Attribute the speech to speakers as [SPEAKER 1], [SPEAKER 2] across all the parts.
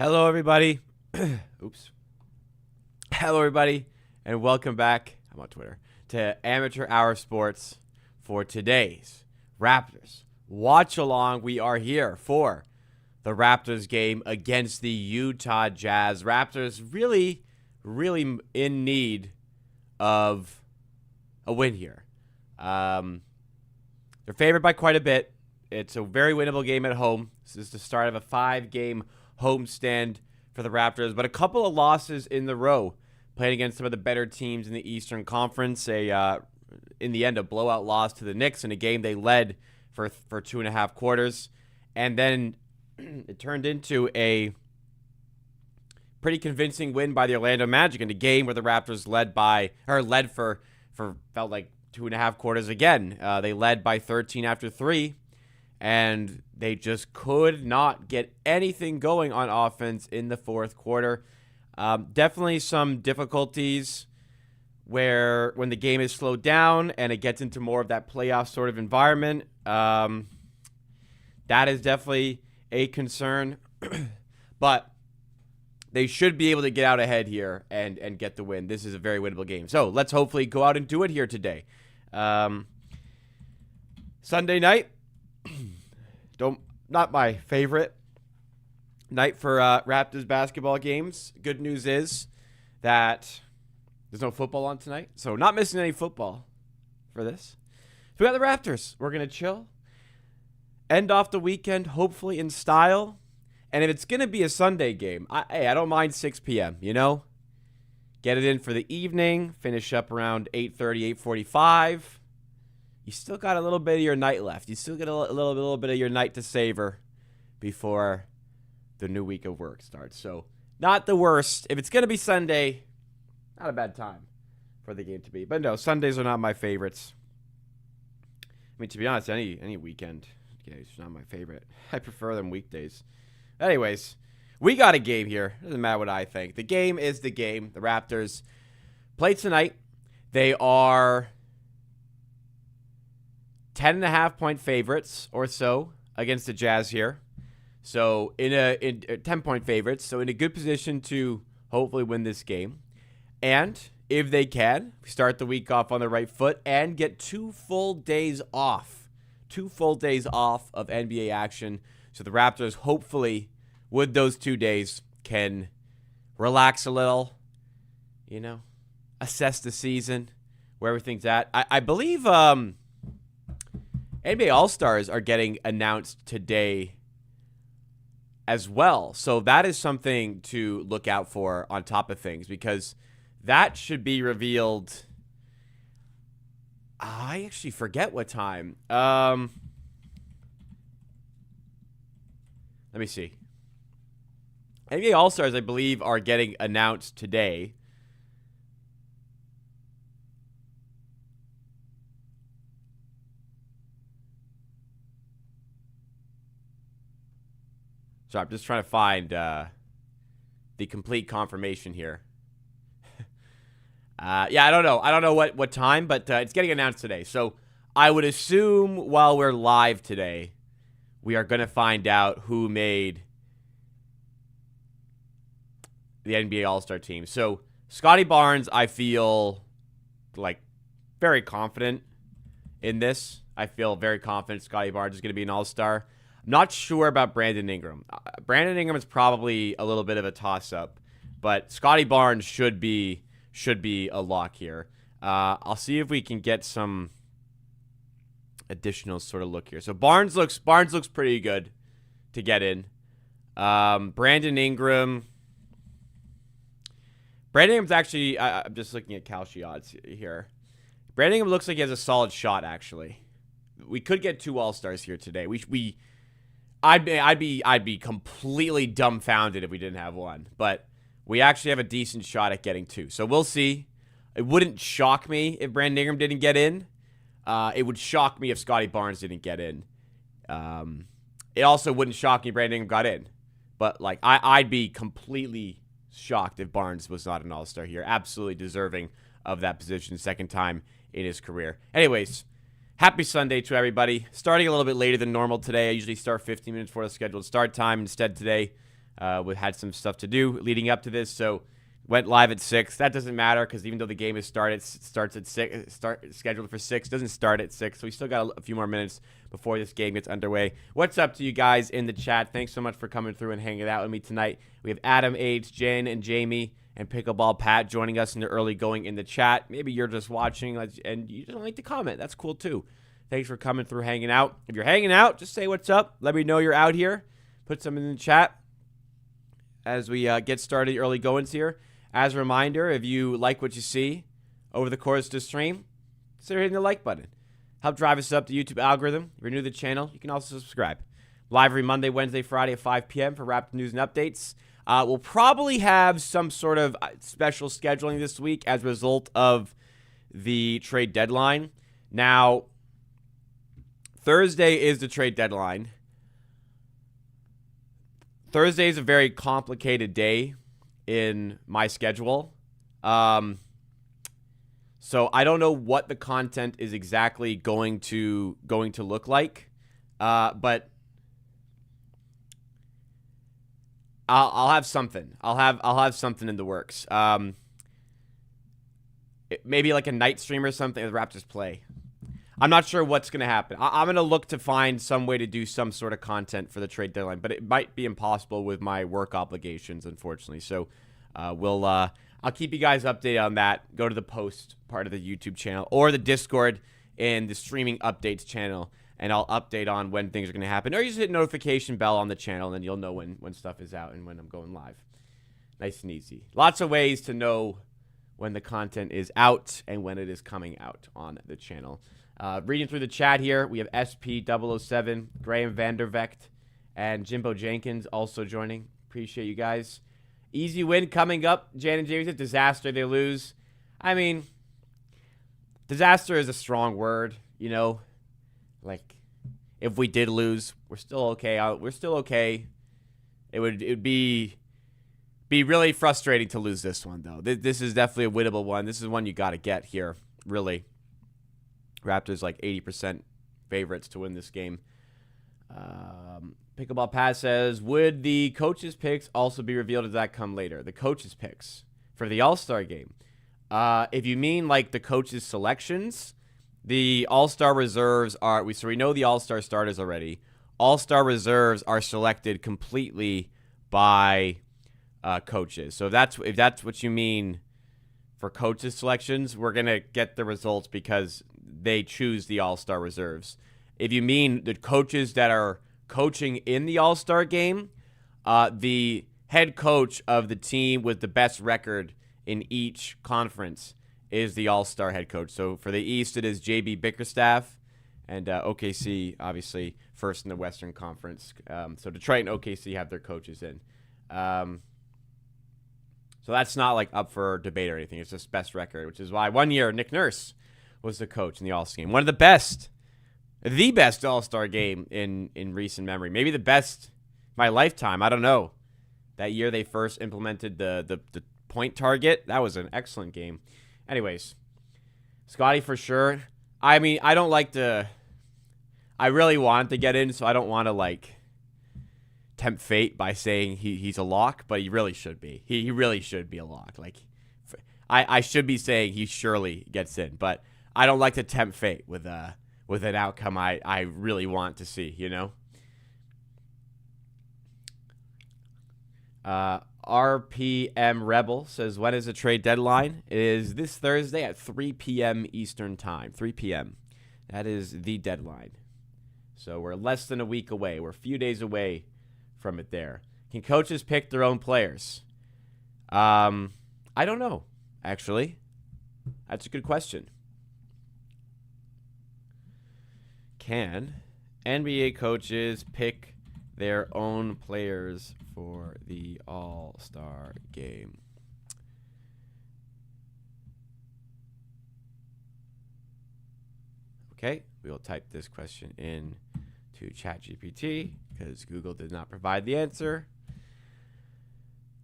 [SPEAKER 1] Hello, everybody. Oops. Hello, everybody, and welcome back. I'm on Twitter to Amateur Hour Sports for today's Raptors watch along. We are here for the Raptors game against the Utah Jazz. Raptors really in need of a win here. They're favored by quite a bit. It's a very winnable game at home. This is the start of a 5-game homestand for the Raptors, but a couple of losses in the row, playing against some of the better teams in the Eastern Conference. In the end, a blowout loss to the Knicks in a game they led for 2.5 quarters, and then it turned into a pretty convincing win by the Orlando Magic in a game where the Raptors led for felt like 2.5 quarters again. They led by 13 after 3. And they just could not get anything going on offense in the fourth quarter. Definitely some difficulties when the game is slowed down and it gets into more of that playoff sort of environment. That is definitely a concern. But they should be able to get out ahead here and get the win. This is a very winnable game. So let's hopefully go out and do it here today. Sunday night. Not my favorite night for Raptors basketball games. Good news is that there's no football on tonight, so not missing any football for this. So we got the Raptors. We're going to chill, end off the weekend, hopefully in style. And if it's going to be a Sunday game, I don't mind 6 p.m., Get it in for the evening, finish up around 8:30, 8:45. You still got a little bit of your night left. You still get a little bit of your night to savor before the new week of work starts. So not the worst. If it's going to be Sunday, not a bad time for the game to be. But no, Sundays are not my favorites. I mean, to be honest, any weekend is not my favorite. I prefer them weekdays. Anyways, we got a game here. Doesn't matter what I think. The game is the game. The Raptors play tonight. They are 10.5-point favorites or so against the Jazz here. So in 10-point favorites. So in a good position to hopefully win this game. And if they can, start the week off on the right foot and get 2 full days off. 2 full days off of NBA action. So the Raptors hopefully with those 2 days can relax a little, assess the season, where everything's at. I believe NBA All-Stars are getting announced today as well. So that is something to look out for on top of things, because that should be revealed. I actually forget what time. Let me see. NBA All-Stars, I believe, are getting announced today. So I'm just trying to find the complete confirmation here. I don't know. I don't know what time, but it's getting announced today. So I would assume while we're live today, we are going to find out who made the NBA All-Star team. So Scotty Barnes, I feel like very confident in this. I feel very confident Scotty Barnes is going to be an All-Star. I'm not sure about Brandon Ingram. Brandon Ingram is probably a little bit of a toss-up, but Scotty Barnes should be a lock here. I'll see if we can get some additional sort of look here. So Barnes looks pretty good to get in. Brandon Ingram's actually. I'm just looking at Kalshi odds here. Brandon Ingram looks like he has a solid shot. Actually, we could get 2 All-Stars here today. I'd be completely dumbfounded if we didn't have one, but we actually have a decent shot at getting 2. So we'll see. It wouldn't shock me if Brandon Ingram didn't get in. It would shock me if Scotty Barnes didn't get in. It also wouldn't shock me if Brandon Ingram got in. But I'd be completely shocked if Barnes was not an All-Star here. Absolutely deserving of that position, second time in his career. Anyways, happy Sunday to everybody. Starting a little bit later than normal today. I usually start 15 minutes before the scheduled start time. Instead today, We had some stuff to do leading up to this, so went live at 6. That doesn't matter because even though the game is starts at 6, scheduled for 6, doesn't start at 6. So we still got a few more minutes before this game gets underway. What's up to you guys in the chat? Thanks so much for coming through and hanging out with me tonight. We have Adam, H, Jen, and Jamie, and Pickleball Pat joining us in the early going in the chat. Maybe you're just watching and you just don't like to comment. That's cool too. Thanks for coming through, hanging out. If you're hanging out, just say what's up. Let me know you're out here. Put something in the chat as we get started early goings here. As a reminder, if you like what you see over the course of the stream, consider hitting the like button. Help drive us up the YouTube algorithm. If you're new to the channel, you can also subscribe. Live every Monday, Wednesday, Friday at 5 p.m. for Raptor news and updates. We'll probably have some sort of special scheduling this week as a result of the trade deadline. Now, Thursday is the trade deadline. Thursday is a very complicated day in my schedule. So I don't know what the content is exactly going to look like. But I'll have something. I'll have something in the works. Maybe like a night stream or something as Raptors play. I'm not sure what's going to happen. I'm going to look to find some way to do some sort of content for the trade deadline, but it might be impossible with my work obligations, unfortunately. So I'll keep you guys updated on that. Go to the post part of the YouTube channel or the Discord and the streaming updates channel, and I'll update on when things are going to happen. Or you just hit notification bell on the channel, and then you'll know when stuff is out and when I'm going live. Nice and easy. Lots of ways to know when the content is out and when it is coming out on the channel. Reading through the chat here, we have SP007, Graham Vandervecht, and Jimbo Jenkins also joining. Appreciate you guys. Easy win coming up. Jan and Jamie said disaster. They lose. I mean, disaster is a strong word, you know. Like, if we did lose, we're still okay. We're still okay. It would be really frustrating to lose this one, though. This is definitely a winnable one. This is one you got to get here, really. Raptors like 80% favorites to win this game. Pickleball Pass says, would the coaches' picks also be revealed? Does that come later? The coaches' picks for the All-Star game. If you mean like the coaches' selections, the All-Star reserves are, so we know the All-Star starters already. All-Star reserves are selected completely by coaches. So if that's what you mean for coaches' selections, we're going to get the results because they choose the All-Star reserves. If you mean the coaches that are coaching in the All-Star game, the head coach of the team with the best record in each conference is the All-Star head coach. So for the East, it is JB Bickerstaff, and OKC, obviously, first in the Western Conference. So Detroit and OKC have their coaches in. So that's not like up for debate or anything. It's just best record, which is why one year Nick Nurse was the coach in the All-Star game. One of the best All-Star game in recent memory. Maybe the best my lifetime. I don't know. That year they first implemented the point target. That was an excellent game. Anyways, Scotty for sure. I mean, I don't like to... I really want to get in, so I don't want to, like, tempt fate by saying he's a lock, but he really should be. He really should be a lock. Like, I should be saying he surely gets in, but I don't like to tempt fate with an outcome I really want to see, you know? RPM Rebel says, when is the trade deadline? It is this Thursday at 3 p.m. Eastern Time. 3 p.m. That is the deadline. So we're less than a week away. We're a few days away from it there. Can coaches pick their own players? I don't know, actually. That's a good question. Can NBA coaches pick their own players for the All-Star game? Okay, we will type this question in to ChatGPT because Google did not provide the answer.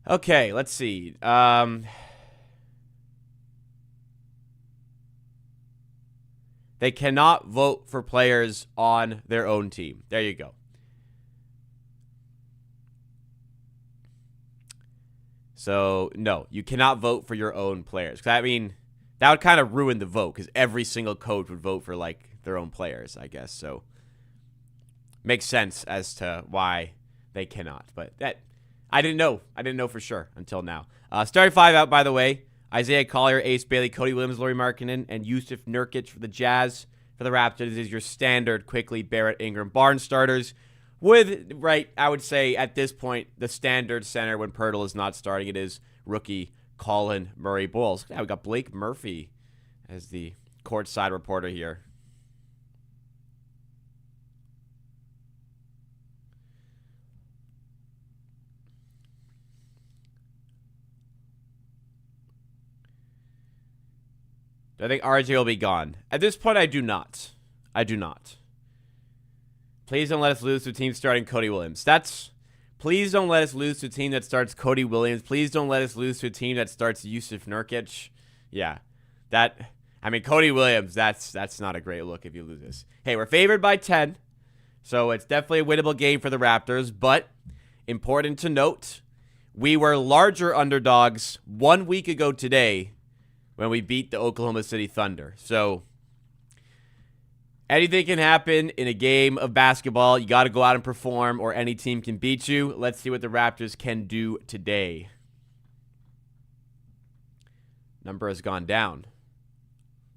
[SPEAKER 1] Okay, let's see. They cannot vote for players on their own team. There you go. So, no, you cannot vote for your own players. 'Cause, I mean, that would kind of ruin the vote because every single coach would vote for, like, their own players, I guess. So, makes sense as to why they cannot. But that, I didn't know. I didn't know for sure until now. Starting five out, by the way, Isaiah Collier, Ace Bailey, Cody Williams, Lauri Markkanen, and Yusuf Nurkic for the Jazz. For the Raptors is your standard, quickly Barrett, Ingram, Barnes starters. With, right, I would say at this point, the standard center when Pirtle is not starting, it is rookie Colin Murray-Boyles. Yeah, we got Blake Murphy as the courtside reporter here. Do I think RJ will be gone? At this point, I do not. I do not. Please don't let us lose to a team starting Cody Williams. Please don't let us lose to a team that starts Cody Williams. Please don't let us lose to a team that starts Yusuf Nurkic. Yeah. Cody Williams, that's not a great look if you lose this. Hey, we're favored by 10, so it's definitely a winnable game for the Raptors, but important to note, we were larger underdogs 1 week ago today when we beat the Oklahoma City Thunder. So anything can happen in a game of basketball. You got to go out and perform, or any team can beat you. Let's see what the Raptors can do today. Number has gone down.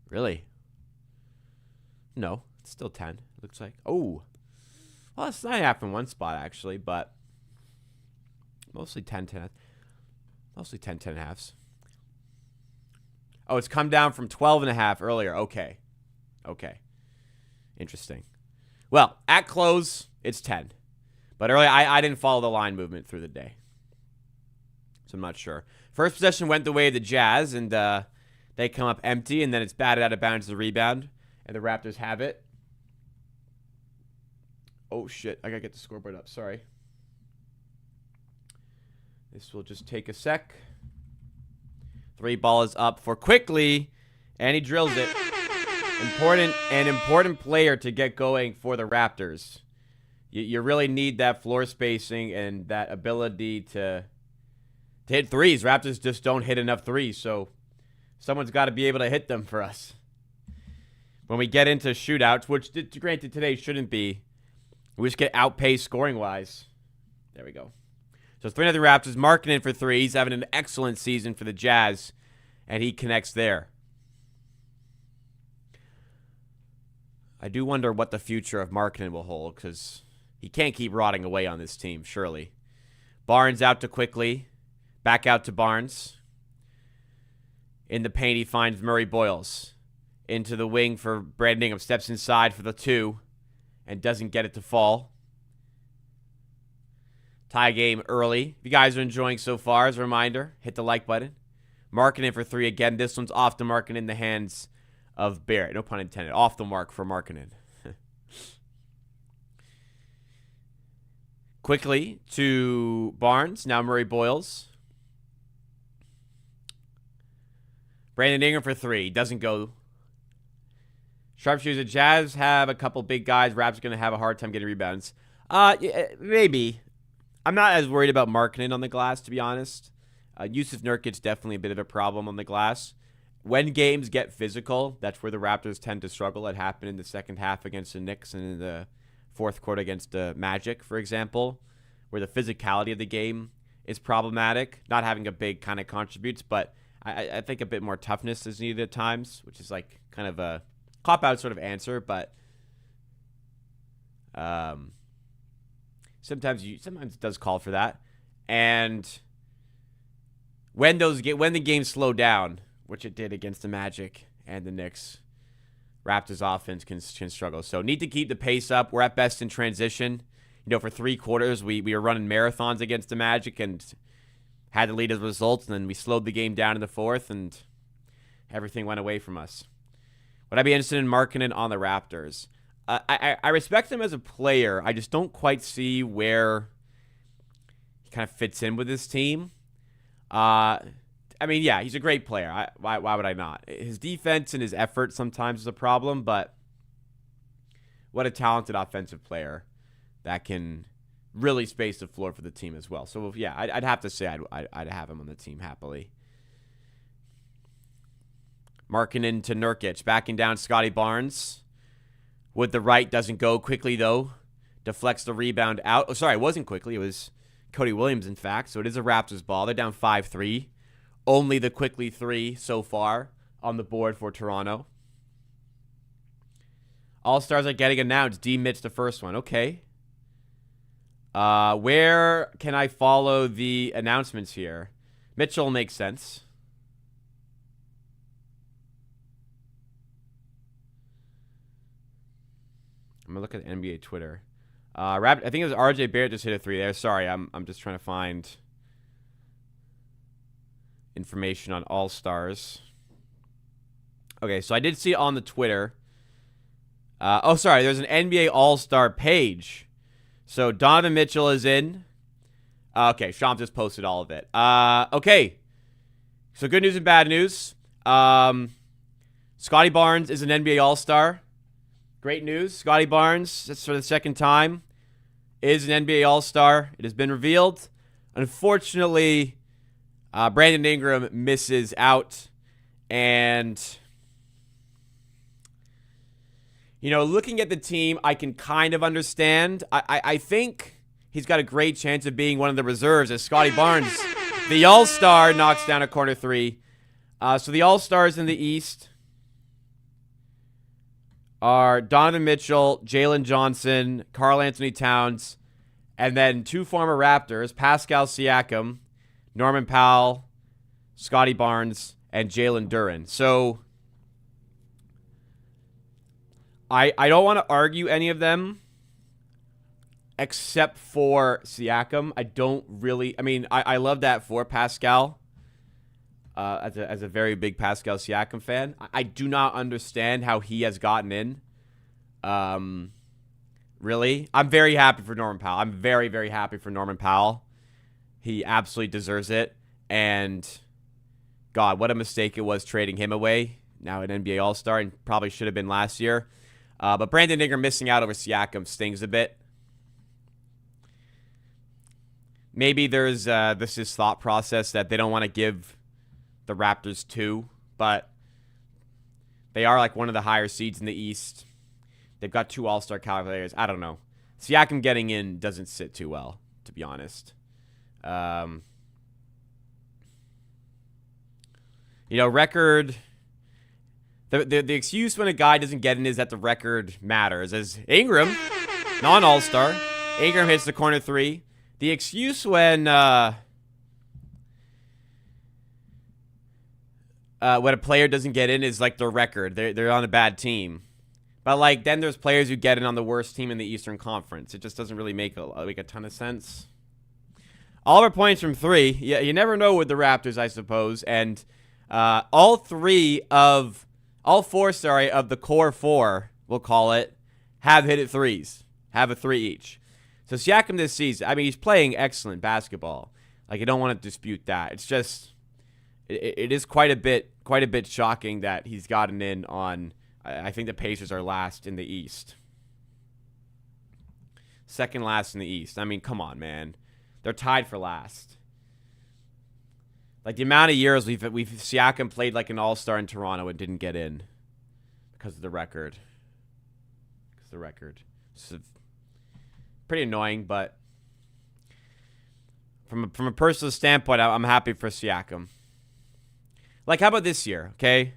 [SPEAKER 1] Really? No, it's still 10. Looks like. Oh, well, it's 9.5 in one spot actually, but mostly 10-10. Mostly 10-10.5s. Oh, it's come down from 12.5 earlier. Okay. Interesting. Well, at close, it's 10. But earlier, I didn't follow the line movement through the day. So I'm not sure. First possession went the way of the Jazz, and they come up empty, and then it's batted out of bounds to the rebound, and the Raptors have it. Oh, shit. I got to get the scoreboard up. Sorry. This will just take a sec. 3 ball is up for Quickly, and he drills it. Important player to get going for the Raptors. You really need that floor spacing and that ability to hit threes. Raptors just don't hit enough threes, so someone's got to be able to hit them for us. When we get into shootouts, which granted today shouldn't be, we just get outpaced scoring-wise. There we go. So 3-0 Raptors, Markkanen for 3. He's having an excellent season for the Jazz, and he connects there. I do wonder what the future of Markkanen will hold, because he can't keep rotting away on this team, surely. Barnes out to Quickly. Back out to Barnes. In the paint, he finds Murray-Boyles. Into the wing for Brandon Ingram. Steps inside for the 2, and doesn't get it to fall. Tie game early. If you guys are enjoying so far, as a reminder, hit the like button. Markkanen for 3 again. This one's off the mark and in the hands of Barrett. No pun intended. Off the mark for Markkanen. Quickly to Barnes. Now Murray-Boyles. Brandon Ingram for 3. Doesn't go. Sharpshooter. Jazz have a couple big guys. Raps are going to have a hard time getting rebounds. Maybe. I'm not as worried about Markkanen on the glass, to be honest. Yusuf Nurkic definitely a bit of a problem on the glass. When games get physical, that's where the Raptors tend to struggle. It happened in the second half against the Knicks and in the fourth quarter against the Magic, for example, where the physicality of the game is problematic. Not having a big kind of contributes, but I think a bit more toughness is needed at times, which is like kind of a cop-out sort of answer, but sometimes it does call for that. And when the games slow down, which it did against the Magic and the Knicks, Raptors offense can struggle. So need to keep the pace up. We're at best in transition. For 3 quarters, we were running marathons against the Magic and had the lead as a result, and then we slowed the game down in the fourth, and everything went away from us. Would I be interested in Markkanen on the Raptors? I respect him as a player. I just don't quite see where he kind of fits in with this team. He's a great player. Why would I not? His defense and his effort sometimes is a problem, but what a talented offensive player that can really space the floor for the team as well. So, yeah, I'd have to say I'd have him on the team happily. Markkanen to Nurkic. Backing down Scotty Barnes. With the right, doesn't go quickly, though. Deflects the rebound out. Oh, sorry, it wasn't quickly. It was Cody Williams, in fact. So it is a Raptors ball. They're down 5-3. Only the quickly 3 so far on the board for Toronto. All-Stars are getting announced. D. Mitch, the first one. Okay. Where can I follow the announcements here? Mitchell makes sense. I'm going to look at NBA Twitter. I think it was RJ Barrett just hit a 3 there. Sorry, I'm just trying to find information on All-Stars. Okay, so I did see on the Twitter. Sorry, there's an NBA All-Star page. So Donovan Mitchell is in. Okay, Sham just posted all of it. Okay, so good news and bad news. Scotty Barnes is an NBA All-Star. Great news. Scotty Barnes, that's for the second time, is an NBA All-Star. It has been revealed. Unfortunately, Brandon Ingram misses out. And, looking at the team, I can kind of understand. I think he's got a great chance of being one of the reserves as Scotty Barnes, the All-Star, knocks down a corner 3. So the All-Stars in the East are Donovan Mitchell, Jalen Johnson, Karl Anthony Towns, and then 2 former Raptors, Pascal Siakam, Norman Powell, Scotty Barnes, and Jalen Duren. So I don't want to argue any of them except for Siakam. I love that for Pascal. As a very big Pascal Siakam fan, I do not understand how he has gotten in. Really, I'm very happy for Norman Powell. I'm very, very happy for Norman Powell. He absolutely deserves it. And God, what a mistake it was trading him away. Now an NBA All-Star, and probably should have been last year. But Brandon Ingram missing out over Siakam stings a bit. Maybe there's this thought process that they don't want to give the Raptors 2, but they are like one of the higher seeds in the East. They've got 2 All-Star caliber players. I don't know. Siakam getting in doesn't sit too well, to be honest. Record. The excuse when a guy doesn't get in is that the record matters. As Ingram, non-All-Star, Ingram hits the corner 3. The excuse when a player doesn't get in is like their record. They're on a bad team. But then there's players who get in on the worst team in the Eastern Conference. It just doesn't really make a ton of sense. All of our points from 3. Yeah, you never know with the Raptors, I suppose. And all 4 of the core 4, we'll call it, have hit at 3s. Have a 3 each. So Siakam this season, he's playing excellent basketball. I don't want to dispute that. It's just it is quite a bit shocking that he's gotten in on. I think the Pacers are last in the East. Second last in the East. Come on, man. They're tied for last. The amount of years we've Siakam played like an All-Star in Toronto and didn't get in because of the record. It's pretty annoying, but from a personal standpoint, I'm happy for Siakam. How about this year, okay?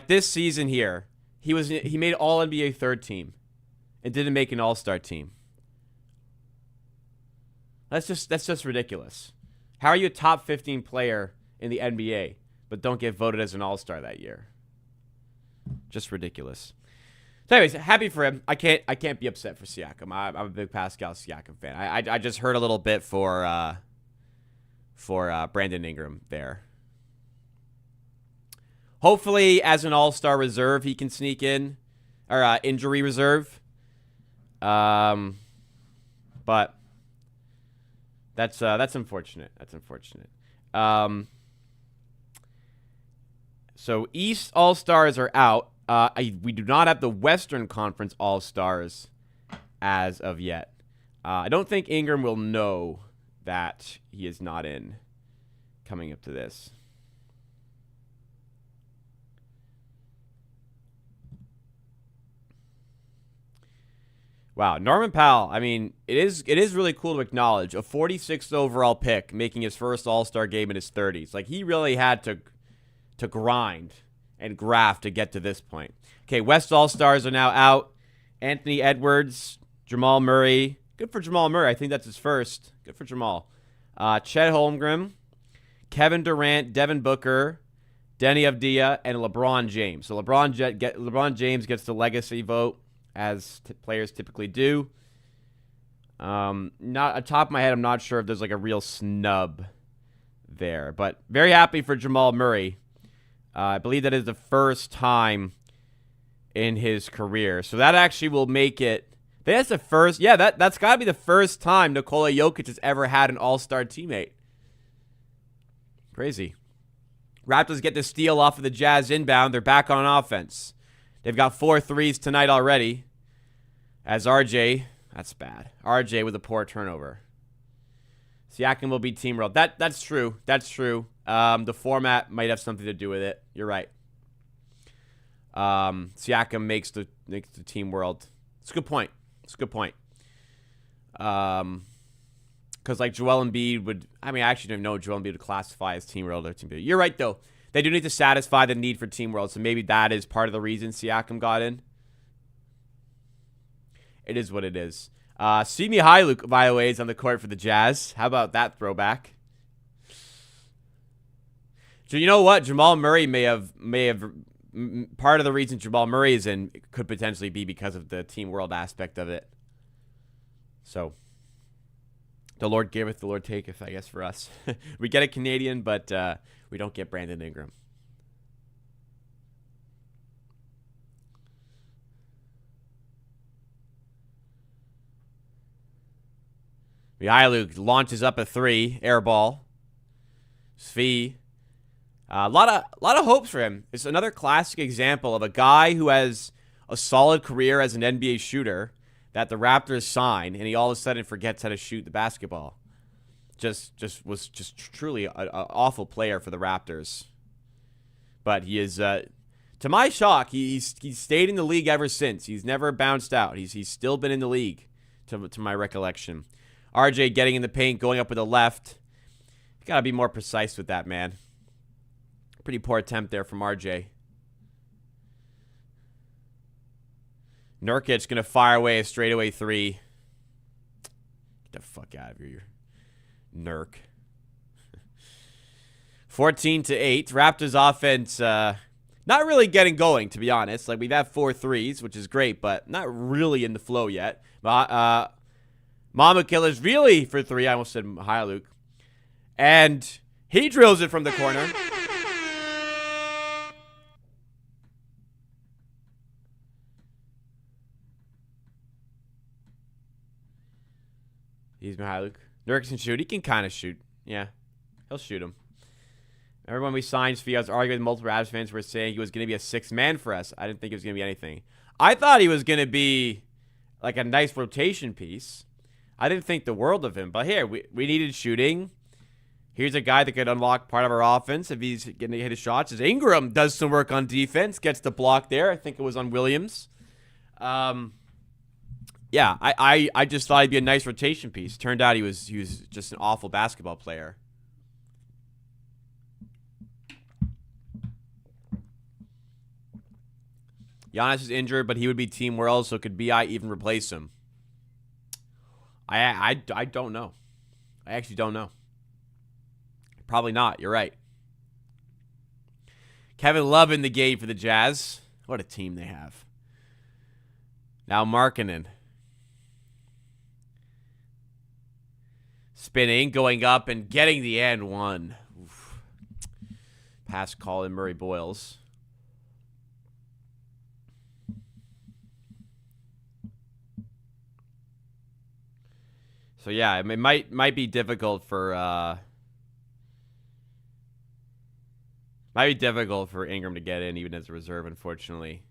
[SPEAKER 1] This season here, he made All-NBA third team and didn't make an All-Star team. That's just ridiculous. How are you a top 15 player in the NBA but don't get voted as an All-Star that year? Just ridiculous. So anyways, happy for him. I can't be upset for Siakam. I'm a big Pascal Siakam fan. I just heard a little bit for Brandon Ingram there. Hopefully, as an All-Star reserve, he can sneak in, or injury reserve. But that's unfortunate. That's unfortunate. So East All-Stars are out. We do not have the Western Conference All-Stars as of yet. I don't think Ingram will know that he is not in coming up to this. Wow, Norman Powell, I mean, it is really cool to acknowledge a 46th overall pick making his first All-Star game in his 30s. Like, he really had to grind and graft to get to this point. Okay, West All-Stars are now out. Anthony Edwards, Jamal Murray. Good for Jamal Murray. I think that's his first. Good for Jamal. Chet Holmgren, Kevin Durant, Devin Booker, Denny Avdija, and LeBron James. So LeBron James gets the legacy vote, as players typically do. Not at top of my head, I'm not sure if there's like a real snub there, but very happy for Jamal Murray. I believe that is the first time in his career, so that actually will make it. That's the first. Yeah, that's got to be the first time Nikola Jokic has ever had an All-Star teammate. Crazy. Raptors get the steal off of the Jazz inbound. They're back on offense. They've got 4 threes tonight already. As RJ, that's bad. RJ with a poor turnover. Siakam will be team world. That's true. That's true. The format might have something to do with it. You're right. Siakam makes the team world. It's a good point. It's a good point. Because like Joel Embiid would. I mean, I actually don't know Joel Embiid would classify as team world or team world. You're right though. They do need to satisfy the need for team world, so maybe that is part of the reason Siakam got in. It is what it is. Simi Hailuk, by the way, is on the court for the Jazz. How about that throwback? So you know what? Jamal Murray may have part of the reason Jamal Murray is in could potentially be because of the team world aspect of it. So the Lord giveth, the Lord taketh, I guess, for us. We get a Canadian, but we don't get Brandon Ingram. Hailuk launches up a 3, air ball. Svi. A lot of hopes for him. It's another classic example of a guy who has a solid career as an NBA shooter that the Raptors sign, and he all of a sudden forgets how to shoot the basketball. Was truly an awful player for the Raptors. But he is, to my shock, he's stayed in the league ever since. He's never bounced out. He's still been in the league, to my recollection. RJ getting in the paint, going up with the left. You gotta be more precise with that, man. Pretty poor attempt there from RJ. Nurkic gonna fire away a straightaway 3. Get the fuck out of here, Nurk. 14-8. Raptors offense not really getting going, to be honest. Like, we've had 4 threes, which is great, but not really in the flow yet. Mama Killer's really for 3. I almost said Hailuk. And he drills it from the corner. He's Hailuk. Nurkic can shoot. He can kind of shoot. Yeah. He'll shoot him. Remember when we signed Svi, I was arguing with multiple Raptors fans who were saying he was going to be a 6th man for us. I didn't think he was going to be anything. I thought he was going to be like a nice rotation piece. I didn't think the world of him. But here, we needed shooting. Here's a guy that could unlock part of our offense if he's getting to hit his shots. As Ingram does some work on defense, gets the block there. I think it was on Williams. Yeah, I just thought he'd be a nice rotation piece. Turned out he was just an awful basketball player. Giannis is injured, but he would be Team World, so could BI even replace him? I don't know. I actually don't know. Probably not. You're right. Kevin Love in the game for the Jazz. What a team they have. Now Markkanen. Spinning, going up, and getting the and one. Oof. Pass call in Murray Boyles. So yeah, it might be difficult for Ingram to get in even as a reserve, unfortunately.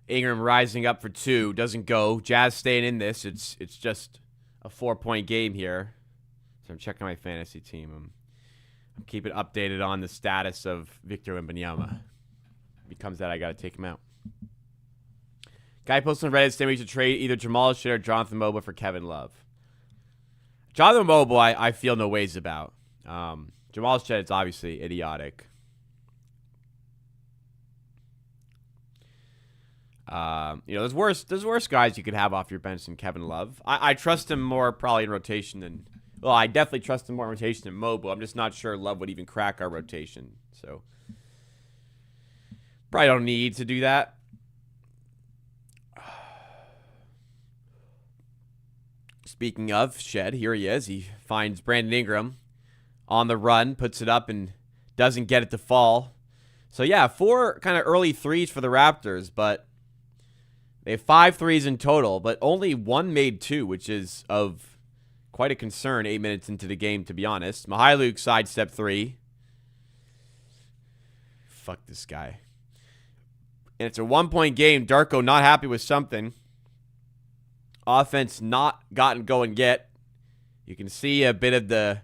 [SPEAKER 1] Ingram rising up for 2. Doesn't go. Jazz staying in this. It's just a 4-point game here. So I'm checking my fantasy team. I'm keeping updated on the status of Victor Wembanyama. Becomes that I got to take him out. Guy posted on Reddit saying we should trade either Jamal Shead or Jonathan Moba for Kevin Love. Jonathan Moba, I feel no ways about. Jamal Shead is obviously idiotic. There's worse guys you could have off your bench than Kevin Love. I trust him more probably in rotation than... Well, I definitely trust him more in rotation than Moba. I'm just not sure Love would even crack our rotation. So, probably don't need to do that. Speaking of Shed, here he is. He finds Brandon Ingram on the run, puts it up, and doesn't get it to fall. So, yeah, 4 kind of early threes for the Raptors, but they have 5 threes in total, but only 1 made 2, which is of quite a concern 8 minutes into the game, to be honest. Mihailuk sidestep 3. Fuck this guy. And it's a 1-point game. Darko not happy with something. Offense not gotten going yet. You can see a bit of the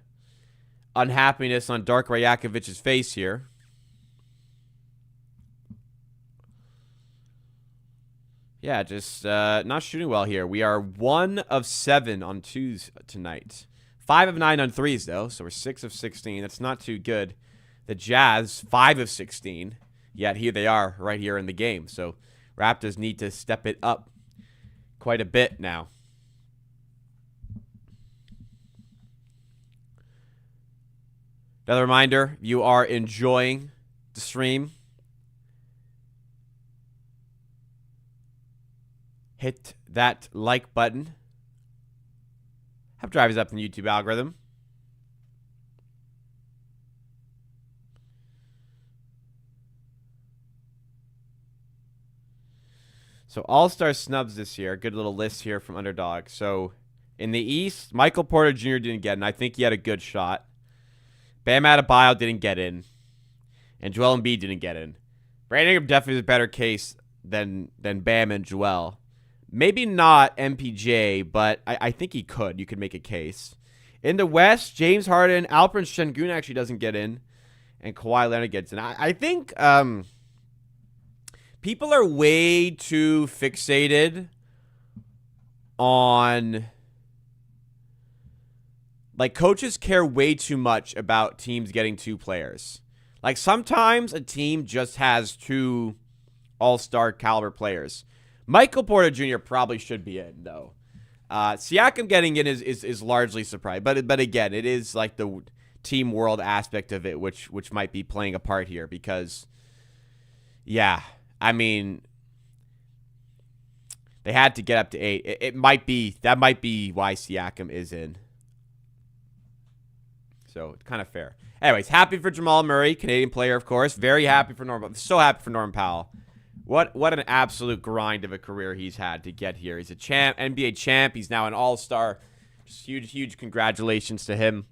[SPEAKER 1] unhappiness on Darko Rajakovic's face here. Yeah, just not shooting well here. We are 1 of 7 on 2s tonight. 5 of 9 on 3s, though, so we're 6 of 16. That's not too good. The Jazz, 5 of 16. Yet here they are right here in the game. So Raptors need to step it up quite a bit now. Another reminder, if you are enjoying the stream, hit that like button. Help drive us up in the YouTube algorithm. So all-star snubs this year. Good little list here from Underdog. So in the East, Michael Porter Jr. didn't get in. I think he had a good shot. Bam Adebayo didn't get in. And Joel Embiid didn't get in. Brandon Ingram definitely is a better case than Bam and Joel. Maybe not MPJ, but I think he could. You could make a case. In the West, James Harden, Alperen Sengun actually doesn't get in. And Kawhi Leonard gets in. I think... people are way too fixated on, like, coaches care way too much about teams getting 2 players. Like, sometimes a team just has 2 all-star caliber players. Michael Porter Jr. probably should be in, though. Siakam getting in is largely surprised. But again, it is like the team world aspect of it, which might be playing a part here because, yeah, I mean, they had to get up to 8. That might be why Siakam is in. So it's kind of fair. Anyways, happy for Jamal Murray, Canadian player, of course. Very happy for Norman. So happy for Norman Powell. What an absolute grind of a career he's had to get here. He's a champ, NBA champ. He's now an all-star. Just huge congratulations to him.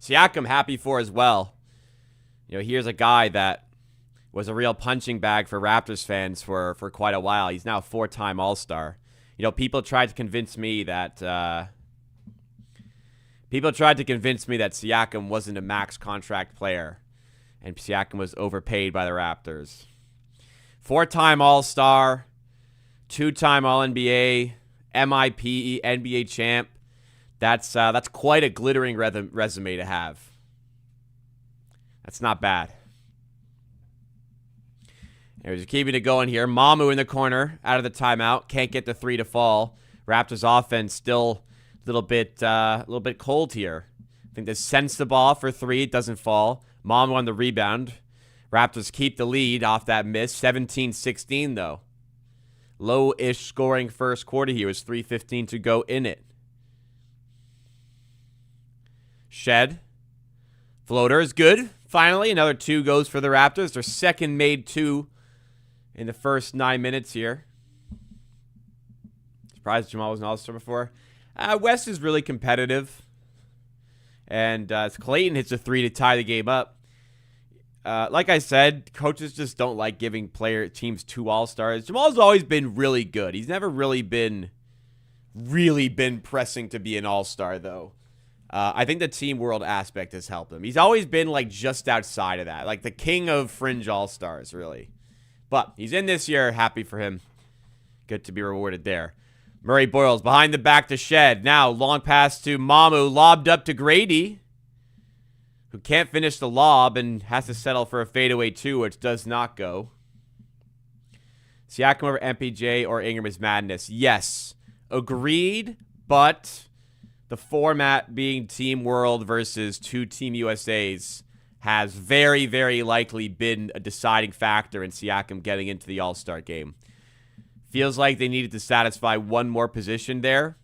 [SPEAKER 1] Siakam happy for as well. You know, here's a guy that was a real punching bag for Raptors fans for quite a while. He's now a 4-time All-Star. You know, people tried to convince me that Siakam wasn't a max contract player, and Siakam was overpaid by the Raptors. 4-time All-Star, 2-time All-NBA, MIP, NBA champ. That's quite a glittering resume to have. That's not bad. Anyways, keeping it going here. Mamu in the corner, out of the timeout. Can't get the 3 to fall. Raptors offense still a little bit cold here. I think they sense the ball for 3. It doesn't fall. Mamu on the rebound. Raptors keep the lead off that miss. 17-16 though. Low-ish scoring first quarter here. With 3:15 to go in it. Shed. Floater is good. Finally, another 2 goes for the Raptors. Their second made 2 in the first 9 minutes here. Surprised Jamal was an all-star before. West is really competitive. And Clayton hits a 3 to tie the game up. Like I said, coaches just don't like giving teams 2 All-Stars. Jamal's always been really good. He's never really been pressing to be an All-Star, though. I think the team world aspect has helped him. He's always been, like, just outside of that. Like, the king of fringe All-Stars, really. But he's in this year. Happy for him. Good to be rewarded there. Murray Boyles behind the back to Shed. Now, long pass to Mamu. Lobbed up to Grady, who can't finish the lob and has to settle for a fadeaway 2, which does not go. Siakam over MPJ or Ingram is madness. Yes. Agreed, but the format being Team World versus 2 Team USAs has very, very likely been a deciding factor in Siakam getting into the All-Star game. Feels like they needed to satisfy one more position there.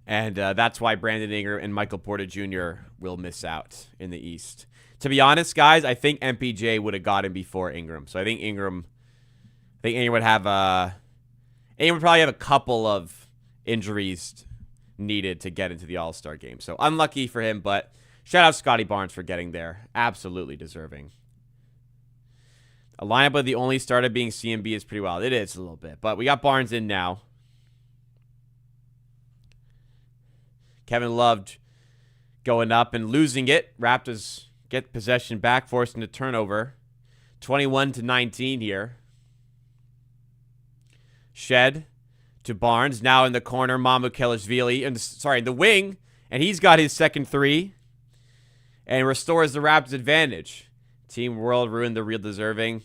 [SPEAKER 1] And that's why Brandon Ingram and Michael Porter Jr. will miss out in the East. To be honest, guys, I think MPJ would have got him before Ingram. So I think Ingram would have Ingram would probably have a couple of injuries needed to get into the All-Star game. So unlucky for him, but shout out Scotty Barnes for getting there. Absolutely deserving. A lineup with the only starter being CMB is pretty wild. It is a little bit, but we got Barnes in now. Kevin Love going up and losing it. Raptors get possession back, forcing a turnover. 21-19 here. Shed to Barnes. Now in the corner, Mamu Kelishvili. In the wing. And he's got his second 3. And restores the Raptors' advantage. Team World ruined the real deserving.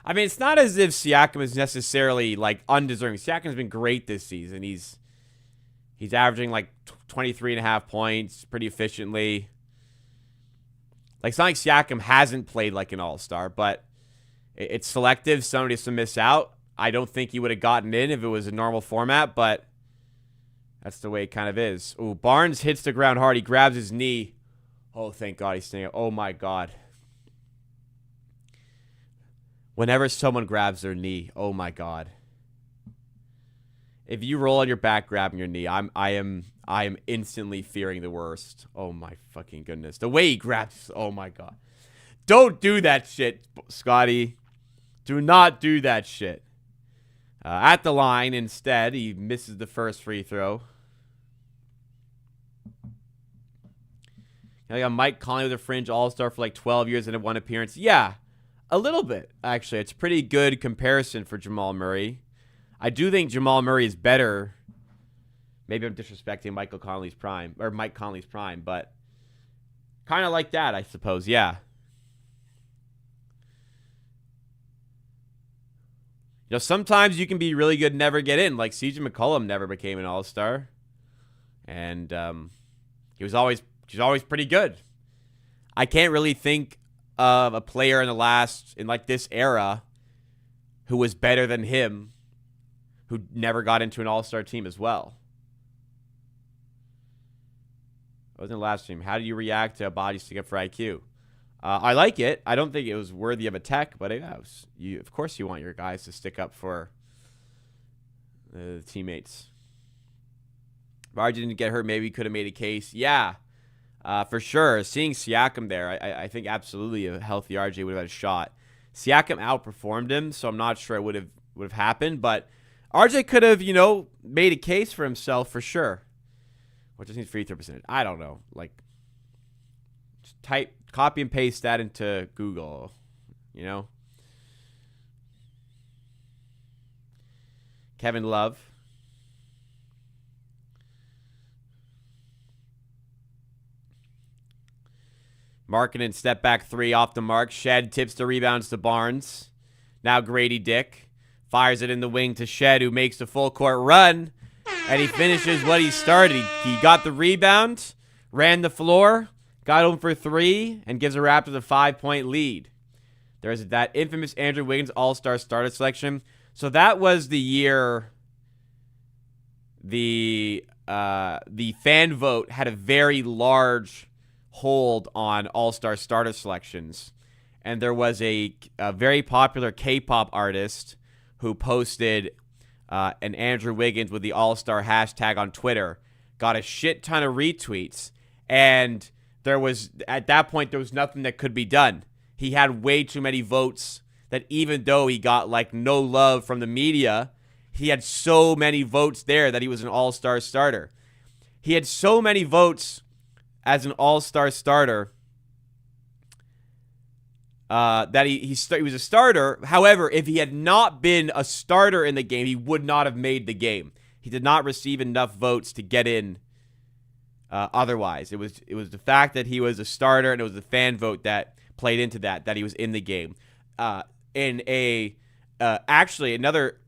[SPEAKER 1] I mean, it's not as if Siakam is necessarily, like, undeserving. Siakam's been great this season. He's averaging, like, 23.5 points pretty efficiently. Like, it's not like Siakam hasn't played like an all-star, but it's selective. Somebody has to miss out. I don't think he would have gotten in if it was a normal format, but that's the way it kind of is. Ooh, Barnes hits the ground hard. He grabs his knee. Oh, thank God he's staying up. Oh, my God. Whenever someone grabs their knee, oh, my God. If you roll on your back grabbing your knee, I am instantly fearing the worst. Oh, my fucking goodness. The way he grabs, oh, my God. Don't do that shit, Scotty. Do not do that shit. At the line, instead, he misses the first free throw. I got Mike Conley with a fringe all-star for like 12 years and a 1 appearance. Yeah, a little bit, actually. It's a pretty good comparison for Jamal Murray. I do think Jamal Murray is better. Maybe I'm disrespecting Mike Conley's prime, but kind of like that, I suppose. Yeah. You know, sometimes you can be really good and never get in. Like CJ McCollum never became an all-star. And he was always pretty good. I can't really think of a player in like this era who was better than him who never got into an all-star team as well. What was in the last stream? How do you react to a body stick up for IQ? I like it. I don't think it was worthy of a tech, but of course you want your guys to stick up for the teammates. If RJ didn't get hurt, maybe he could have made a case. Yeah, for sure. Seeing Siakam there, I think absolutely a healthy RJ would have had a shot. Siakam outperformed him, so I'm not sure it would have happened, but RJ could have, made a case for himself for sure. What does he need free throw percentage? I don't know. Like, just copy and paste that into Google, Kevin Love. Markkanen step back 3 off the mark. Shed tips the rebounds to Barnes. Now Grady Dick fires it in the wing to Shed, who makes the full court run. And he finishes what he started. He got the rebound, ran the floor, got home for 3, and gives the Raptors a 5-point lead. There's that infamous Andrew Wiggins All-Star starter selection. So that was the year the fan vote had a very large hold on All-Star starter selections. And there was a very popular K-pop artist who posted an Andrew Wiggins with the All-Star hashtag on Twitter, got a shit ton of retweets, And at that point, there was nothing that could be done. He had way too many votes that even though he got like no love from the media, he had so many votes there that he was an all-star starter. He had so many votes as an all-star starter that he was a starter. However, if he had not been a starter in the game, he would not have made the game. He did not receive enough votes to get in. Otherwise, it was the fact that he was a starter, and it was the fan vote that played into that he was in the game. In actually another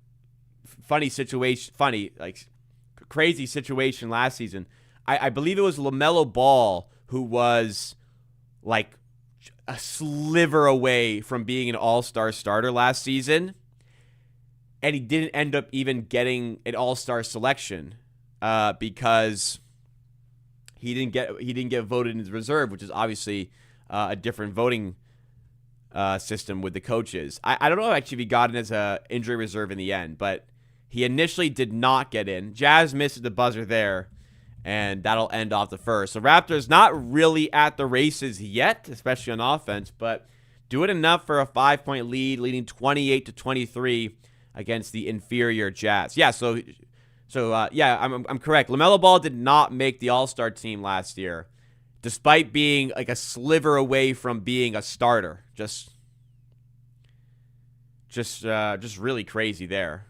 [SPEAKER 1] crazy situation last season, I believe it was LaMelo Ball who was like a sliver away from being an all-star starter last season, and he didn't end up even getting an all-star selection because he didn't get voted in his reserve, which is obviously a different voting system with the coaches. I don't know actually if he got in as a injury reserve in the end, but he initially did not get in. Jazz misses the buzzer there, and that'll end off the first. So Raptors not really at the races yet, especially on offense, but doing enough for a 5-point lead, leading 28-23 against the inferior Jazz. Yeah, so I'm correct. LaMelo Ball did not make the All-Star team last year, despite being like a sliver away from being a starter. Just really crazy there.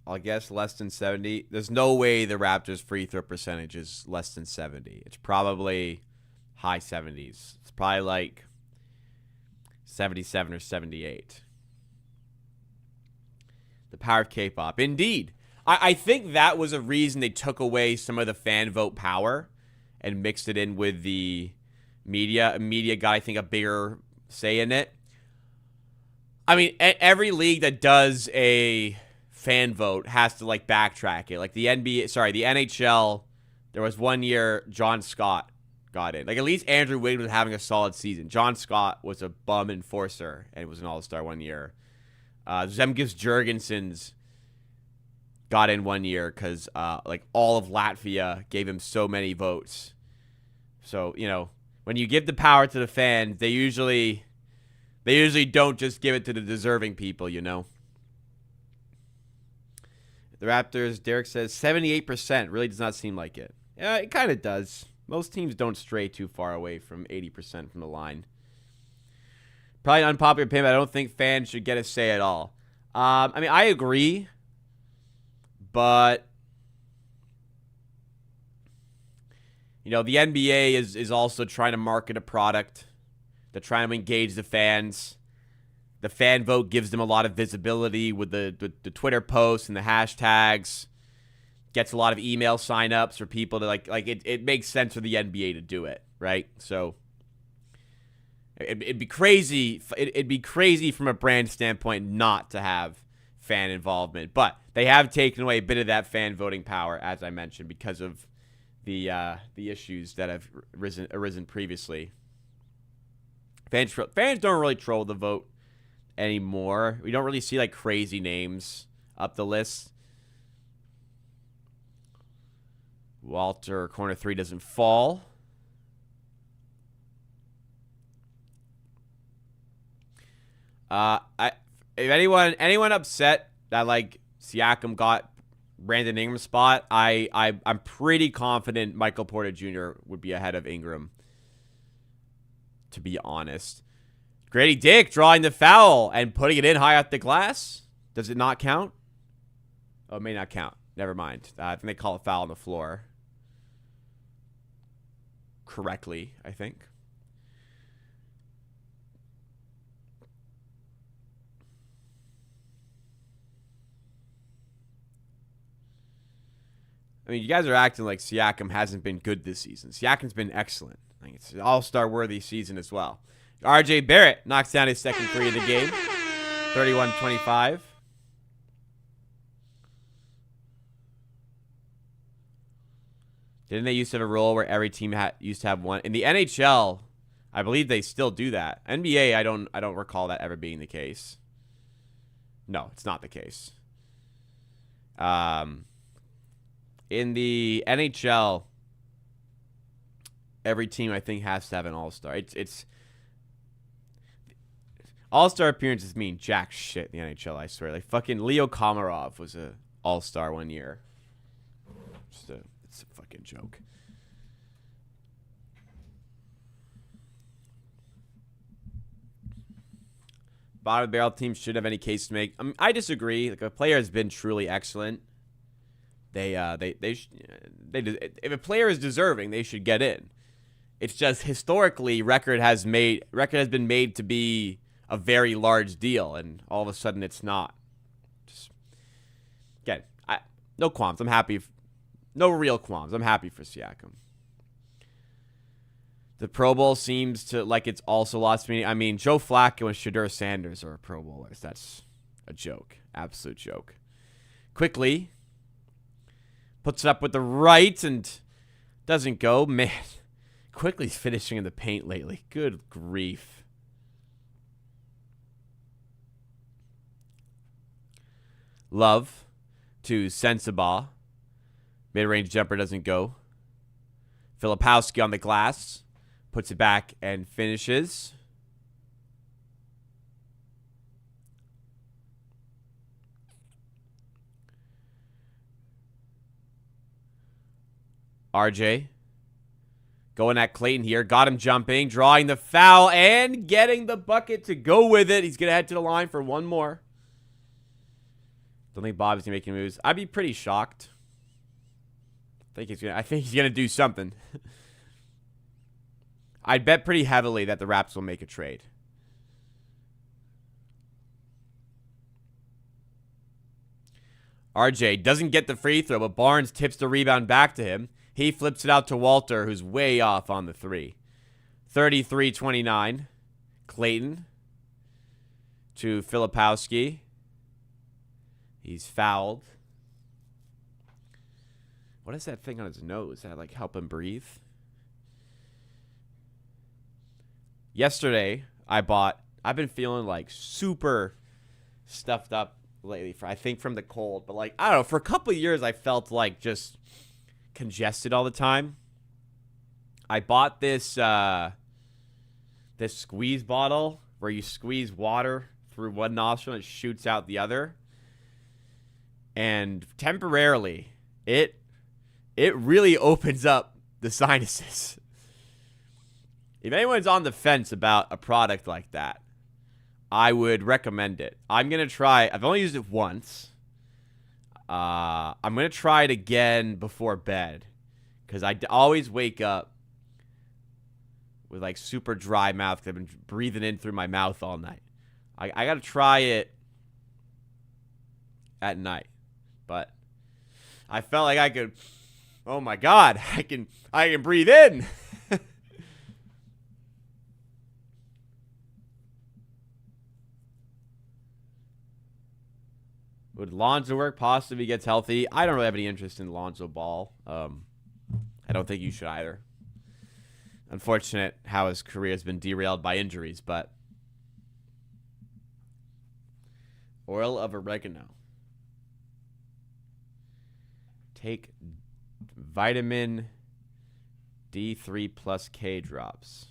[SPEAKER 1] I guess less than 70. There's no way the Raptors' free throw percentage is less than 70. It's probably high 70s. It's probably like 77 or 78. The power of K-pop. Indeed. I think that was a reason they took away some of the fan vote power and mixed it in with the media. Media got, I think, a bigger say in it. I mean, every league that does a fan vote has to like backtrack it. Like the NHL, there was one year John Scott got in. Like at least Andrew Wiggins was having a solid season. John Scott was a bum enforcer and was an all-star one year. Zemgus Jurgensen's got in one year because like all of Latvia gave him so many votes. So, you know, when you give the power to the fans, they usually don't just give it to the deserving people, you know. The Raptors, Derek says, 78% really does not seem like it. Yeah, it kind of does. Most teams don't stray too far away from 80% from the line. Probably an unpopular opinion, but I don't think fans should get a say at all. I mean, I agree, but you know, the NBA is also trying to market a product. They're trying to engage the fans. The fan vote gives them a lot of visibility with the Twitter posts and the hashtags. Gets a lot of email signups for people to like it makes sense for the NBA to do it, right? So it'd be crazy. It'd be crazy from a brand standpoint not to have fan involvement, but they have taken away a bit of that fan voting power, as I mentioned, because of the issues that have arisen previously. Fans don't really troll the vote anymore. We don't really see like crazy names up the list. Walter, corner 3 doesn't fall. If anyone upset that like Siakam got Brandon Ingram's spot, I'm pretty confident Michael Porter Jr. would be ahead of Ingram, to be honest. Grady Dick drawing the foul and putting it in high off the glass. Does it not count? Oh, it may not count. Never mind. I think they call a foul on the floor. Correctly, I think. I mean, you guys are acting like Siakam hasn't been good this season. Siakam's been excellent. I think it's an all-star worthy season as well. RJ Barrett knocks down his second three of the game. 31-25. Didn't they used to have a rule where every team used to have one? In the NHL, I believe they still do that. NBA, I don't recall that ever being the case. No, it's not the case. In the NHL, every team I think has to have an all-star. It's all-star appearances mean jack shit in the NHL, I swear. Like fucking Leo Komarov was a all-star one year. It's a fucking joke. Bottom barrel teams should have any case to make. I mean, I disagree. Like, a player has been truly excellent. If a player is deserving, they should get in. It's just historically, record has been made to be a very large deal, and all of a sudden it's not. Just again, no qualms. I'm happy. No real qualms. I'm happy for Siakam. The Pro Bowl seems to like it's also lost me. I mean, Joe Flacco and Shedeur Sanders are Pro Bowlers. That's a joke. Absolute joke. Quickly puts it up with the right and doesn't go. Man, Quickly's finishing in the paint lately. Good grief. Love to Sensabaugh. Mid-range jumper doesn't go. Filipowski on the glass. Puts it back and finishes. RJ going at Clayton here. Got him jumping, drawing the foul, and getting the bucket to go with it. He's going to head to the line for one more. Don't think Bob's going to make any moves. I'd be pretty shocked. I think he's going to do something. I'd bet pretty heavily that the Raps will make a trade. RJ doesn't get the free throw, but Barnes tips the rebound back to him. He flips it out to Walter, who's way off on the three. 33-29. Clayton to Filipowski. He's fouled. What is that thing on his nose? That like help him breathe? Yesterday, I've been feeling like super stuffed up lately, I think from the cold. But like, I don't know, for a couple of years, I felt like just congested all the time. I bought this squeeze bottle where you squeeze water through one nostril and it shoots out the other. And temporarily, it really opens up the sinuses. If anyone's on the fence about a product like that, I would recommend it. I'm going to try. I've only used it once. I'm going to try it again before bed because I always wake up with like super dry mouth because I've been breathing in through my mouth all night. I got to try it at night, but I felt like I could. Oh my God, I can breathe in. Would Lonzo work possibly gets healthy? I don't really have any interest in Lonzo Ball. I don't think you should either. Unfortunate how his career has been derailed by injuries, but oil of oregano. Take vitamin D3 plus K drops.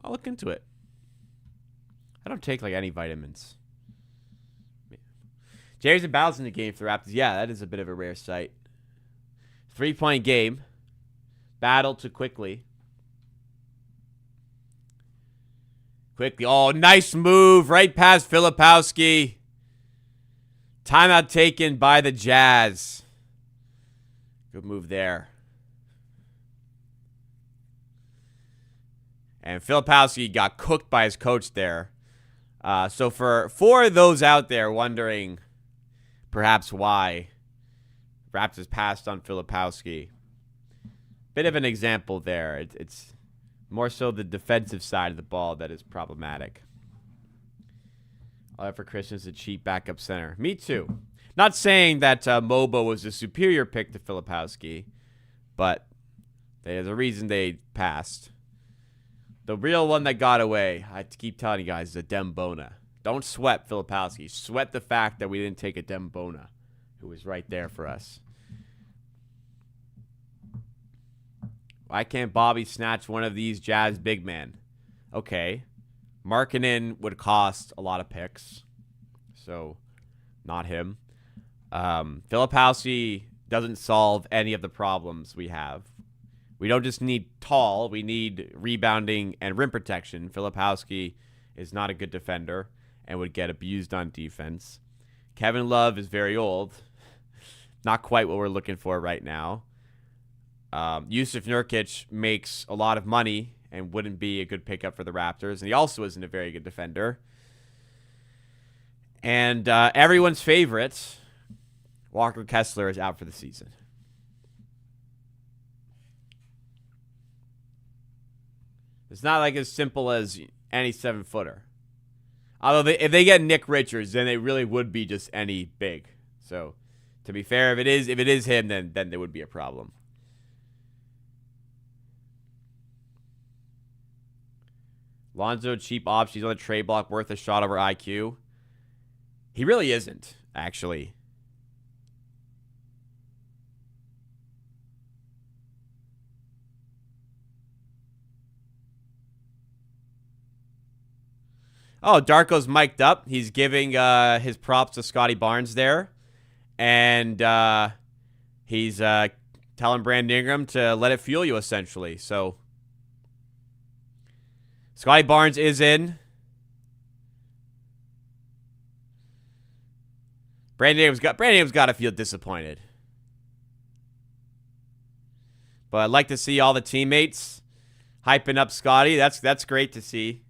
[SPEAKER 1] I'll look into it. I don't take like any vitamins. Jerry's and Battles in the game for the Raptors. Yeah, that is a bit of a rare sight. 3-point game. Battle to Quickly. Quickly. Oh, nice move. Right past Filipowski. Timeout taken by the Jazz. Good move there. And Filipowski got cooked by his coach there. So for those out there wondering perhaps why Raptors passed on Filipowski, bit of an example there. It's more so the defensive side of the ball that is problematic. I'll have for Christian's a cheap backup center. Me too. Not saying that Mobo was a superior pick to Filipowski, but there's a reason they passed. The real one that got away, I keep telling you guys, is a Dembona. Don't sweat Filipowski. Sweat the fact that we didn't take a Dembona, who was right there for us. Why can't Bobby snatch one of these Jazz big men? Okay. Markkanen would cost a lot of picks, so not him. Filipowski doesn't solve any of the problems we have. We don't just need tall. We need rebounding and rim protection. Filipowski is not a good defender and would get abused on defense. Kevin Love is very old. Not quite what we're looking for right now. Yusuf Nurkic makes a lot of money and wouldn't be a good pickup for the Raptors. And he also isn't a very good defender. And everyone's favorite, Walker Kessler, is out for the season. It's not like as simple as any 7-footer. Although if they get Nick Richards, then they really would be just any big. So, to be fair, if it is him, then there would be a problem. Lonzo, cheap option. He's on the trade block, worth a shot over IQ. He really isn't, actually. Oh, Darko's mic'd up. He's giving his props to Scotty Barnes there. And he's telling Brandon Ingram to let it fuel you, essentially. So, Scotty Barnes is in. Brandon Ingram's got to feel disappointed. But I'd like to see all the teammates hyping up Scotty. That's great to see.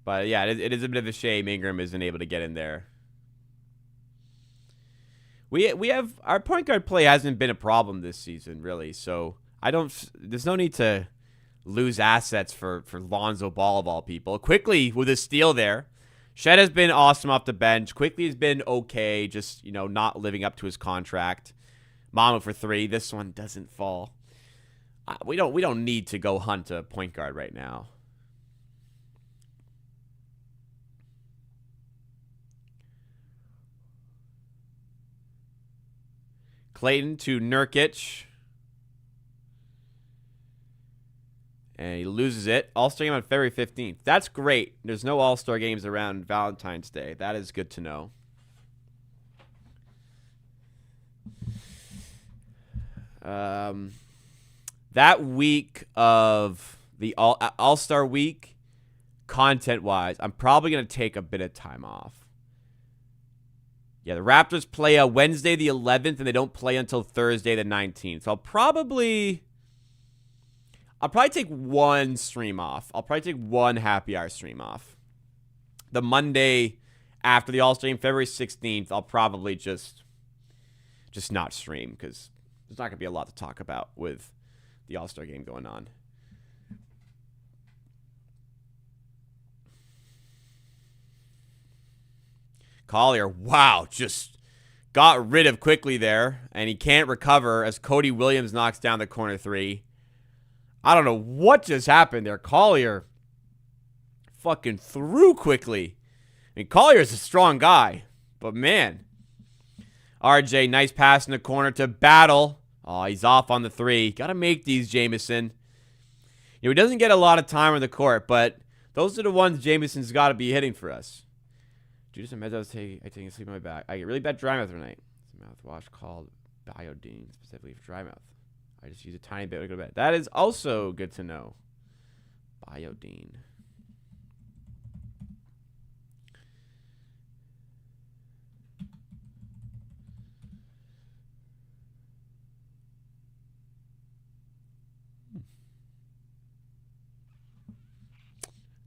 [SPEAKER 1] But yeah, it is a bit of a shame Ingram isn't able to get in there. We have our point guard play hasn't been a problem this season, really. So there's no need to lose assets for Lonzo Ball of all people. Quickly with a steal there. Shed has been awesome off the bench. Quickly has been okay, just not living up to his contract. Mama for 3. This one doesn't fall. We don't need to go hunt a point guard right now. Clayton to Nurkic. And he loses it. All-Star game on February 15th. That's great. There's no All-Star games around Valentine's Day. That is good to know. That week of the All-Star week, content-wise, I'm probably going to take a bit of time off. Yeah, the Raptors play Wednesday the 11th, and they don't play until Thursday the 19th. So I'll probably take one stream off. I'll probably take one happy hour stream off. The Monday after the All-Star game, February 16th, I'll probably just not stream because there's not going to be a lot to talk about with the All-Star game going on. Collier, wow, just got rid of quickly there, and he can't recover as Cody Williams knocks down the corner 3. I don't know what just happened there. Collier fucking threw quickly. I mean, Collier's a strong guy, but man. RJ, nice pass in the corner to Battle. Oh, he's off on the 3. Got to make these, Jamison. He doesn't get a lot of time on the court, but those are the ones Jamison's got to be hitting for us. Judas and Meds, I was taking a sleep on my back. I get really bad dry mouth every night. It's a mouthwash called Biodine, specifically for dry mouth. I just use a tiny bit to go to bed. That is also good to know. Biodine.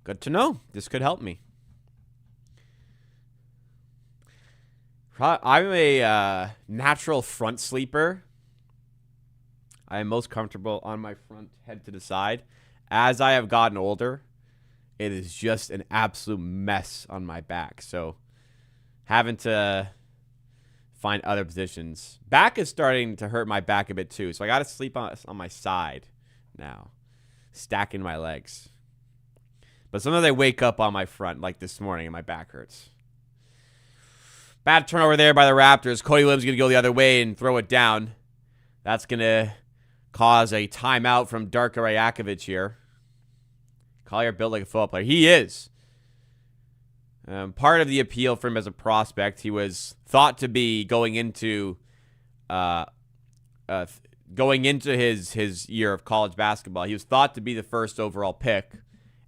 [SPEAKER 1] Good to know. This could help me. I'm a natural front sleeper. I am most comfortable on my front, head to the side. As I have gotten older, it is just an absolute mess on my back. So having to find other positions. Back is starting to hurt my back a bit too. So I got to sleep on my side now, stacking my legs. But sometimes I wake up on my front, like this morning, and my back hurts. Bad turnover there by the Raptors. Cody Lim's going to go the other way and throw it down. That's going to cause a timeout from Darko Rajakovic here. Collier built like a football player. He is. Part of the appeal for him as a prospect, he was thought to be going into his year of college basketball. He was thought to be the first overall pick.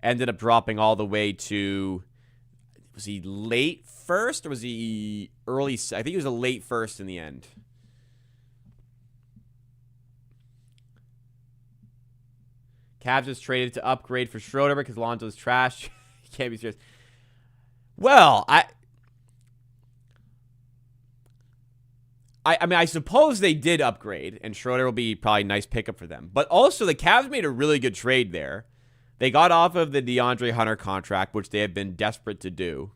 [SPEAKER 1] Ended up dropping all the way to, was he late first or was he early? I think he was a late first in the end. Cavs is traded to upgrade for Schroeder because Lonzo's trash. He can't be serious. Well, I mean, I suppose they did upgrade, and Schroeder will be probably a nice pickup for them. But also, the Cavs made a really good trade there. They got off of the DeAndre Hunter contract, which they have been desperate to do.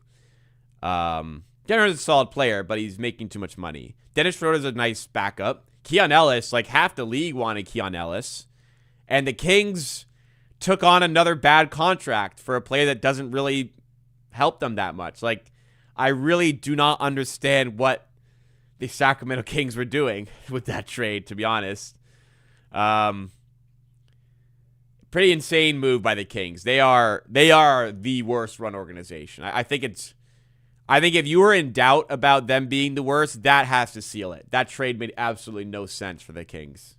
[SPEAKER 1] Denver's a solid player, but he's making too much money. Dennis Schroeder's a nice backup. Keon Ellis, like half the league wanted Keon Ellis. And the Kings took on another bad contract for a player that doesn't really help them that much. Like, I really do not understand what the Sacramento Kings were doing with that trade, to be honest. Pretty insane move by the Kings. They are the worst run organization. I think if you were in doubt about them being the worst, that has to seal it. That trade made absolutely no sense for the Kings.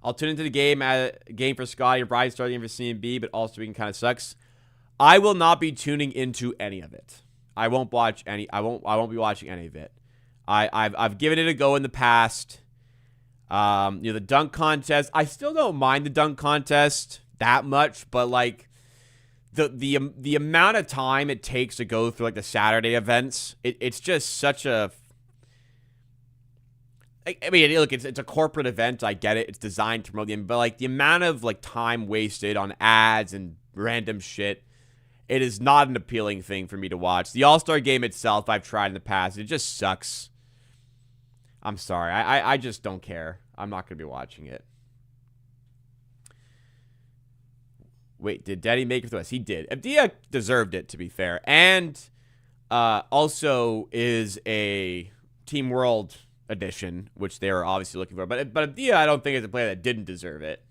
[SPEAKER 1] I'll tune into the game for Scotty and Brian starting for CMB, but also being kind of sucks. I will not be tuning into any of it. I won't be watching any of it. I've given it a go in the past. The dunk contest. I still don't mind the dunk contest that much, but like the amount of time it takes to go through like the Saturday events, it's just such a. I mean, look, it's a corporate event. I get it. It's designed to promote the NBA, but like the amount of like time wasted on ads and random shit, it is not an appealing thing for me to watch. The All-Star game itself, I've tried in the past. It just sucks. I'm sorry. I just don't care. I'm not going to be watching it. Wait, did Daddy make it to us? He did. Abdia deserved it, to be fair. And also is a Team World edition, which they were obviously looking for. But Abdia, I don't think is a player that didn't deserve it.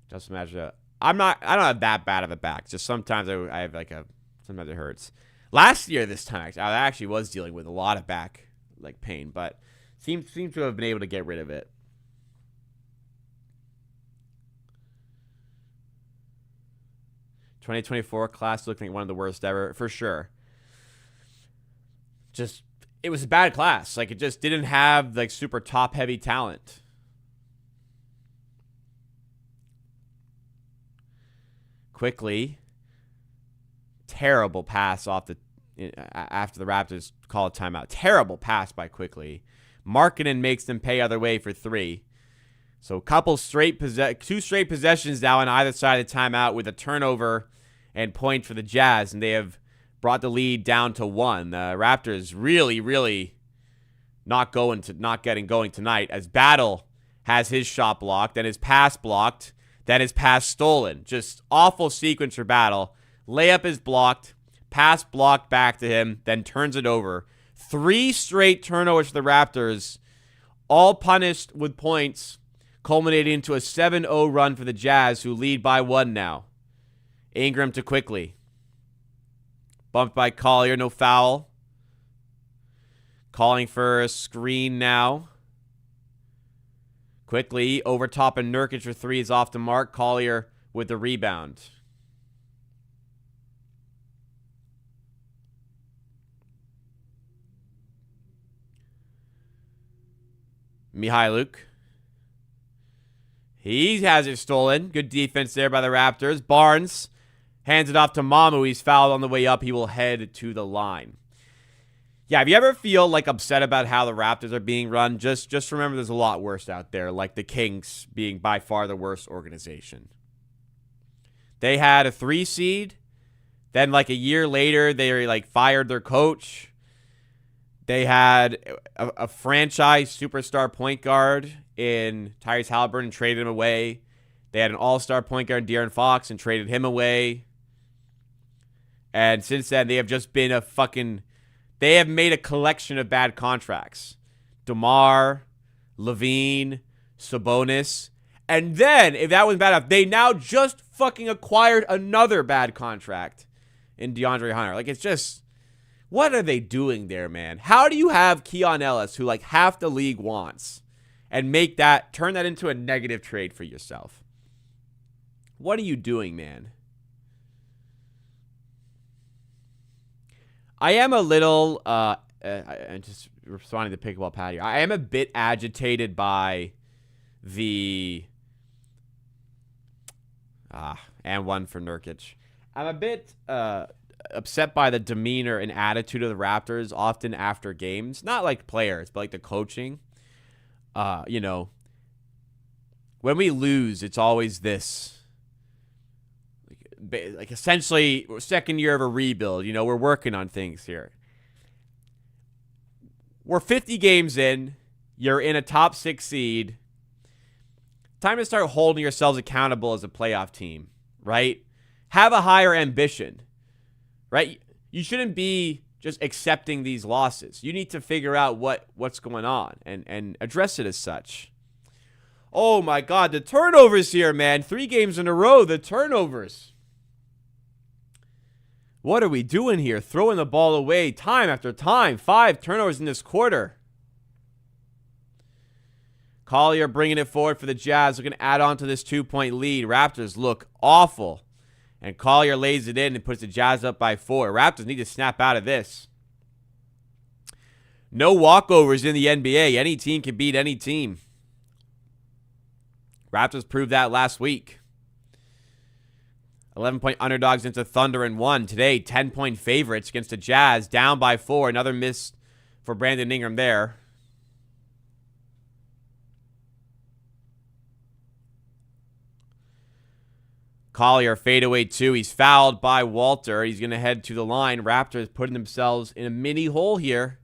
[SPEAKER 1] Just imagine. I don't have that bad of a back. Just sometimes I have like sometimes it hurts. Last year, this time, I actually was dealing with a lot of back like pain, but seems to have been able to get rid of it. "2024 class looking like one of the worst ever, for sure. Just, it was a bad class. Like, it just didn't have like super top heavy talent. Quickly, terrible pass after the Raptors call a timeout. Terrible pass by Quickly. Markkanen makes them pay other way for three. So two straight possessions now on either side of the timeout with a turnover and point for the Jazz, and they have brought the lead down to one. The Raptors really not getting going tonight, as Battle has his shot blocked and his pass blocked, then his pass stolen. Just awful sequence for Battle. Layup is blocked, pass blocked back to him, then turns it over. 3 straight turnovers for the Raptors, all punished with points, culminating into a 7-0 run for the Jazz, who lead by 1 now. Ingram to Quickly. Bumped by Collier, no foul. Calling for a screen now. Quickly over top and Nurkic for 3 is off the mark. Collier with the rebound. Mihailuk. He has it stolen. Good defense there by the Raptors. Barnes hands it off to Mamu. He's fouled on the way up. He will head to the line. Yeah, if you ever feel like upset about how the Raptors are being run, just remember there's a lot worse out there, like the Kings being by far the worst organization. They had a 3 seed. Then like a year later, they like fired their coach. They had a franchise superstar point guard in Tyrese Halliburton and traded him away. They had an all-star point guard, De'Aaron Fox, and traded him away. And since then, they have just been they have made a collection of bad contracts. DeMar, Levine, Sabonis. And then, if that wasn't bad enough, they now just fucking acquired another bad contract in DeAndre Hunter. Like, it's just, what are they doing there, man? How do you have Keon Ellis, who like half the league wants, and turn that into a negative trade for yourself? What are you doing, man? I am a little, I'm just responding to Pickleball Pat here. I am a bit agitated by the, and one for Nurkic. I'm a bit upset by the demeanor and attitude of the Raptors often after games. Not like players, but like the coaching. You know, when we lose, it's always this. Like essentially, second year of a rebuild. You know, we're working on things here. We're 50 games in. You're in a top 6 seed. Time to start holding yourselves accountable as a playoff team, right? Have a higher ambition, right? You shouldn't be just accepting these losses. You need to figure out what's going on and address it as such. Oh my God, the turnovers here, man. 3 games in a row, the turnovers. What are we doing here? Throwing the ball away time after time. 5 turnovers in this quarter. Collier bringing it forward for the Jazz. Looking to add on to this 2-point lead. Raptors look awful. And Collier lays it in and puts the Jazz up by 4. Raptors need to snap out of this. No walkovers in the NBA. Any team can beat any team. Raptors proved that last week. 11-point underdogs into Thunder and 1. Today, 10-point favorites against the Jazz, down by 4. Another miss for Brandon Ingram there. Collier, fadeaway 2. He's fouled by Walter. He's going to head to the line. Raptors putting themselves in a mini hole here.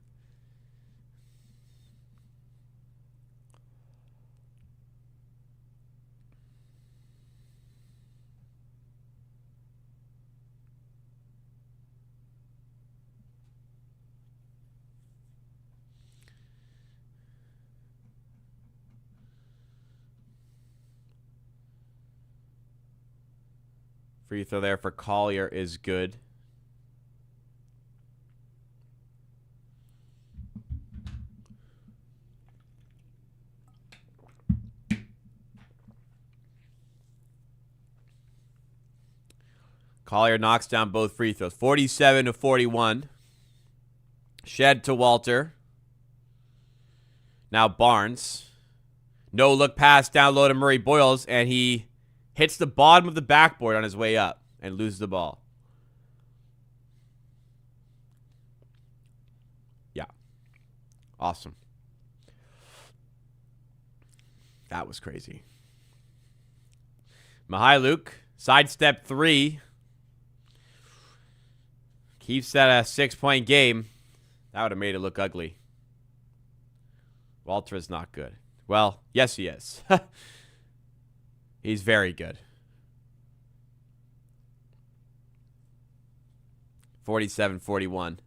[SPEAKER 1] Free throw there for Collier is good. Collier knocks down both free throws. 47-41. Shed to Walter. Now Barnes. No look pass down low to Murray Boyles, and he hits the bottom of the backboard on his way up and loses the ball. Yeah. Awesome. That was crazy. Mihailuk, sidestep 3. Keeps that a 6-point game. That would have made it look ugly. Walter is not good. Well, yes, he is. He's very good. 47-41.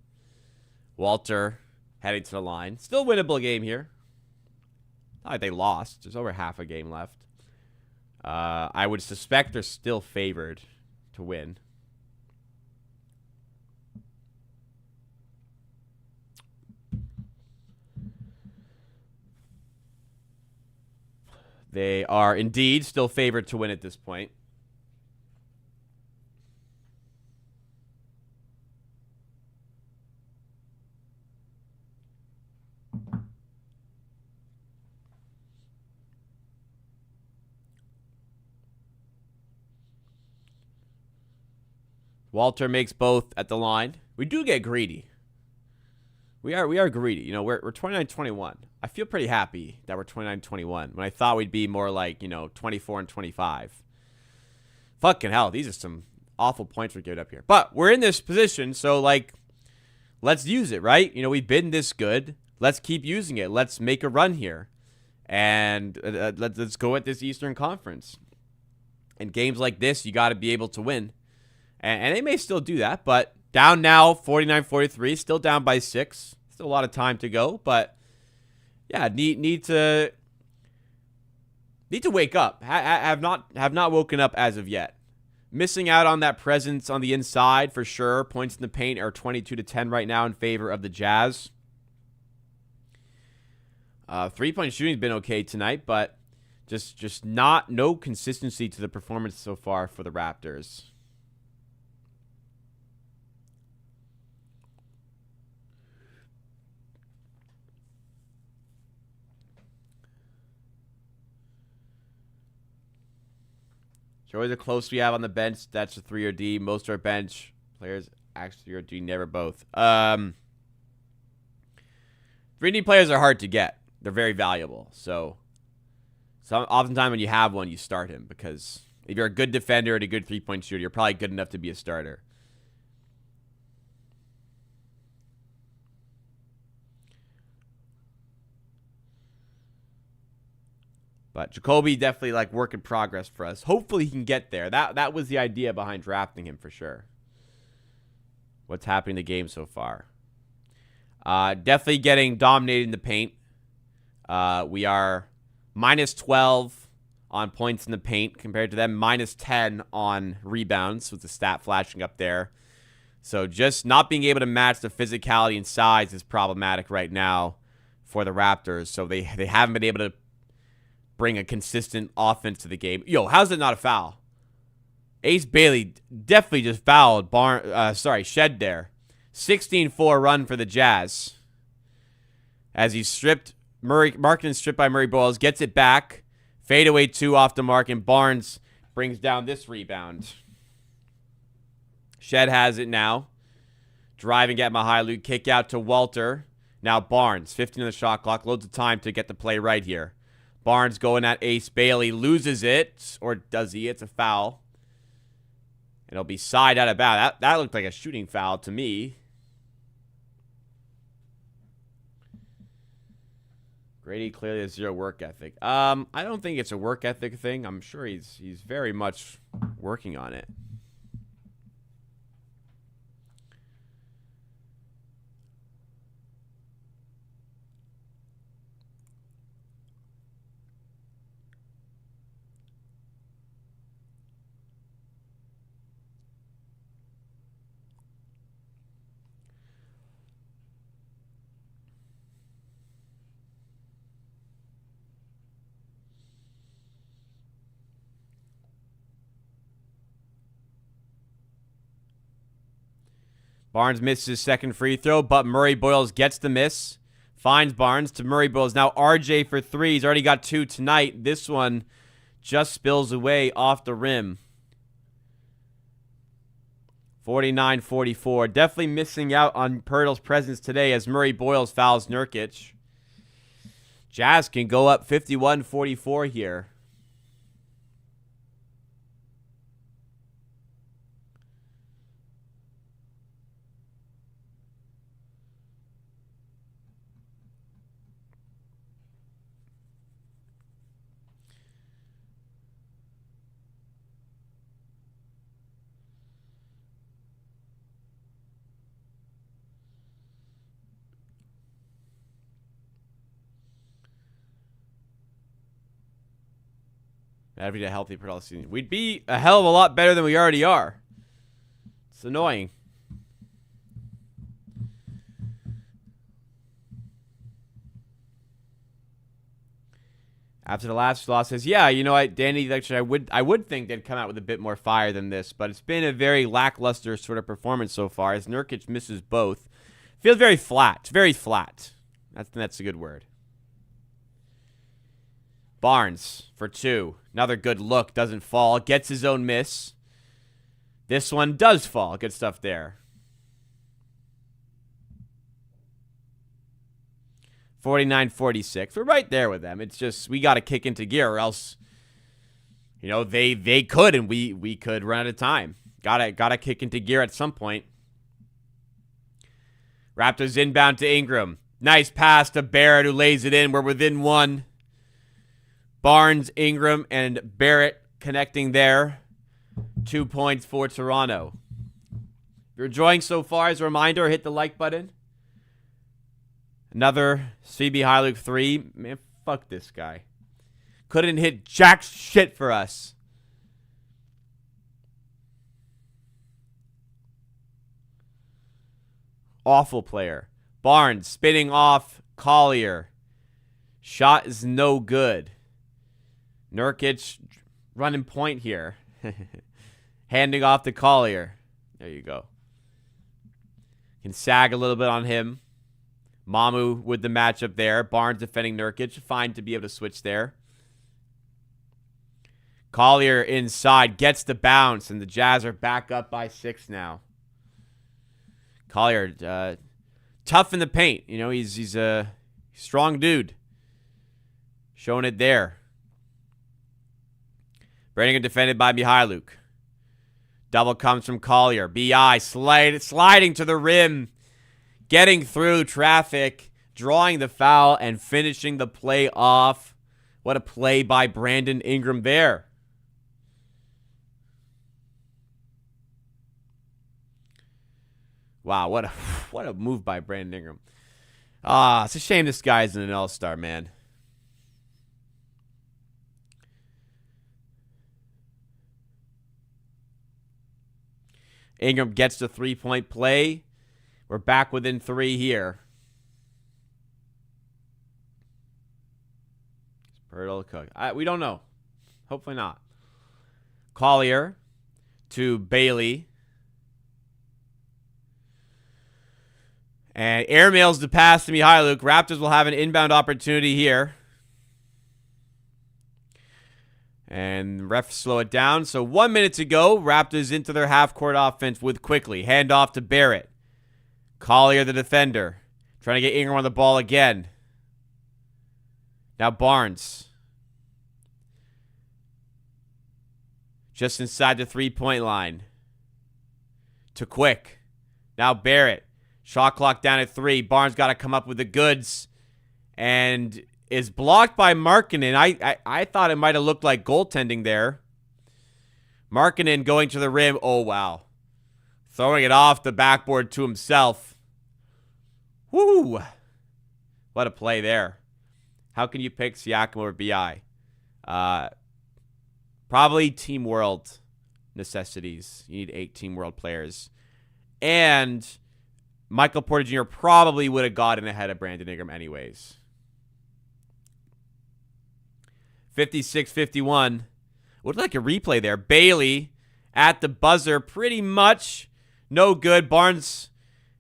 [SPEAKER 1] Walter heading to the line. Still winnable game here. Not like they lost. There's over half a game left. I would suspect they're still favored to win. They are indeed still favored to win at this point. Walter makes both at the line. We do get greedy. We are greedy. You know, we're 29-21. I feel pretty happy that we're 29-21 when I thought we'd be more like, 24 and 25. Fucking hell, these are some awful points we're giving up here. But we're in this position, so let's use it, right? We've been this good. Let's keep using it. Let's make a run here. And let's go at this Eastern Conference. In games like this, you got to be able to win. And they may still do that, but down now, 49-43, still down by 6. Still a lot of time to go, but yeah, need to wake up. Have not woken up as of yet. Missing out on that presence on the inside for sure. Points in the paint are 22-10 right now in favor of the Jazz. 3-point shooting's been okay tonight, but just no consistency to the performance so far for the Raptors. So always the close we have on the bench, that's a 3 or D. Most of our bench players actually are D, never both. 3D players are hard to get. They're very valuable. So oftentimes when you have one, you start him because if you're a good defender and a good 3-point shooter, you're probably good enough to be a starter. But Jacoby definitely work in progress for us. Hopefully he can get there. That was the idea behind drafting him for sure. What's happening in the game so far? Definitely getting dominated in the paint. We are minus 12 on points in the paint compared to them. Minus 10 on rebounds with the stat flashing up there. So just not being able to match the physicality and size is problematic right now for the Raptors. So they haven't been able to bring a consistent offense to the game. Yo, how's it not a foul? Ace Bailey definitely just fouled Shed there. 16-4 run for the Jazz. As he's stripped, Markkanen stripped by Murray Boyles, gets it back. Fadeaway 2 off the mark, and Barnes brings down this rebound. Shed has it now. Driving at Mahailu, kick out to Walter. Now Barnes, 15 on the shot clock, loads of time to get the play right here. Barnes going at Ace Bailey, loses it, or does he? It's a foul. It'll be side out of bounds. That looked like a shooting foul to me. Grady clearly has zero work ethic. I don't think it's a work ethic thing. I'm sure he's very much working on it. Barnes misses his second free throw, but Murray Boyles gets the miss. Finds Barnes to Murray Boyles. Now RJ for 3. He's already got 2 tonight. This one just spills away off the rim. 49-44. Definitely missing out on Pirtle's presence today as Murray Boyles fouls Nurkic. Jazz can go up 51-44 here. That'd be a healthy Pirtle season. We'd be a hell of a lot better than we already are. It's annoying. After the last loss, says, yeah, Danny, actually, I would think they'd come out with a bit more fire than this, but it's been a very lackluster sort of performance so far as Nurkic misses both. Feels very flat. It's very flat. That's a good word. Barnes for 2. Another good look. Doesn't fall. Gets his own miss. This one does fall. Good stuff there. 49-46. We're right there with them. It's just we got to kick into gear or else, they could and we could run out of time. Gotta kick into gear at some point. Raptors inbound to Ingram. Nice pass to Barrett who lays it in. We're within one. Barnes, Ingram, and Barrett connecting there. 2 points for Toronto. If you're enjoying so far, as a reminder, hit the like button. Another CB Hyluk 3. Man, fuck this guy. Couldn't hit jack shit for us. Awful player. Barnes spinning off Collier. Shot is no good. Nurkic running point here. Handing off to Collier. There you go. Can sag a little bit on him. Mamu with the matchup there. Barnes defending Nurkic. Fine to be able to switch there. Collier inside. Gets the bounce. And the Jazz are back up by 6 now. Collier, tough in the paint. He's a strong dude. Showing it there. Gramegna defended by Mihайлuk. Double comes from Collier. B.I. sliding to the rim. Getting through traffic. Drawing the foul and finishing the play off. What a play by Brandon Ingram there. Wow, what a move by Brandon Ingram. It's a shame this guy isn't an all-star, man. Ingram gets the three-point play. We're back within 3 here. Pirtle Cook. We don't know. Hopefully not. Collier to Bailey. And airmails the pass to Mihайлuk. Raptors will have an inbound opportunity here. And refs slow it down. So 1 minute to go. Raptors into their half-court offense with quickly. Handoff to Barrett. Collier, the defender. Trying to get Ingram on the ball again. Now Barnes. Just inside the three-point line. To Quick. Now Barrett. Shot clock down at 3. Barnes got to come up with the goods. And is blocked by Markkanen. I thought it might have looked like goaltending there. Markkanen going to the rim. Oh, wow. Throwing it off the backboard to himself. Woo! What a play there. How can you pick Siakam or B.I.? Probably Team World necessities. You need 8 Team World players. And Michael Porter Jr. probably would have gotten ahead of Brandon Ingram anyways. 56-51. Looked like a replay there. Bailey at the buzzer. Pretty much no good. Barnes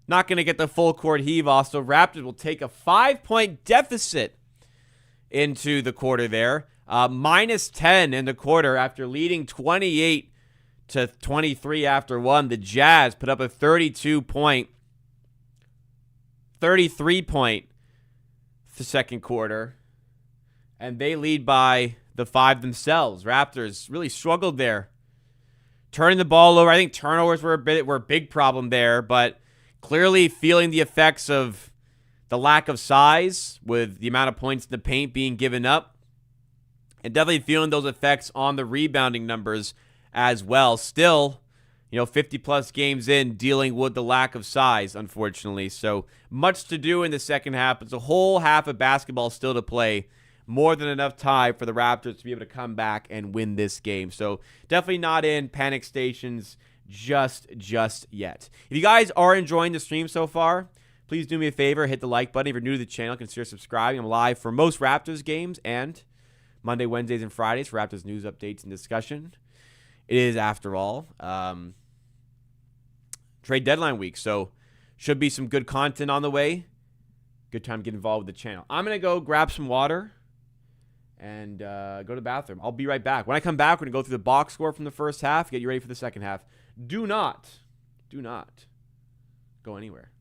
[SPEAKER 1] not going to get the full court heave off. So Raptors will take a 5-point deficit into the quarter there. Minus 10 in the quarter after leading 28-23 after 1. The Jazz put up a 33-point the second quarter. And they lead by the 5 themselves. Raptors really struggled there. Turning the ball over. I think turnovers were a big problem there, but clearly feeling the effects of the lack of size with the amount of points in the paint being given up. And definitely feeling those effects on the rebounding numbers as well. Still, 50-plus games in dealing with the lack of size, unfortunately. So much to do in the second half. It's a whole half of basketball still to play. More than enough time for the Raptors to be able to come back and win this game. So definitely not in panic stations just yet. If you guys are enjoying the stream so far, please do me a favor. Hit the like button. If you're new to the channel, consider subscribing. I'm live for most Raptors games and Monday, Wednesdays, and Fridays for Raptors news updates and discussion. It is, after all, trade deadline week. So should be some good content on the way. Good time to get involved with the channel. I'm going to go grab some water and go to the bathroom. I'll be right back. When I come back, we're going to go through the box score from the first half, get you ready for the second half. Do not go anywhere.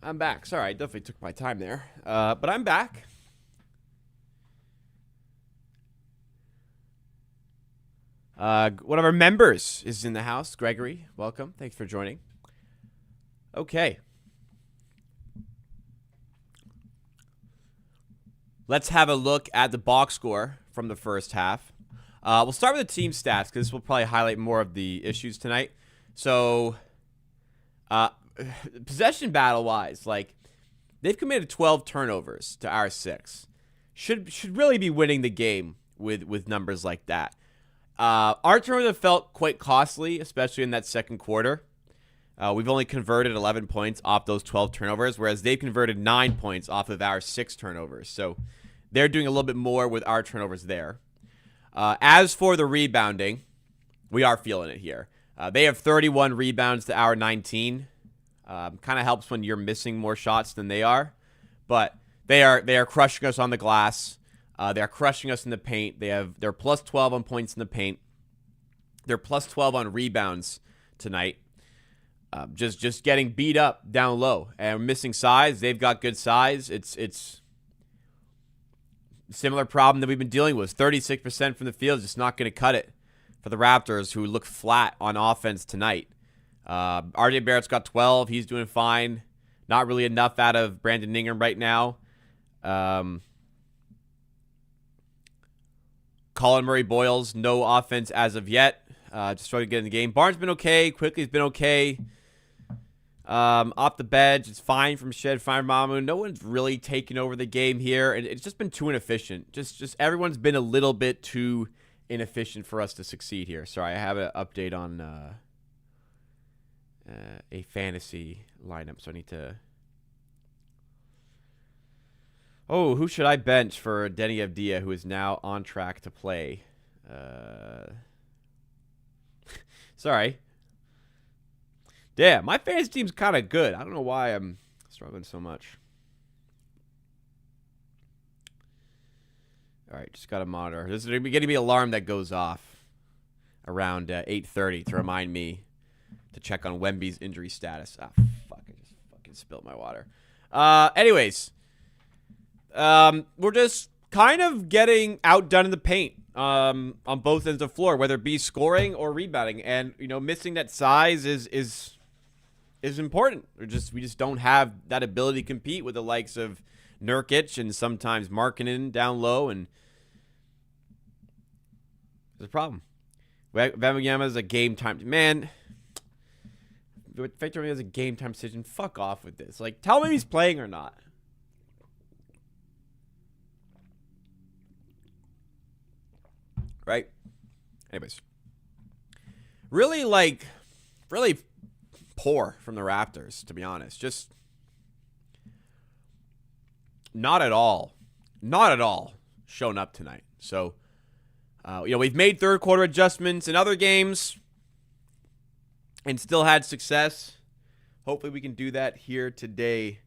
[SPEAKER 1] I'm back. Sorry, I definitely took my time there. But I'm back. One of our members is in the house. Gregory, welcome. Thanks for joining. Okay. Let's have a look at the box score from the first half. We'll start with the team stats because this will probably highlight more of the issues tonight. So, possession battle-wise, like, they've committed 12 turnovers to our 6. Should really be winning the game with numbers like that. Our turnovers have felt quite costly, especially in that second quarter. We've only converted 11 points off those 12 turnovers, whereas they've converted 9 points off of our 6 turnovers. So they're doing a little bit more with our turnovers there. As for the rebounding, we are feeling it here. They have 31 rebounds to our 19. Kind of helps when you're missing more shots than they are. But they are crushing us on the glass. They're crushing us in the paint. They're plus 12 on points in the paint. They're plus 12 on rebounds tonight. Just getting beat up down low and missing size. They've got good size. It's a similar problem that we've been dealing with. 36% from the field is just not going to cut it for the Raptors, who look flat on offense tonight. RJ Barrett's got 12. He's doing fine. Not really enough out of Brandon Ingram right now. Colin Murray-Boyles, no offense as of yet. Just started to get in the game. Barnes been okay. Quickly's been okay. Off the bench, it's fine from Shed, fine from Mamu. No one's really taken over the game here, and it's just been too inefficient. Just everyone's been a little bit too inefficient for us to succeed here. Sorry, I have an update on a fantasy lineup, so I need to... Oh, who should I bench for Denny Avdia, who is now on track to play? Sorry. Damn, my fantasy team's kind of good. I don't know why I'm struggling so much. All right, just got to monitor. This is going to be an alarm that goes off around 8:30 to remind me to check on Wemby's injury status. Ah, fuck, I just fucking spilled my water. Anyways... we're just kind of getting outdone in the paint on both ends of the floor, whether it be scoring or rebounding. And, missing that size is important. We just don't have that ability to compete with the likes of Nurkic and sometimes Markkanen down low. And there's a problem. Gramegna is a game time. Man, Victor has a game time decision. Fuck off with this. Like, tell me if he's playing or not. Right? Anyways. Really poor from the Raptors, to be honest. Just not at all shown up tonight. So, we've made third quarter adjustments in other games and still had success. Hopefully we can do that here today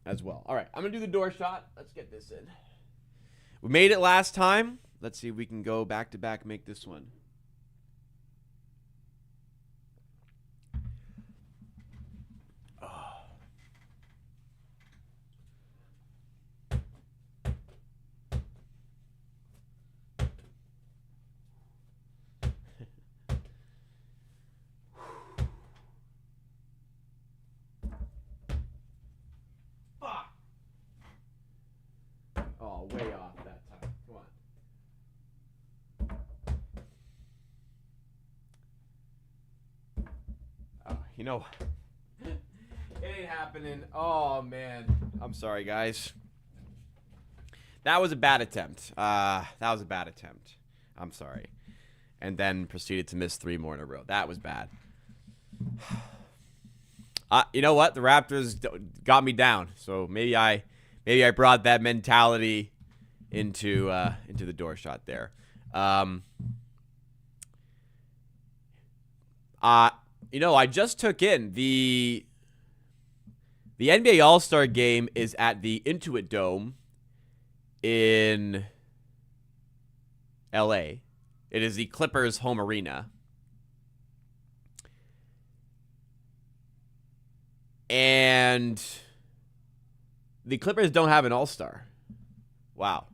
[SPEAKER 1] as well. All right, I'm going to do the door shot. Let's get this in. We made it last time. Let's see if we can go back-to-back, make this one. Oh. Fuck. Oh, way off that time. Come on. It ain't happening. Oh, man. I'm sorry, guys. That was a bad attempt. I'm sorry. And then proceeded to miss 3 more in a row. That was bad. You know what? The Raptors got me down. So maybe I brought that mentality into the door shot there. I just took in the NBA All-Star game is at the Intuit Dome in LA. It is the Clippers' home arena. And the Clippers don't have an All-Star. Wow.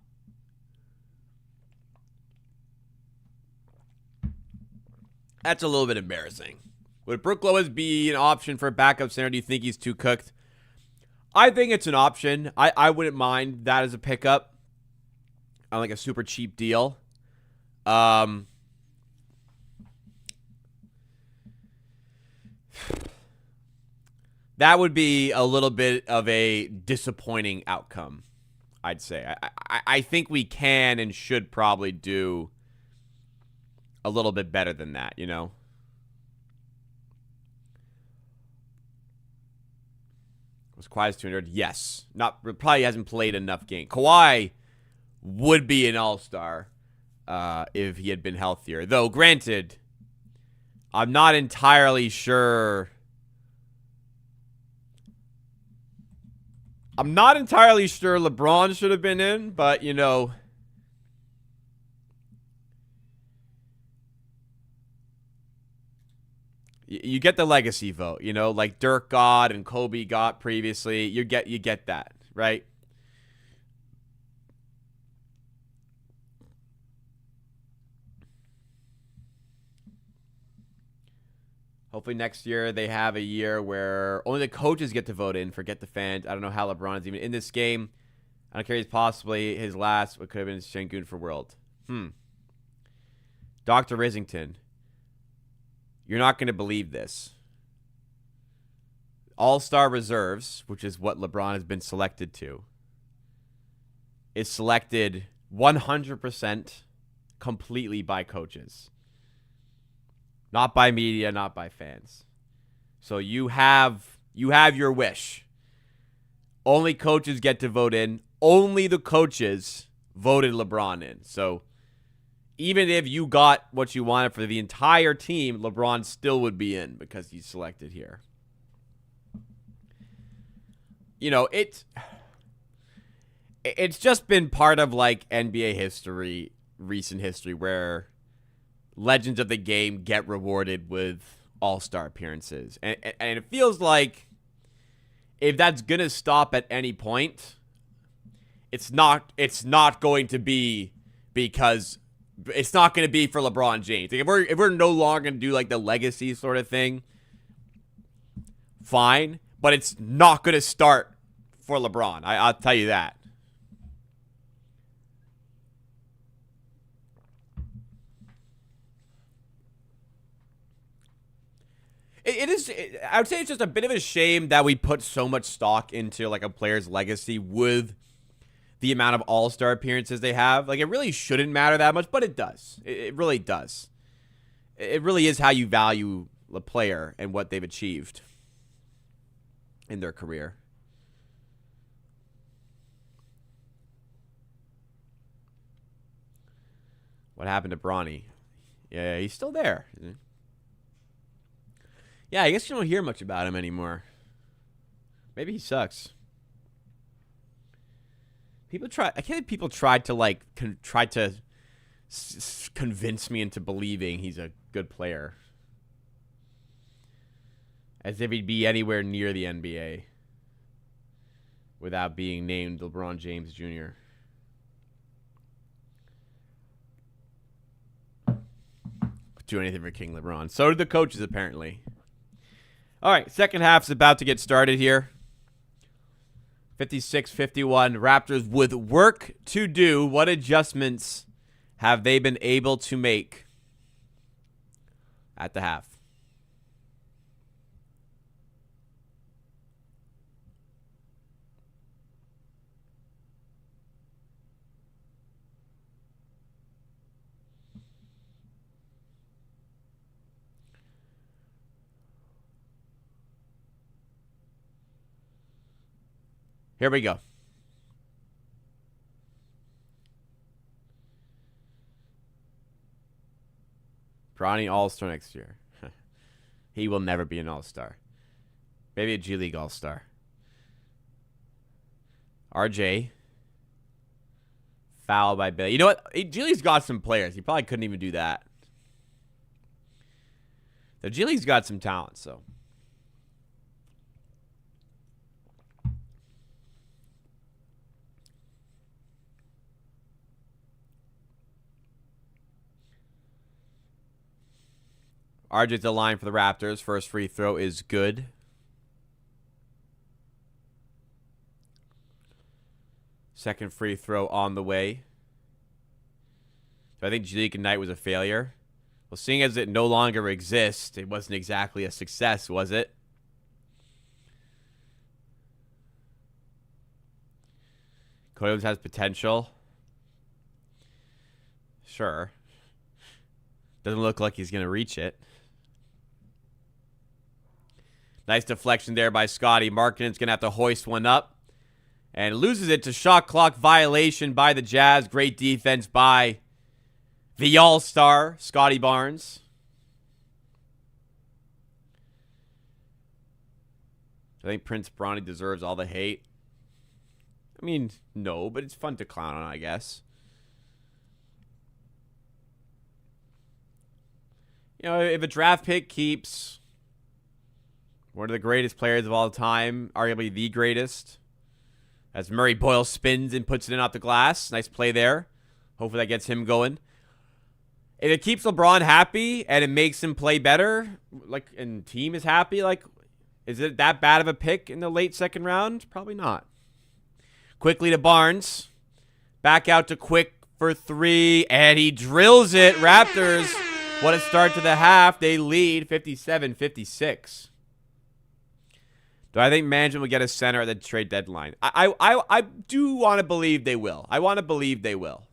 [SPEAKER 1] That's a little bit embarrassing. Would Brook Lopez be an option for a backup center? Do you think he's too cooked? I think it's an option. I wouldn't mind that as a pickup on like a super cheap deal. That would be a little bit of a disappointing outcome, I'd say. I think we can and should probably do a little bit better than that, you know? Was Kawhi's 200? Yes. Probably hasn't played enough games. Kawhi would be an all-star if he had been healthier. Though, granted, I'm not entirely sure. LeBron should have been in, but, you know, you get the legacy vote, you know, like Dirk got and Kobe got previously. You get that, right? Hopefully next year they have a year where only the coaches get to vote in. Forget the fans. I don't know how LeBron is even in this game. I don't care. He's possibly his last. What could have been Sengun for World. Dr. Risington, you're not going to believe this. All-Star Reserves, which is what LeBron has been selected to, is selected 100% completely by coaches. Not by media, not by fans. So you have your wish. Only coaches get to vote in. Only the coaches voted LeBron in. So even if you got what you wanted for the entire team, LeBron still would be in because he's selected here. You know, it's just been part of like NBA history, recent history, where legends of the game get rewarded with all-star appearances. And it feels like if that's going to stop at any point, it's not going to be because it's not going to be for LeBron James. Like if we're no longer going to do like the legacy sort of thing, fine, but it's not going to start for LeBron. I'll tell you that. It is. I would say it's just a bit of a shame that we put so much stock into like a player's legacy with the amount of all-star appearances they have. Like, it really shouldn't matter that much, but it does. It really does. It really is how you value a player and what they've achieved in their career. What happened to Bronny? Yeah, he's still there. Yeah, I guess you don't hear much about him anymore. Maybe he sucks. I can't think people tried to like convince me into believing he's a good player, as if he'd be anywhere near the NBA without being named LeBron James Jr. Do anything for King LeBron. So did the coaches, apparently. All right, second half's about to get started here. 56-51. Raptors with work to do. What adjustments have they been able to make at the half? Here we go. Bronny All-Star next year. He will never be an All-Star. Maybe a G League All-Star. RJ. Foul by Billy. You know what? G League's got some players. He probably couldn't even do that. The G League's got some talent, so. RJ's the line for the Raptors. First free throw is good. Second free throw on the way. So I think Jalika Knight was a failure. Well, seeing as it no longer exists, it wasn't exactly a success, was it? Williams has potential. Sure. Doesn't look like he's going to reach it. Nice deflection there by Scotty. Markkanen's going to have to hoist one up. And loses it to shot clock violation by the Jazz. Great defense by the All-Star, Scotty Barnes. I think Prince Bronny deserves all the hate. I mean, no, but it's fun to clown on, I guess. You know, if a draft pick keeps one of the greatest players of all time, arguably the greatest, as Murray Boyle spins and puts it in off the glass. Nice play there. Hopefully that gets him going. If it keeps LeBron happy and it makes him play better, like, and team is happy, like, is it that bad of a pick in the late second round? Probably not. Quickly to Barnes. Back out to Quick for three, and he drills it. Raptors, what a start to the half. They lead 57-56. Do I think management will get a center at the trade deadline? I do want to believe they will. I want to believe they will.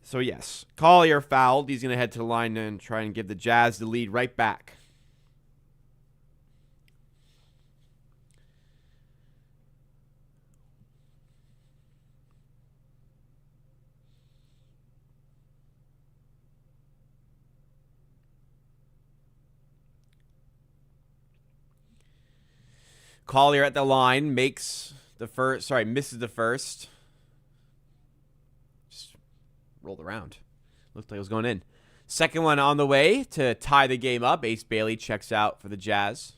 [SPEAKER 1] So, yes. Collier fouled. He's going to head to the line and try and give the Jazz the lead right back. Collier at the line misses the first. Just rolled around. Looked like it was going in. Second one on the way to tie the game up. Ace Bailey checks out for the Jazz.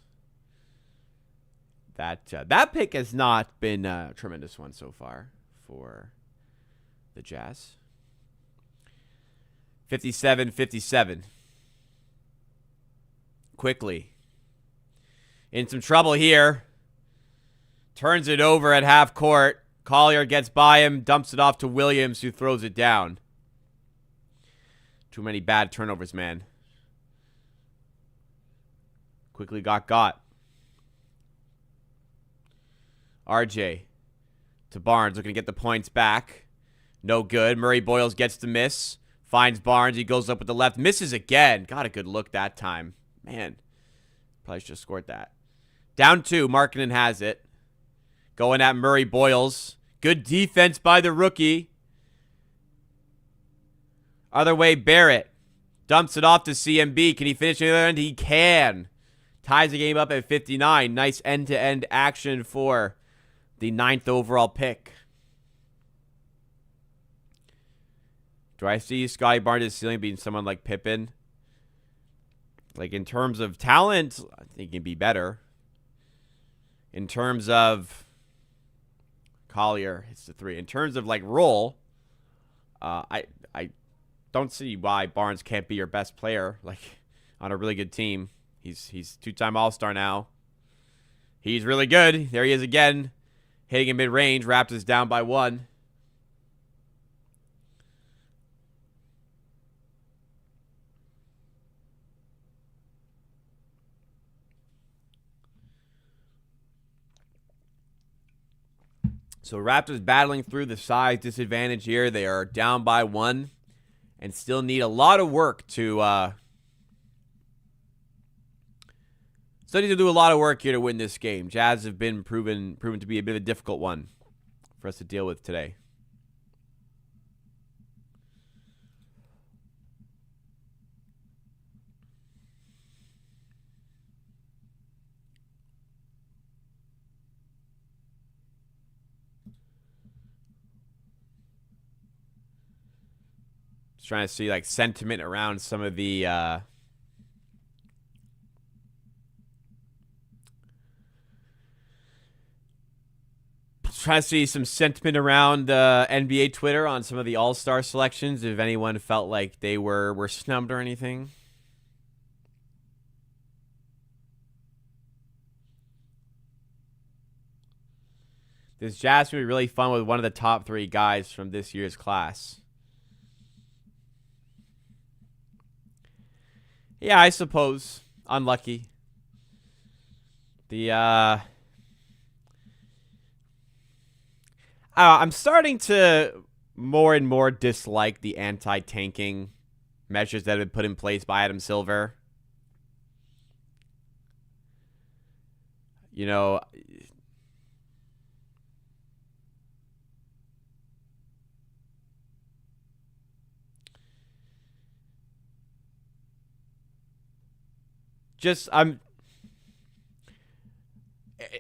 [SPEAKER 1] That pick has not been a tremendous one so far for the Jazz. 57-57. Quickly. In some trouble here. Turns it over at half court. Collier gets by him, dumps it off to Williams, who throws it down. Too many bad turnovers, man. Quickly got. RJ to Barnes, looking to get the points back. No good. Murray Boyles gets the miss. Finds Barnes. He goes up with the left. Misses again. Got a good look that time. Man, probably should have scored that. Down two. Markkanen has it. Going at Murray Boyles. Good defense by the rookie. Other way, Barrett. Dumps it off to CMB. Can he finish the other end? He can. Ties the game up at 59. Nice end-to-end action for the 9th overall pick. Do I see Scotty Barnes' ceiling being someone like Pippen? Like, in terms of talent, I think he can be better. In terms of Collier hits the three. In terms of, like, role, I don't see why Barnes can't be your best player, like, on a really good team. He's two-time All-Star now. He's really good. There he is again, hitting in mid-range. Raptors down by 1. So Raptors battling through the size disadvantage here. They are down by 1 and still need a lot of work to do a lot of work here to win this game. Jazz have been proven to be a bit of a difficult one for us to deal with today. Trying to see, like, sentiment around some of the trying to see some sentiment around NBA Twitter on some of the All-Star selections, if anyone felt like they were snubbed or anything. This Jazz will be really fun with one of the top 3 guys from this year's class. Yeah, I suppose. Unlucky. I'm starting to more and more dislike the anti-tanking measures that have been put in place by Adam Silver. You know,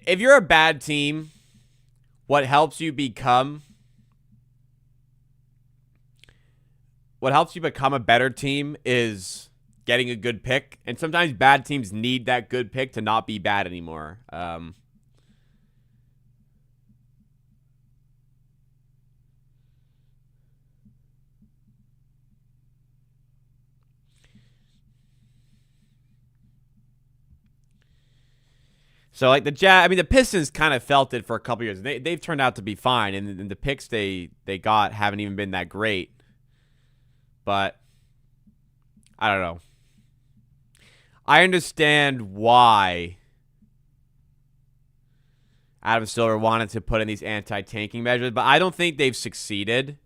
[SPEAKER 1] if you're a bad team, what helps you become a better team is getting a good pick. And sometimes bad teams need that good pick to not be bad anymore. So, like, the Jazz, I mean, the Pistons kind of felt it for a couple years. They've turned out to be fine, and the picks they got haven't even been that great. But I don't know. I understand why Adam Silver wanted to put in these anti-tanking measures, but I don't think they've succeeded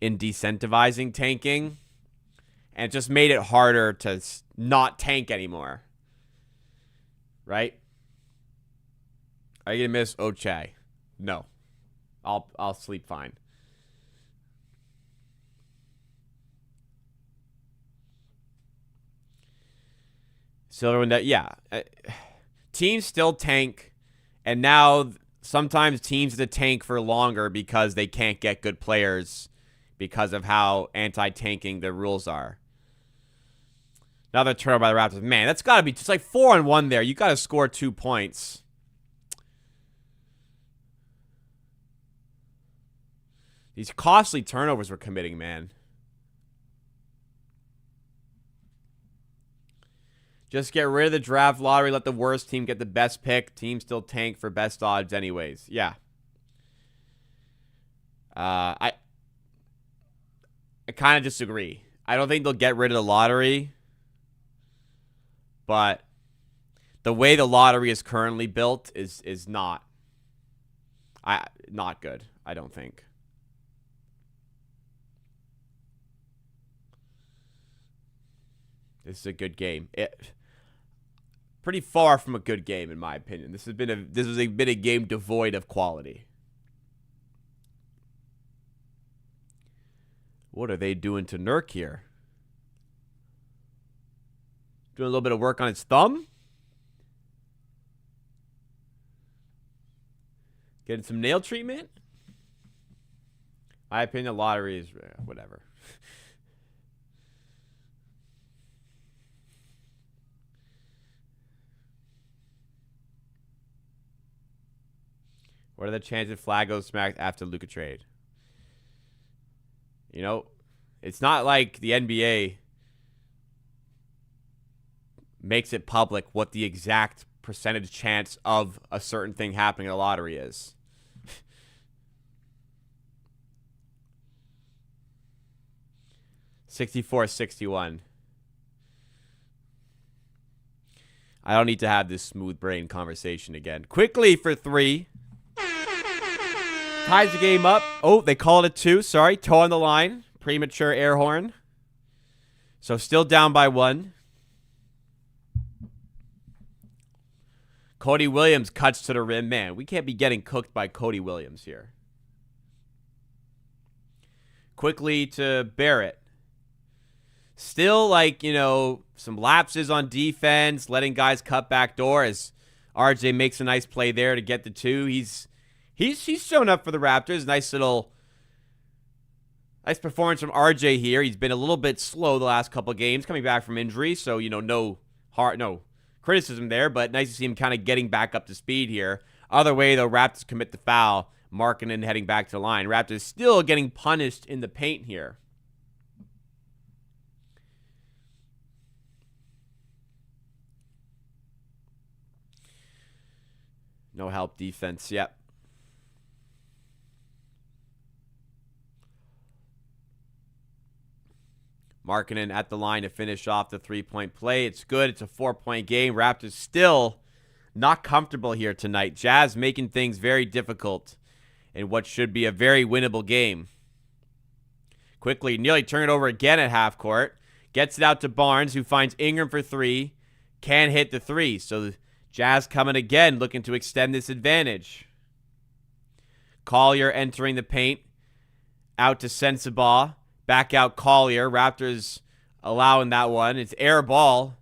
[SPEAKER 1] in decentivizing tanking, and it just made it harder to not tank anymore. Right? Are you gonna miss Ochai? No. I'll sleep fine. Silver, yeah. Teams still tank, and now sometimes teams that tank for longer because they can't get good players because of how anti-tanking the rules are. Another turnover by the Raptors. Man, that's got to be just like 4-on-1 there. You got to score 2 points. These costly turnovers we're committing, man. Just get rid of the draft lottery. Let the worst team get the best pick. Teams still tank for best odds anyways. Yeah. I kind of disagree. I don't think they'll get rid of the lottery. But the way the lottery is currently built is not good, I don't think. This is a good game. Pretty far from a good game, in my opinion. This has been a game devoid of quality. What are they doing to Nurk here? Doing a little bit of work on his thumb. Getting some nail treatment. My opinion, the lottery is whatever. What are the chances Flag goes smacked after Luka trade? You know, it's not like the NBA makes it public what the exact percentage chance of a certain thing happening in the lottery is. (64-61) I don't need to have this smooth brain conversation again. Quickly for 3. Ties the game up. Oh, they called it 2. Sorry. Toe on the line. Premature air horn. So still down by 1. Cody Williams cuts to the rim. Man, we can't be getting cooked by Cody Williams here. Quickly to Barrett. Still, like, you know, some lapses on defense, letting guys cut back door as RJ makes a nice play there to get the 2. He's shown up for the Raptors. Nice performance from RJ here. He's been a little bit slow the last couple of games, coming back from injury. So, you know, no criticism there, but nice to see him kind of getting back up to speed here. Other way, though, Raptors commit the foul. Markkanen heading back to the line. Raptors still getting punished in the paint here. No help defense. Yep. Markkanen at the line to finish off the three-point play. It's good. It's a 4-point game. Raptors still not comfortable here tonight. Jazz making things very difficult in what should be a very winnable game. Quickly, nearly turn it over again at half court. Gets it out to Barnes, who finds Ingram for three. Can't hit the three. So the Jazz coming again, looking to extend this advantage. Collier entering the paint. Out to Sensabaugh. Back out Collier. Raptors allowing that one. It's air ball.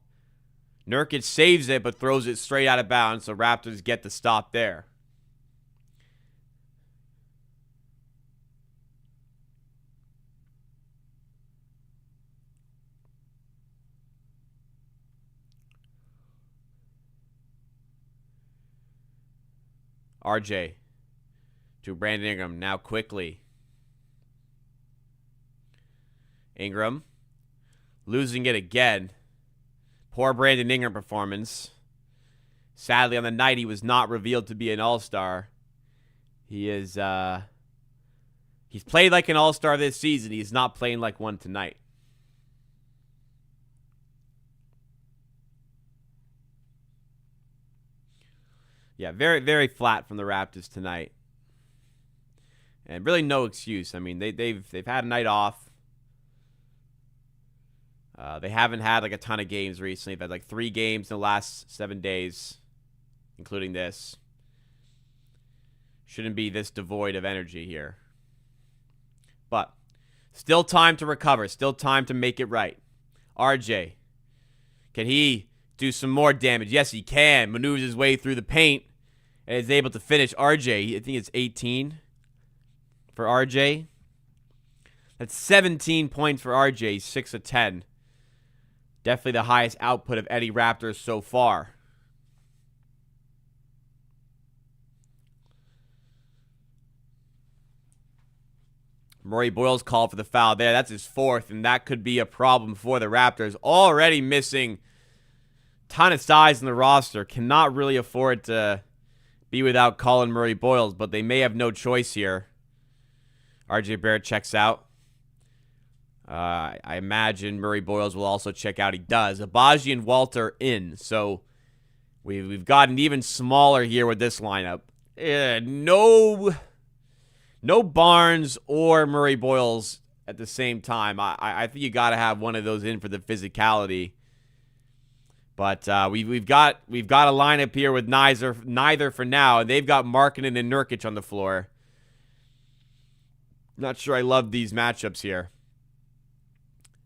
[SPEAKER 1] Nurkic saves it, but throws it straight out of bounds, so Raptors get the stop there. RJ to Brandon Ingram. Now quickly. Ingram losing it again. Poor Brandon Ingram performance. Sadly, on the night he was not revealed to be an all-star. He's played like an all-star this season. He's not playing like one tonight. Yeah, very, very flat from the Raptors tonight. And really no excuse. I mean, they've had a night off. They haven't had like a ton of games recently. They've had like 3 games in the last 7 days, including this. Shouldn't be this devoid of energy here. But still time to recover. Still time to make it right. RJ, can he do some more damage? Yes, he can. Maneuvers his way through the paint and is able to finish. RJ, I think it's 18 for RJ. That's 17 points for RJ, 6 of 10. Definitely the highest output of any Raptors so far. Murray Boyle's called for the foul there. That's his 4th, and that could be a problem for the Raptors. Already missing a ton of size in the roster. Cannot really afford to be without Colin Murray Boyles, but they may have no choice here. RJ Barrett checks out. I imagine Murray Boyles will also check out. He does. Abaji and Walter in. So we've gotten even smaller here with this lineup. No Barnes or Murray Boyles at the same time. I think you got to have one of those in for the physicality. But we've got a lineup here with neither for now, and they've got Markkanen and Nurkic on the floor. Not sure I love these matchups here.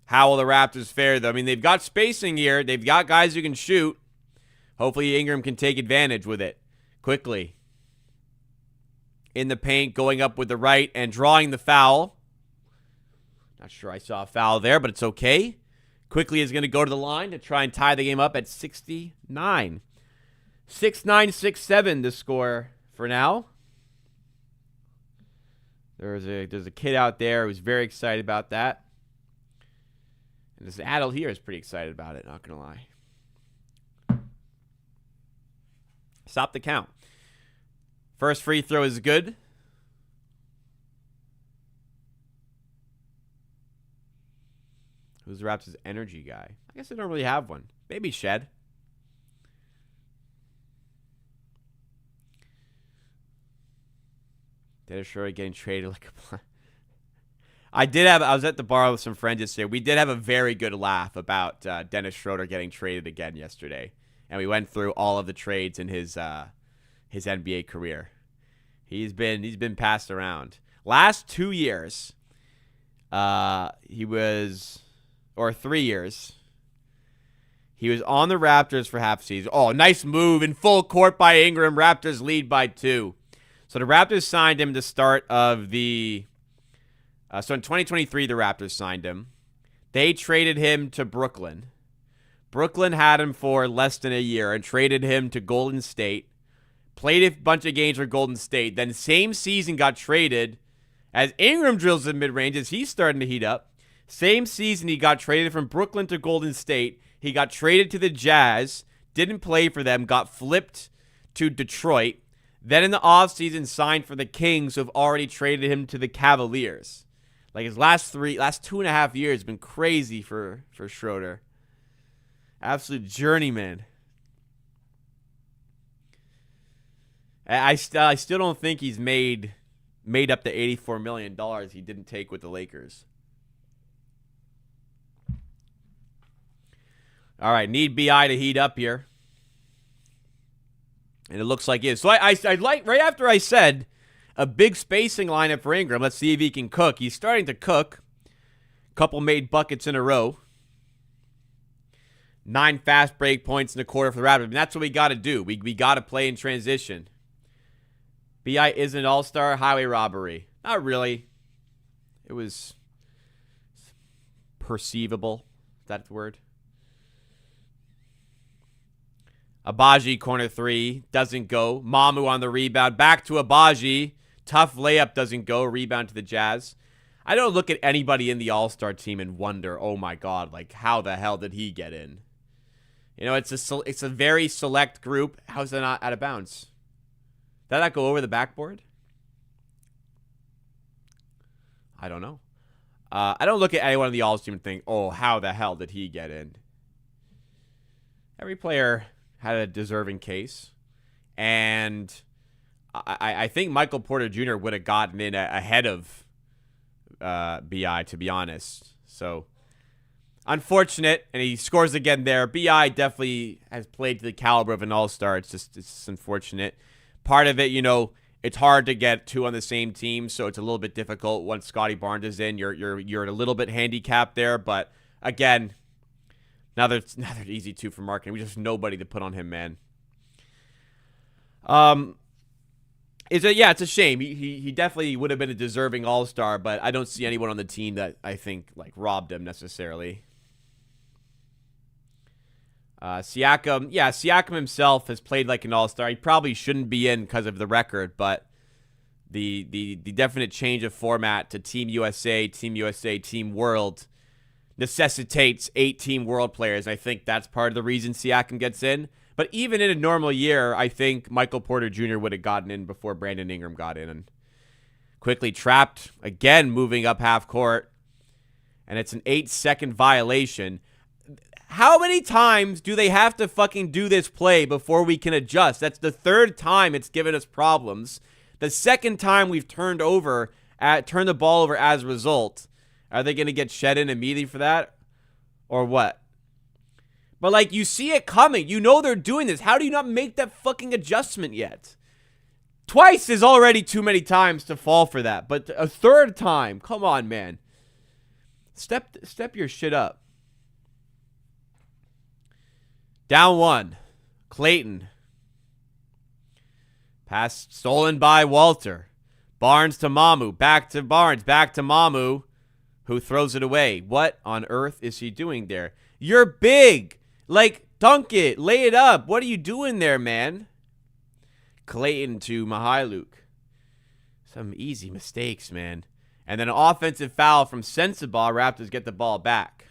[SPEAKER 1] How will the Raptors fare, though? I mean, they've got spacing here. They've got guys who can shoot. Hopefully Ingram can take advantage with it quickly. In the paint, going up with the right and drawing the foul. Not sure I saw a foul there, but it's okay. Quickly is going to go to the line to try and tie the game up at 69. 6-9, 6-7 the score for now. There's a kid out there who's very excited about that. And this adult here is pretty excited about it, not going to lie. Stop the count. First free throw is good. Who's the Raptors' energy guy? I guess I don't really have one. Maybe Shed. Dennis Schroeder getting traded like a... I was at the bar with some friends yesterday. We did have a very good laugh about Dennis Schroeder getting traded again yesterday. And we went through all of the trades in his NBA career. He's been passed around. Last 2 years, 3 years, he was on the Raptors for half season. Oh, nice move in full court by Ingram. Raptors lead by 2. So the Raptors signed him at the start of the... So in 2023, the Raptors signed him. They traded him to Brooklyn. Brooklyn had him for less than a year and traded him to Golden State. Played a bunch of games for Golden State. Then same season got traded as Ingram drills in mid-range as he's starting to heat up. Same season he got traded from Brooklyn to Golden State. He got traded to the Jazz. Didn't play for them. Got flipped to Detroit. Then in the offseason signed for the Kings, who have already traded him to the Cavaliers. Like his last 2.5 years have been crazy for Schroeder. Absolute journeyman. I still don't think he's made up the $84 million he didn't take with the Lakers. All right, need BI to heat up here. And it looks like it is. So I like, right after I said a big spacing lineup for Ingram, let's see if he can cook. He's starting to cook. Couple made buckets in a row. 9 fast break points in the quarter for the Raptors. And that's what we got to do. We got to play in transition. BI isn't an all-star. Highway robbery. Not really. It was perceivable. Is that the word? Abaji, corner 3. Doesn't go. Mamu on the rebound. Back to Abaji. Tough layup doesn't go. Rebound to the Jazz. I don't look at anybody in the all-star team and wonder, oh my God, like how the hell did he get in? You know, it's a very select group. How's that not out of bounds? Did that go over the backboard? I don't know. I don't look at anyone in the all-star team and think, oh, how the hell did he get in? Every player had a deserving case. And I think Michael Porter Jr. would have gotten in ahead of BI, to be honest. So, unfortunate. And he scores again there. BI definitely has played to the caliber of an all-star. It's just unfortunate. Part of it, you know, it's hard to get 2 on the same team, so it's a little bit difficult once Scotty Barnes is in. You're a little bit handicapped there, but again, now they're easy 2 for marketing. We just have nobody to put on him, man. It's a shame. He definitely would have been a deserving all-star, but I don't see anyone on the team that I think like robbed him necessarily. Siakam himself has played like an all-star. He probably shouldn't be in because of the record, but the definite change of format to Team USA, Team World necessitates 8 Team World players. I think that's part of the reason Siakam gets in. But even in a normal year, I think Michael Porter Jr. would have gotten in before Brandon Ingram got in. And quickly trapped, again moving up half court. And it's an 8-second violation. How many times do they have to fucking do this play before we can adjust? That's the 3rd time it's given us problems. The 2nd time we've turned the ball over as a result. Are they going to get shed in immediately for that? Or what? But, like, you see it coming. You know they're doing this. How do you not make that fucking adjustment yet? Twice is already too many times to fall for that. But a 3rd time, come on, man. Step your shit up. Down 1. Clayton. Pass stolen by Walter. Barnes to Mamu. Back to Barnes. Back to Mamu, who throws it away. What on earth is he doing there? You're big. Like, dunk it. Lay it up. What are you doing there, man? Clayton to Mihailuk. Some easy mistakes, man. And then an offensive foul from Sensabaugh. Raptors get the ball back.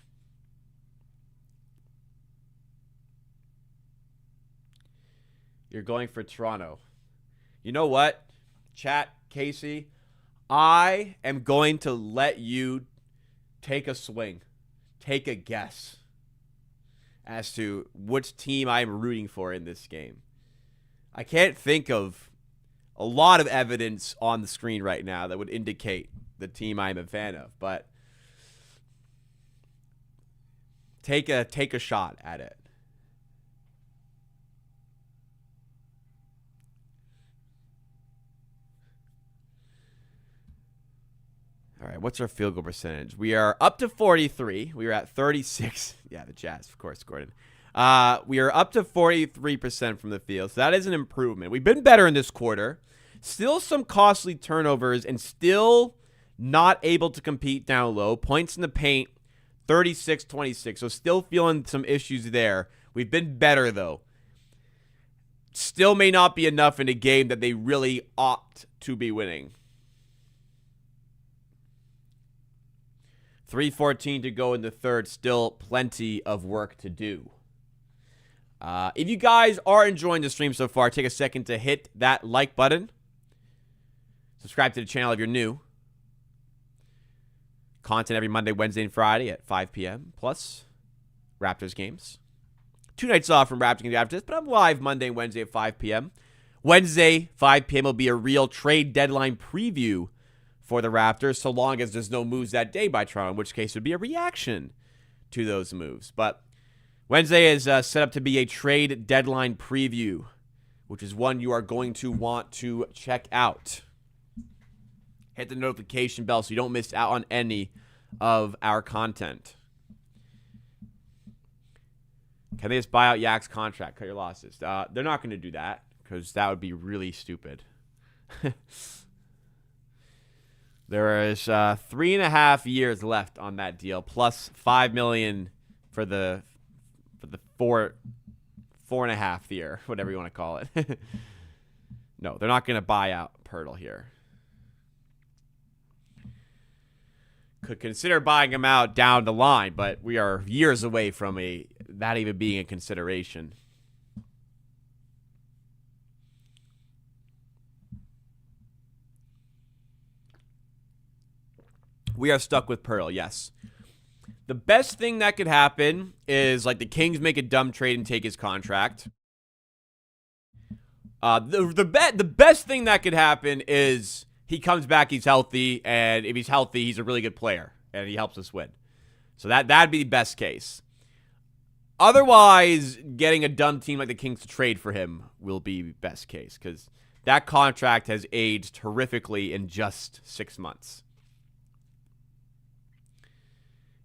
[SPEAKER 1] You're going for Toronto. You know what? Chat, Casey, I am going to let you take a swing. Take a guess as to which team I'm rooting for in this game. I can't think of a lot of evidence on the screen right now that would indicate the team I'm a fan of, but take a shot at it. All right, what's our field goal percentage? We are up to 43. We were at 36. Yeah, the Jazz, of course, Gordon. We are up to 43% from the field, so that is an improvement. We've been better in this quarter. Still some costly turnovers and still not able to compete down low. Points in the paint, 36-26, so still feeling some issues there. We've been better, though. still may not be enough in a game that they really ought to be winning. 3:14 to go in the third. Still plenty of work to do. If you guys are enjoying the stream so far, take a second to hit that like button. Subscribe to the channel if you're new. Content every Monday, Wednesday, and Friday at 5 p.m. Plus Raptors games. 2 nights off from Raptors games after this, but I'm live Monday and Wednesday at 5 p.m. Wednesday, 5 p.m. will be a real trade deadline preview for the Raptors, so long as there's no moves that day by Toronto, in which case it would be a reaction to those moves. But Wednesday is set up to be a trade deadline preview, which is one you are going to want to check out. Hit the notification bell so you don't miss out on any of our content. Can they just buy out Yak's contract, cut your losses? They're not going to do that because that would be really stupid. There is 3.5 years left on that deal, plus $5 million for the 4.5 year, whatever you want to call it. No, they're not going to buy out Pirtle here. Could consider buying him out down the line, but we are years away from that even being a consideration. We are stuck with Pirtle, yes. The best thing that could happen is like the Kings make a dumb trade and take his contract. The best thing that could happen is he comes back, he's healthy, and if he's healthy, he's a really good player, and he helps us win. So that'd be the best case. Otherwise, getting a dumb team like the Kings to trade for him will be best case, because that contract has aged horrifically in just 6 months.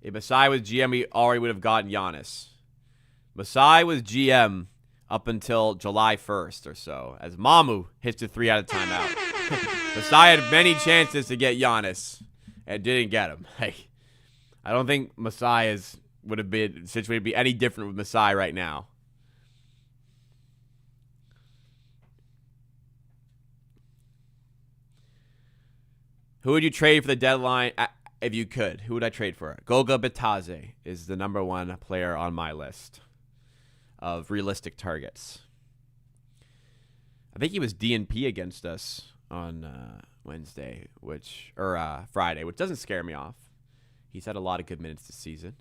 [SPEAKER 1] If Masai was GM, we already would have gotten Giannis. Masai was GM up until July 1st or so, as Mamu hits a 3 out of timeout. Masai had many chances to get Giannis and didn't get him. Like, I don't think Masai would have been situated to be any different with Masai right now. Who would you trade for the deadline? If you could, who would I trade for? Goga Bitadze is the #1 player on my list of realistic targets. I think he was DNP against us on Wednesday, Friday, which doesn't scare me off. He's had a lot of good minutes this season.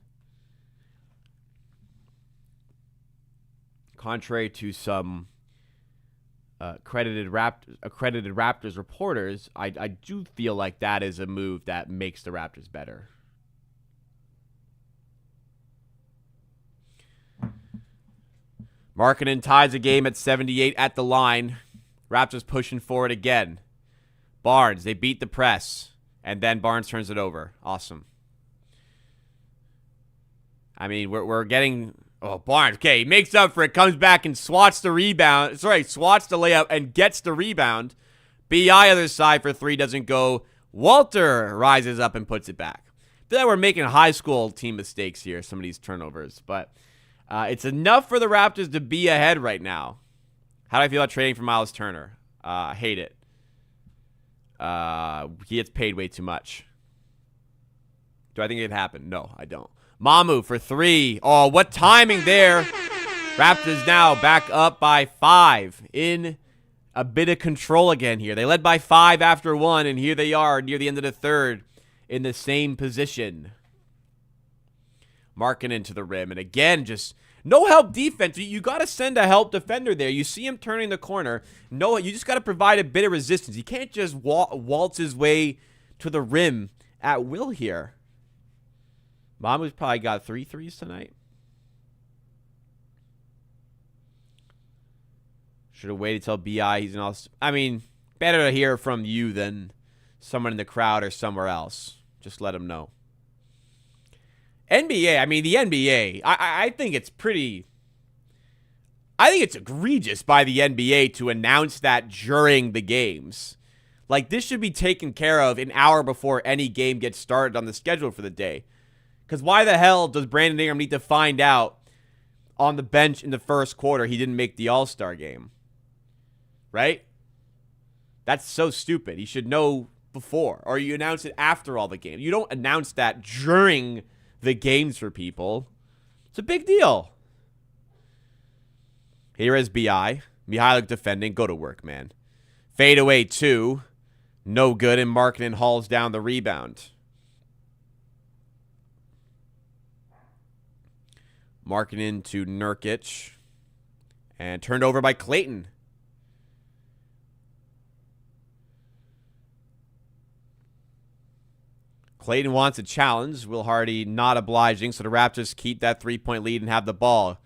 [SPEAKER 1] Contrary to some accredited Raptors reporters, I do feel like that is a move that makes the Raptors better. Markkanen ties a game at 78 at the line. Raptors pushing forward again. Barnes, they beat the press, and then Barnes turns it over. Awesome. I mean, we're getting... Oh, Barnes. Okay, he makes up for it, comes back and swats the rebound. Swats the layup and gets the rebound. BI other side for 3 doesn't go. Walter rises up and puts it back. I feel like we're making high school team mistakes here, some of these turnovers. But it's enough for the Raptors to be ahead right now. How do I feel about trading for Miles Turner? I hate it. He gets paid way too much. Do I think it could happen? No, I don't. Mamu for 3. Oh, what timing there. Raptors now back up by 5. In a bit of control again here. They led by 5 after 1, and here they are near the end of the third in the same position. Markkanen to the rim. And again, just no help defense. You got to send a help defender there. You see him turning the corner. No, you just got to provide a bit of resistance. He can't just waltz his way to the rim at will here. Mamu's probably got 3 threes tonight. Should have waited till BI. He's an all. I mean, better to hear from you than someone in the crowd or somewhere else. Just let him know. NBA. I mean, the NBA. I think it's pretty. I think it's egregious by the NBA to announce that during the games. Like, this should be taken care of an hour before any game gets started on the schedule for the day. Because why the hell does Brandon Ingram need to find out on the bench in the first quarter he didn't make the All-Star game? right? That's so stupid. You should know before, or you announce it after all the games. You don't announce that during the games for people. It's a big deal. Here is BI. Mihailovic defending. Go to work, man. Fade away 2. No good, and Markkanen hauls down the rebound. Markkanen to Nurkic. And turned over by Clayton. Clayton wants a challenge. Will Hardy not obliging, so the Raptors keep that 3-point lead and have the ball.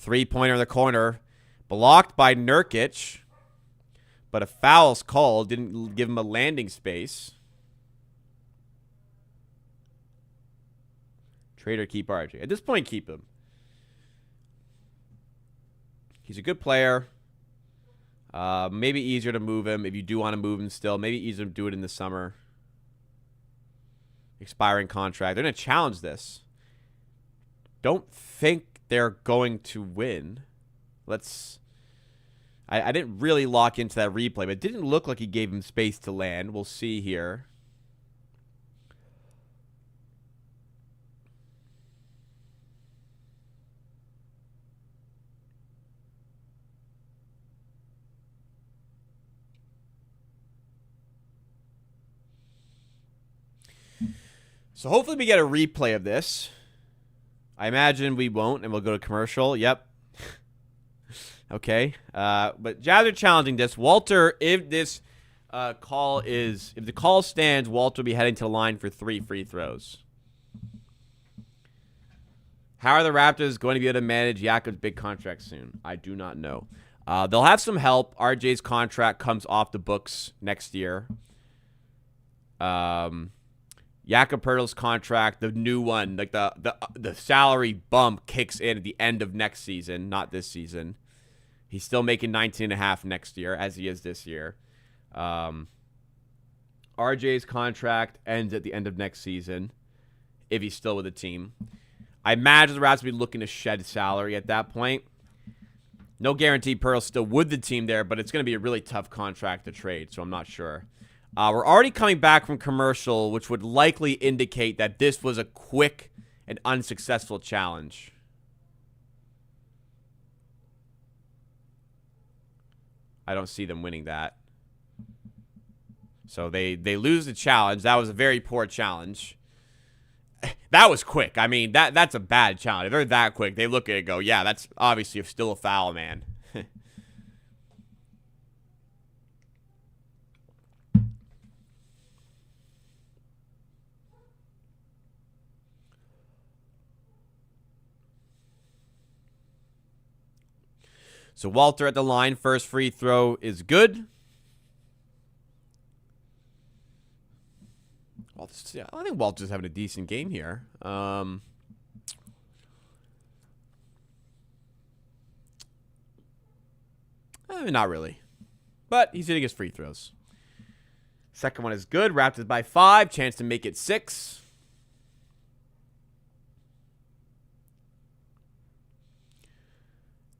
[SPEAKER 1] 3-pointer in the corner. Blocked by Nurkic. But a foul's called. Didn't give him a landing space. Trade or keep RJ. At this point, keep him. He's a good player. Maybe easier to move him if you do want to move him still. Maybe easier to do it in the summer. Expiring contract. They're going to challenge this. Don't think they're going to win. I didn't really lock into that replay, but it didn't look like he gave him space to land. We'll see here. So hopefully we get a replay of this. I imagine we won't, and we'll go to commercial. Yep. Okay. But Jazz are challenging this. Walter, if this if the call stands, Walter will be heading to the line for 3 free throws. How are the Raptors going to be able to manage Jakob's big contract soon? I do not know. They'll have some help. RJ's contract comes off the books next year. Jakob Poeltl's contract, the new one, like the salary bump kicks in at the end of next season, not this season. He's still making 19.5 next year, as he is this year. RJ's contract ends at the end of next season, if he's still with the team. I imagine the Raptors will be looking to shed salary at that point. No guarantee Poeltl's still with the team there, but it's going to be a really tough contract to trade, so I'm not sure. We're already coming back from commercial, which would likely indicate that this was a quick and unsuccessful challenge. I don't see them winning that. So they lose the challenge. That was a very poor challenge. That was quick. I mean, that's a bad challenge. If they're that quick, they look at it and go, yeah, that's obviously still a foul, man. So Walter at the line. First free throw is good. I think Walter's having a decent game here. Not really. But he's hitting his free throws. Second one is good. Raptors by 5. Chance to make it 6.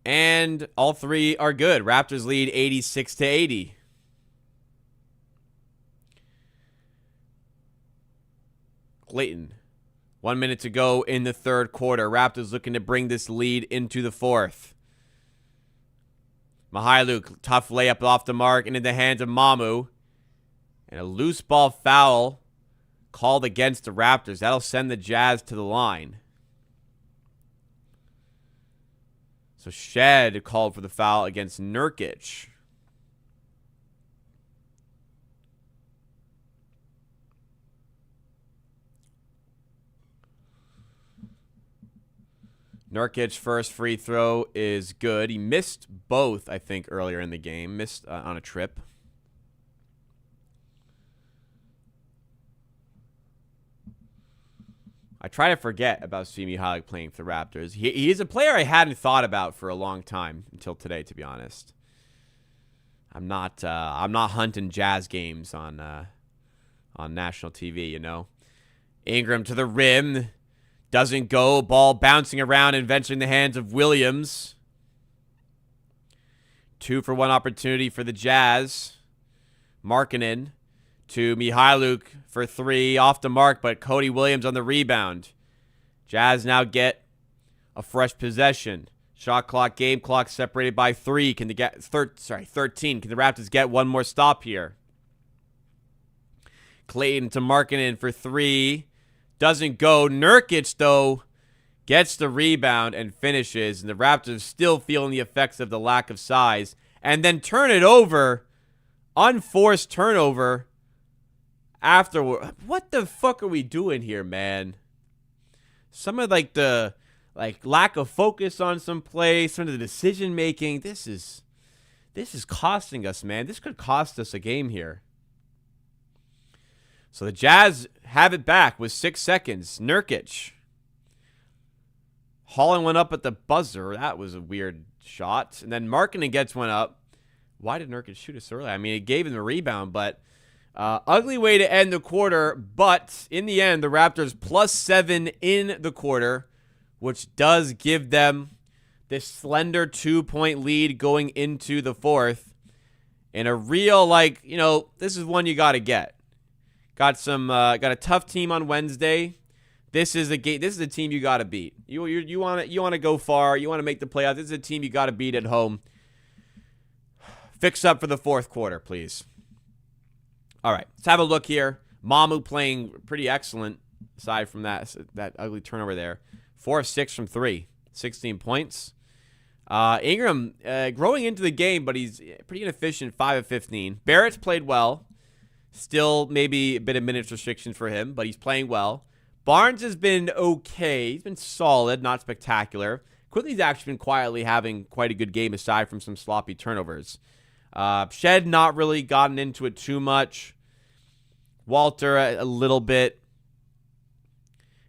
[SPEAKER 1] And all 3 are good. Raptors lead 86-80. Clayton. 1 minute to go in the third quarter. Raptors looking to bring this lead into the fourth. Mihailovic, tough layup off the mark into the hands of Mamu. And a loose ball foul called against the Raptors. That'll send the Jazz to the line. So Shed called for the foul against Nurkic. Nurkic's first free throw is good. He missed both, I think, earlier in the game. Missed on a trip. I try to forget about Simi Mihailovic playing for the Raptors. He is a player I hadn't thought about for a long time until today, to be honest. I'm not hunting Jazz games on national TV, you know. Ingram to the rim. Doesn't go. Ball bouncing around and eventually in the hands of Williams. 2-for-1 opportunity for the Jazz. Markkanen to Mihailuk for 3. Off the mark, but Cody Williams on the rebound. Jazz now get a fresh possession. Shot clock, game clock separated by 3. 13. Can the Raptors get one more stop here? Clayton to Markkanen for 3. Doesn't go. Nurkic, though, gets the rebound and finishes. And the Raptors still feeling the effects of the lack of size. And then turn it over. Unforced turnover. Afterward. What the fuck are we doing here, man? Some of the lack of focus on some plays, some of the decision making. This is costing us, man. This could cost us a game here. So the Jazz have it back with 6 seconds. Nurkic hauling one up at the buzzer. That was a weird shot. And then Markkanen gets one up. Why did Nurkic shoot it so early? I mean, it gave him the rebound, but ugly way to end the quarter. But in the end, the Raptors +7 in the quarter, which does give them this slender 2-point lead going into the fourth. And a real, this is one you got to get. Got a tough team on Wednesday. This is a game. This is a team you got to beat. You want to go far. You want to make the playoffs. This is a team you got to beat at home. Fix up for the fourth quarter, please. All right, let's have a look here. Mamu playing pretty excellent. Aside from that ugly turnover there, 4 of 6 from 3, 16 points. Ingram growing into the game, but he's pretty inefficient. 5 of 15. Barrett's played well. Still maybe a bit of minutes restriction for him, but he's playing well. Barnes has been okay. He's been solid, not spectacular. Quickly's actually been quietly having quite a good game aside from some sloppy turnovers. Shed not really gotten into it too much. Walter a little bit.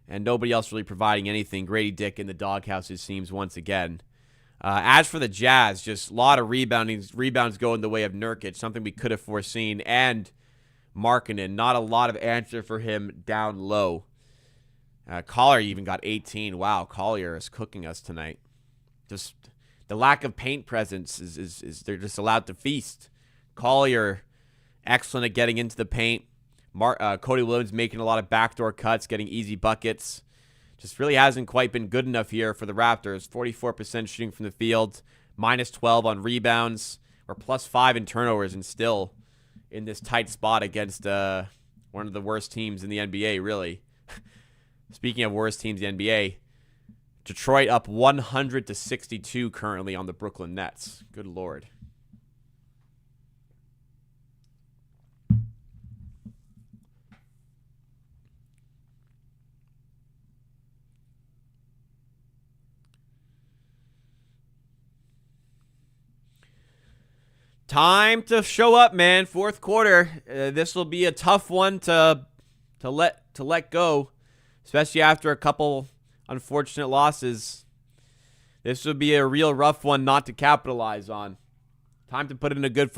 [SPEAKER 1] And nobody else really providing anything. Grady Dick in the doghouse, it seems, once again. As for the Jazz, just a lot of rebounds going the way of Nurkic, something we could have foreseen. And Markkanen, not a lot of answer for him down low. Collier even got 18. Wow, Collier is cooking us tonight. Just the lack of paint presence is they're just allowed to feast. Collier, excellent at getting into the paint. Cody Williams making a lot of backdoor cuts, getting easy buckets. Just really hasn't quite been good enough here for the Raptors. 44% shooting from the field, -12 on rebounds, or +5 in turnovers, and still in this tight spot against one of the worst teams in the NBA, really. Speaking of worst teams in the NBA, Detroit up 100-62 currently on the Brooklyn Nets. Good Lord. Time to show up, man. Fourth quarter. This will be a tough one to let go, especially after a couple unfortunate losses. This would be a real rough one not to capitalize on. Time to put in a good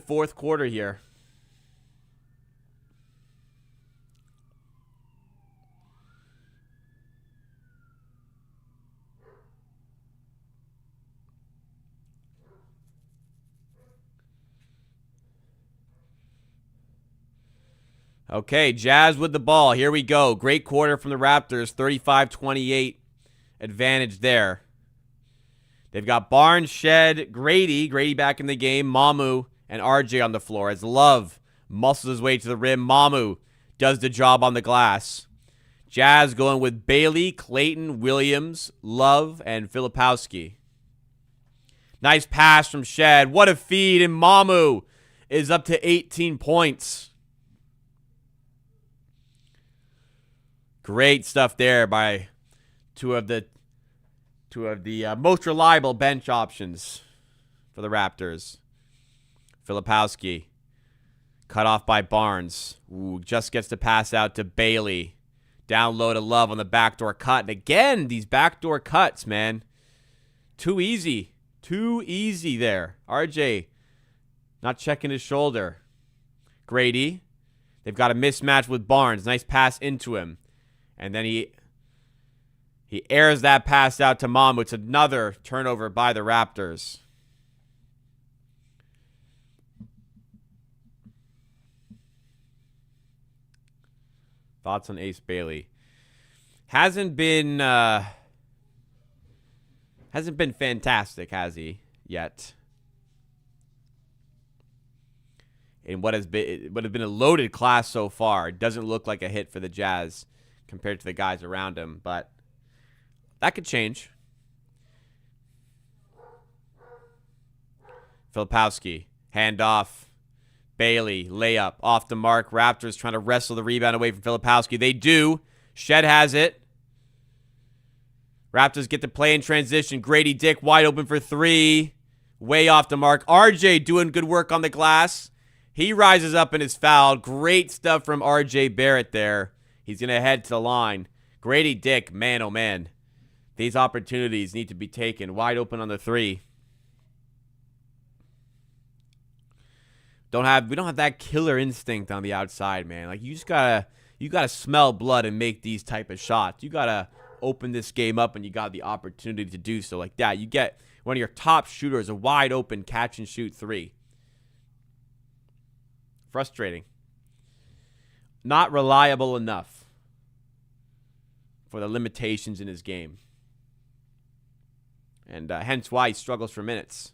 [SPEAKER 1] fourth quarter here. Okay, Jazz with the ball. Here we go. Great quarter from the Raptors. 35-28 advantage there. They've got Barnes, Shed, Grady back in the game, Mamu, and RJ on the floor as Love muscles his way to the rim. Mamu does the job on the glass. Jazz going with Bailey, Clayton, Williams, Love, and Filipowski. Nice pass from Shed. What a feed, and Mamu is up to 18 points. Great stuff there by two of the most reliable bench options for the Raptors. Filipowski cut off by Barnes. Ooh, just gets the pass out to Bailey. Down low to Love on the backdoor cut. And again, these backdoor cuts, man. Too easy. Too easy there. RJ not checking his shoulder. Grady. They've got a mismatch with Barnes. Nice pass into him. And then he He airs that pass out to Mamu. It's another turnover by the Raptors. Thoughts on Ace Bailey? Hasn't been fantastic, has he, yet? In what has been a loaded class so far. It doesn't look like a hit for the Jazz compared to the guys around him, but that could change. Filipowski, handoff. Bailey, layup, off the mark. Raptors trying to wrestle the rebound away from Filipowski. They do. Shed has it. Raptors get to play in transition. Grady Dick wide open for three. Way off the mark. RJ doing good work on the glass. He rises up and is fouled. Great stuff from RJ Barrett there. He's going to head to the line. Grady Dick, man, oh man. These opportunities need to be taken. Wide open on the three. We don't have that killer instinct on the outside, man. Like you gotta smell blood and make these type of shots. You gotta open this game up and you got the opportunity to do so like that. You get one of your top shooters a wide open catch and shoot three. Frustrating. Not reliable enough for the limitations in his game. And hence why he struggles for minutes.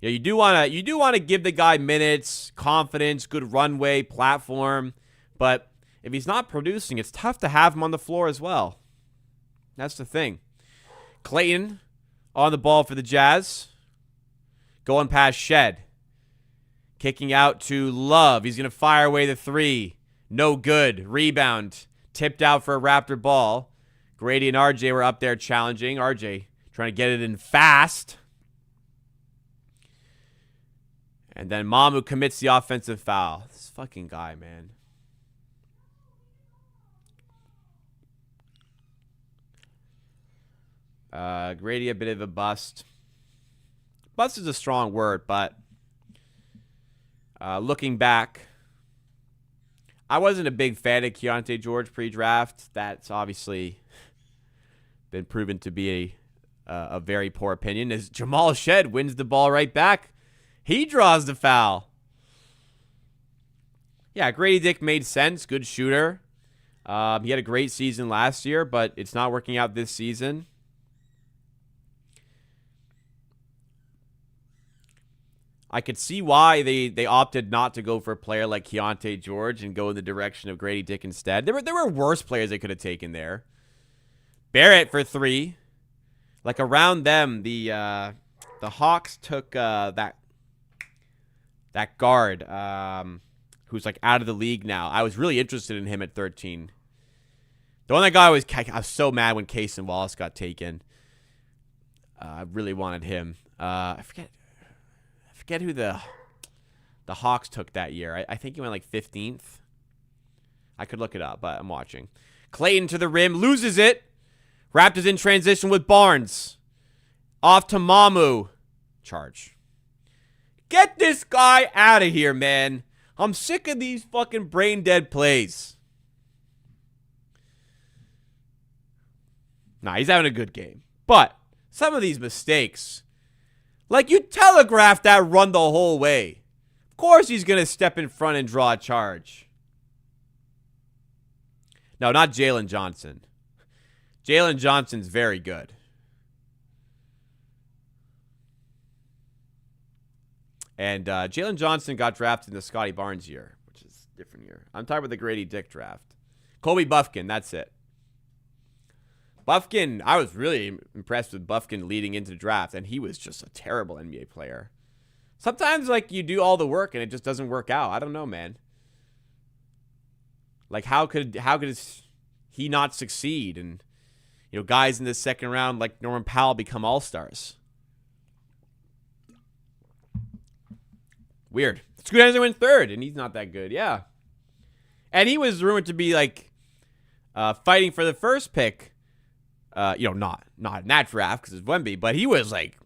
[SPEAKER 1] Yeah, you do want to give the guy minutes, confidence, good runway, platform, but if he's not producing, it's tough to have him on the floor as well. That's the thing. Clayton on the ball for the Jazz. Going past Shed. Kicking out to Love. He's going to fire away the three. No good. Rebound. Tipped out for a Raptor ball. Grady and RJ were up there challenging. RJ trying to get it in fast. And then Mamu commits the offensive foul. This fucking guy, man. Grady, a bit of a bust. Bust is a strong word, but looking back, I wasn't a big fan of Keontae George pre-draft. That's obviously been proven to be a very poor opinion, as Jamal Shed wins the ball right back. He draws the foul. Yeah, Grady Dick made sense. Good shooter. He had a great season last year, but it's not working out this season. I could see why they opted not to go for a player like Keontae George and go in the direction of Grady Dick instead. There were worse players they could have taken there. Barrett for three. Like around them, the Hawks took that guard who's like out of the league now. I was really interested in him at 13. The one that guy I was so mad when Case and Wallace got taken. I really wanted him. I forget who the Hawks took that year. I think he went like 15th. I could look it up, but I'm watching. Clayton to the rim, loses it. Raptors in transition with Barnes. Off to Mamu. Charge. Get this guy out of here, man. I'm sick of these fucking brain dead plays. Nah, he's having a good game. But some of these mistakes, like you telegraphed that run the whole way. Of course he's going to step in front and draw a charge. No, not Jalen Johnson. Jalen Johnson's very good. And Jalen Johnson got drafted in the Scotty Barnes year, which is a different year. I'm talking about the Grady Dick draft. Kobe Buffkin, that's it. Buffkin, I was really impressed with Buffkin leading into the draft, and he was just a terrible NBA player. Sometimes, like, you do all the work, and it just doesn't work out. I don't know, man. Like, how could he not succeed? And, you know, guys in the second round like Norman Powell become all-stars. Weird. Scoot Henderson went third, and he's not that good. Yeah. And he was rumored to be, like, fighting for the first pick. Not in that draft because it's Wemby, but he was, like,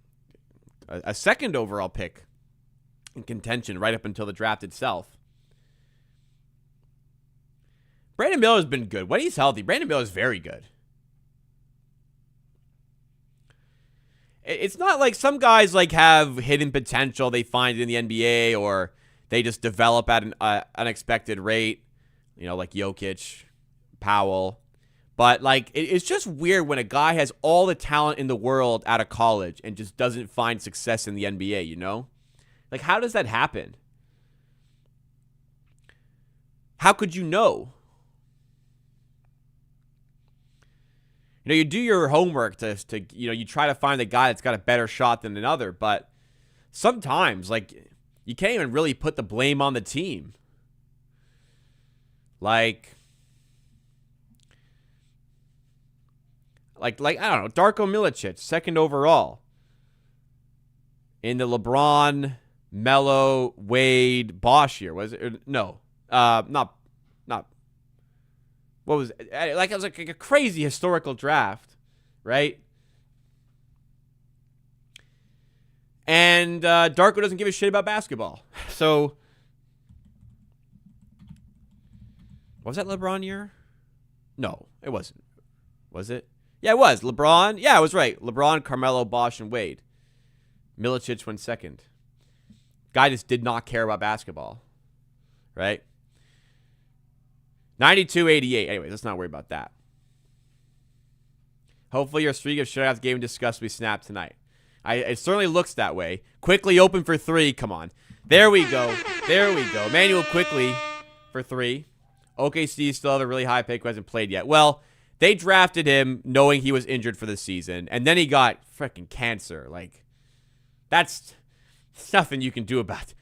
[SPEAKER 1] a second overall pick in contention right up until the draft itself. Brandon Miller's been good. When he's healthy, Brandon Miller's very good. It's not like some guys like have hidden potential they find in the NBA, or they just develop at an unexpected rate, like Jokic, Powell. But like it's just weird when a guy has all the talent in the world out of college and just doesn't find success in the NBA, Like, how does that happen? How could you know? You do your homework to you try to find the guy that's got a better shot than another, but sometimes, like, you can't even really put the blame on the team. Like I don't know, Darko Milicic, second overall. In the LeBron, Melo, Wade, Bosh year, was it? No. Not what was it? Like, it was like a crazy historical draft, right? And Darko doesn't give a shit about basketball. So, was that LeBron year? No, it wasn't. Was it? Yeah, it was. LeBron. Yeah, I was right. LeBron, Carmelo, Bosh, and Wade. Milicic went second. Guy just did not care about basketball, right? 92-88. Anyways, let's not worry about that. Hopefully your streak of shutouts game discussed we snap tonight. It certainly looks that way. Quickly open for three. Come on. There we go. There we go. Manuel Quickly for three. OKC still have a really high pick who hasn't played yet. Well, they drafted him knowing he was injured for the season, and then he got freaking cancer. Like, that's nothing you can do about it.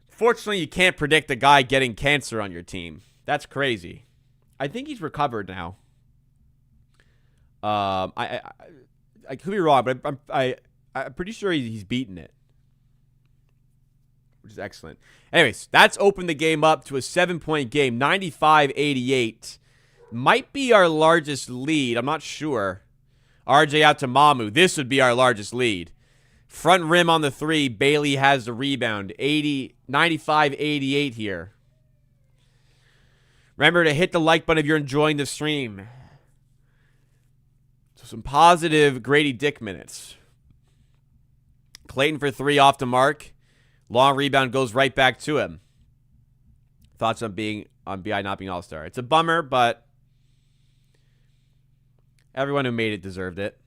[SPEAKER 1] Fortunately, you can't predict a guy getting cancer on your team. That's crazy. I think he's recovered now. I could be wrong, but I'm pretty sure he's beaten it, which is excellent. Anyways, that's opened the game up to a 7-point game, 95-88. Might be our largest lead. I'm not sure. RJ out to Mamu. This would be our largest lead. Front rim on the three. Bailey has the rebound. 95-88 here. Remember to hit the like button if you're enjoying the stream. So some positive Grady Dick minutes. Clayton for three off the mark. Long rebound goes right back to him. Thoughts on BI not being All-Star. It's a bummer, but everyone who made it deserved it.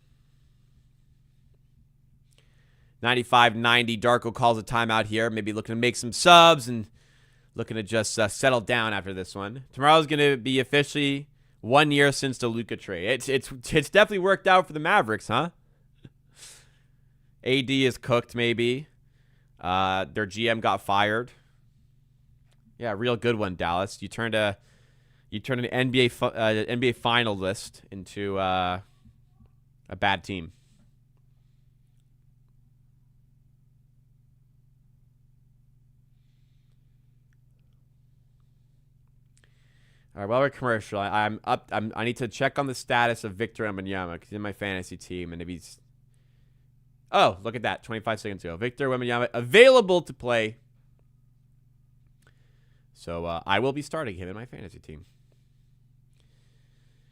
[SPEAKER 1] 95-90. Darko calls a timeout here. Maybe looking to make some subs and looking to just settle down after this one. Tomorrow's going to be officially 1 year since the Luka trade. It's definitely worked out for the Mavericks, huh? AD is cooked, maybe. Their GM got fired. Yeah, real good one, Dallas. You turned an NBA finalist into a bad team. All right, well, we're commercial. I need to check on the status of Victor Wembanyama because he's in my fantasy team, and if he's... Oh, look at that, 25 seconds ago. Victor Wembanyama available to play. So I will be starting him in my fantasy team.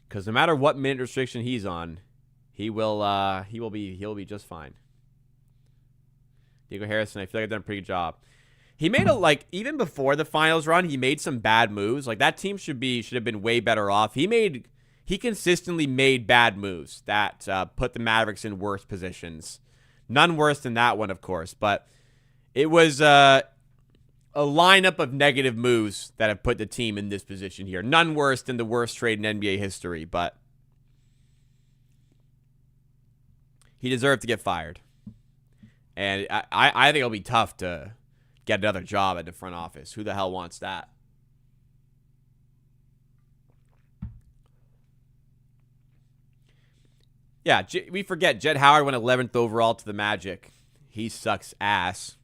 [SPEAKER 1] Because no matter what minute restriction he's on, he'll be just fine. Diego Harrison, I feel like I've done a pretty good job. He made even before the finals run, he made some bad moves. Like, that team should have been way better off. He consistently made bad moves that put the Mavericks in worse positions. None worse than that one, of course, but it was a lineup of negative moves that have put the team in this position here. None worse than the worst trade in NBA history, but he deserved to get fired. And I think it'll be tough to get another job at the front office. Who the hell wants that? Yeah, we forget Jett Howard went 11th overall to the Magic. He sucks ass.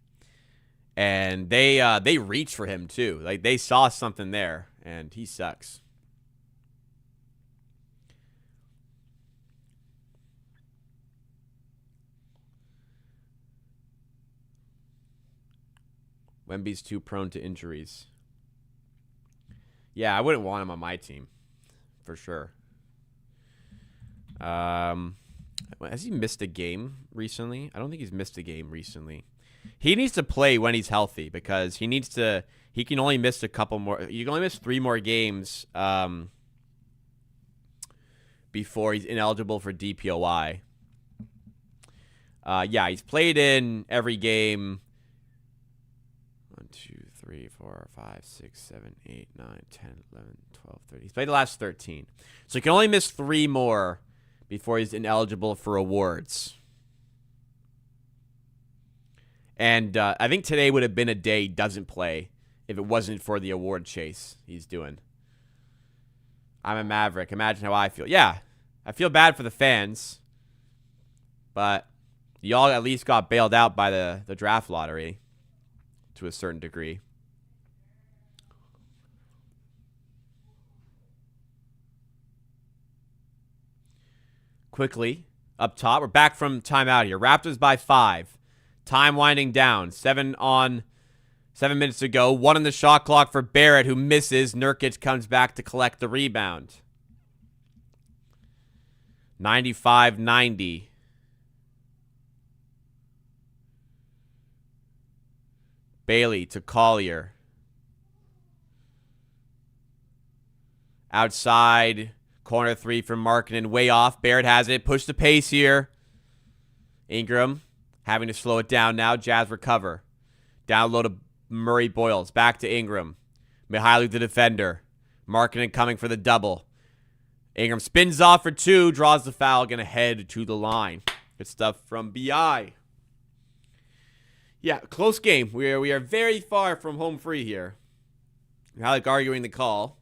[SPEAKER 1] And they reached for him too. Like, they saw something there, and he sucks. Wemby's too prone to injuries. Yeah, I wouldn't want him on my team, for sure. Has he missed a game recently? I don't think he's missed a game recently. He needs to play when he's healthy because he needs to. He can only miss a couple more. You can only miss 3 more games before he's ineligible for DPOY. Yeah, he's played in every game. 1, 2, 3, 4, 5, 6, 7, 8, 9, 10, 11, 12, 13. He's played the last 13. So he can only miss 3 more before he's ineligible for awards. And I think today would have been a day he doesn't play if it wasn't for the award chase he's doing. I'm a Maverick. Imagine how I feel. Yeah, I feel bad for the fans. But y'all at least got bailed out by the draft lottery to a certain degree. Quickly, up top. We're back from timeout here. Raptors by 5. Time winding down. 7 minutes to go. 1 on the shot clock for Barrett, who misses. Nurkic comes back to collect the rebound. 95-90. Bailey to Collier. Outside. Corner 3 from Markkanen. Way off. Barrett has it. Push the pace here. Ingram having to slow it down now. Jazz recover. Down low to Murray Boyles. Back to Ingram. Mihailuk the defender. Markkanen coming for the double. Ingram spins off for 2. Draws the foul. Going to head to the line. Good stuff from BI. Yeah, close game. We are very far from home free here. Mihailuk arguing the call.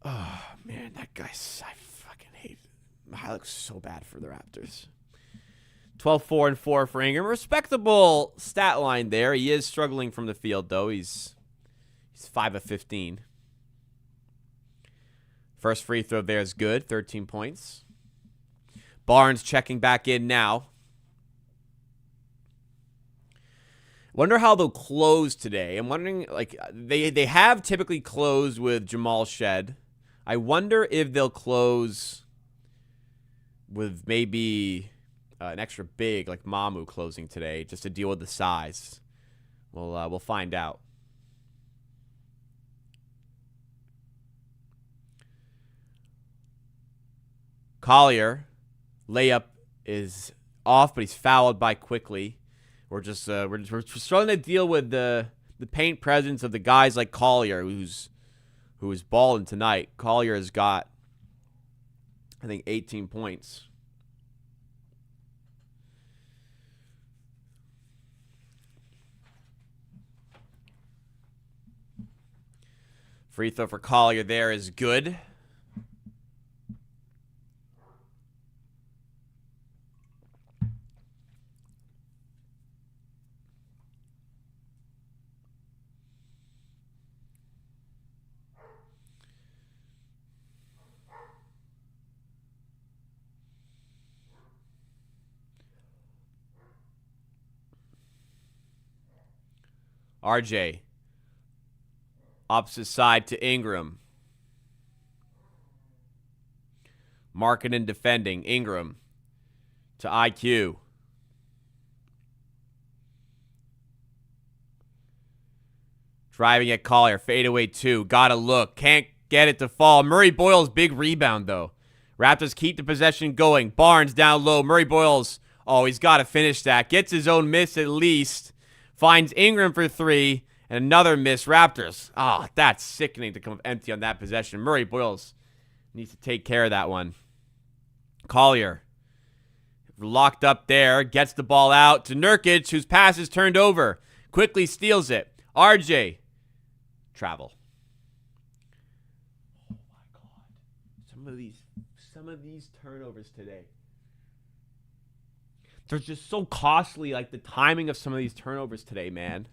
[SPEAKER 1] Oh, man, that guy, I fucking hate it. Mihailuk's so bad for the Raptors. 12-4 and 4 for Ingram. Respectable stat line there. He is struggling from the field, though. He's 5 of 15. First free throw there is good. 13 points. Barnes checking back in now. Wonder how they'll close today. I'm wondering, like, they have typically closed with Jamal Shed. I wonder if they'll close with maybe an extra big, like Mamu closing today, just to deal with the size. We'll find out. Collier, layup is off, but he's fouled by Quickly. We're just struggling to deal with the paint presence of the guys like Collier, who is balling tonight. Collier has got, I think, 18 points. Free throw for Collier there is good. RJ. Opposite side to Ingram. Markkanen defending. Ingram to IQ. Driving at Collier. Fadeaway 2. Gotta look. Can't get it to fall. Murray Boyles, big rebound, though. Raptors keep the possession going. Barnes down low. Murray Boyles. Oh, he's got to finish that. Gets his own miss at least. Finds Ingram for 3. And another miss. Raptors. Oh, that's sickening to come up empty on that possession. Murray Boyles needs to take care of that one. Collier. Locked up there. Gets the ball out to Nurkic, whose pass is turned over. Quickly steals it. RJ. Travel. Oh, my God. Some of these turnovers today. They're just so costly, like the timing of some of these turnovers today, man.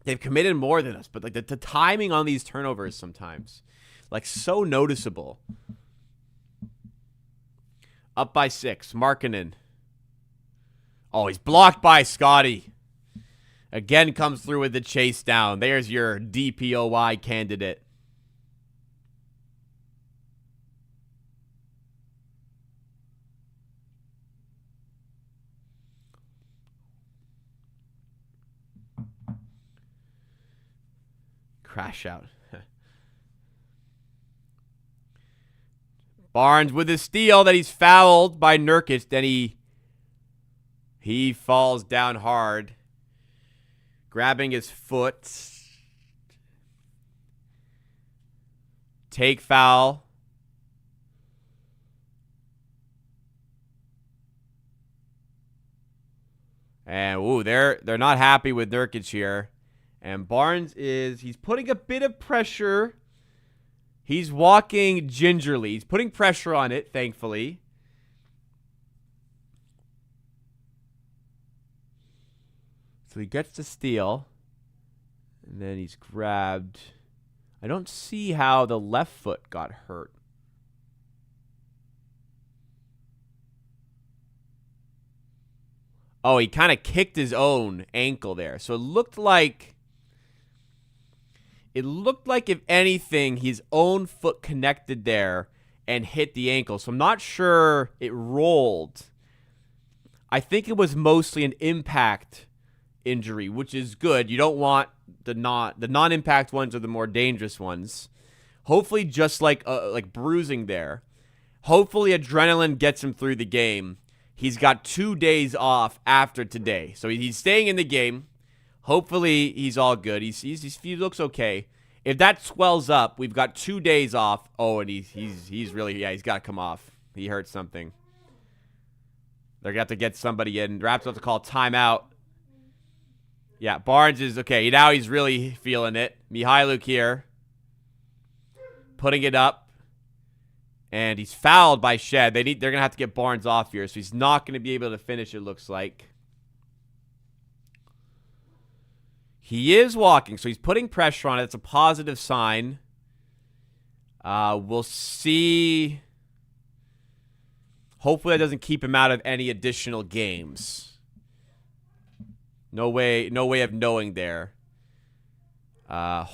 [SPEAKER 1] They've committed more than us, but like the timing on these turnovers sometimes, like so noticeable. Up by 6, Markkanen. Oh, he's blocked by Scotty. Again comes through with the chase down. There's your DPOY candidate. crash out. Barnes with a steal that he's fouled by Nurkic. Then he falls down hard, grabbing his foot. Take foul. And ooh, they're not happy with Nurkic here. And Barnes he's putting a bit of pressure. He's walking gingerly. He's putting pressure on it, thankfully. So he gets the steal. And then he's grabbed. I don't see how the left foot got hurt. Oh, he kind of kicked his own ankle there. So it looked like if anything, his own foot connected there and hit the ankle. So I'm not sure it rolled. I think it was mostly an impact injury, which is good. You don't want the non-impact ones are the more dangerous ones. Hopefully just like bruising there. Hopefully adrenaline gets him through the game. He's got 2 days off after today. So he's staying in the game. Hopefully he's all good. He looks okay. If that swells up, we've got 2 days off. Oh, and he's really, he's got to come off. He hurt something. They're going to have to get somebody in. Raptors have to call timeout. Yeah, Barnes is okay. Now he's really feeling it. Mihailuk here. Putting it up. And he's fouled by Shed. They're going to have to get Barnes off here. So he's not going to be able to finish, it looks like. He is walking, so he's putting pressure on it. It's a positive sign. We'll see. Hopefully that doesn't keep him out of any additional games. No way of knowing there. So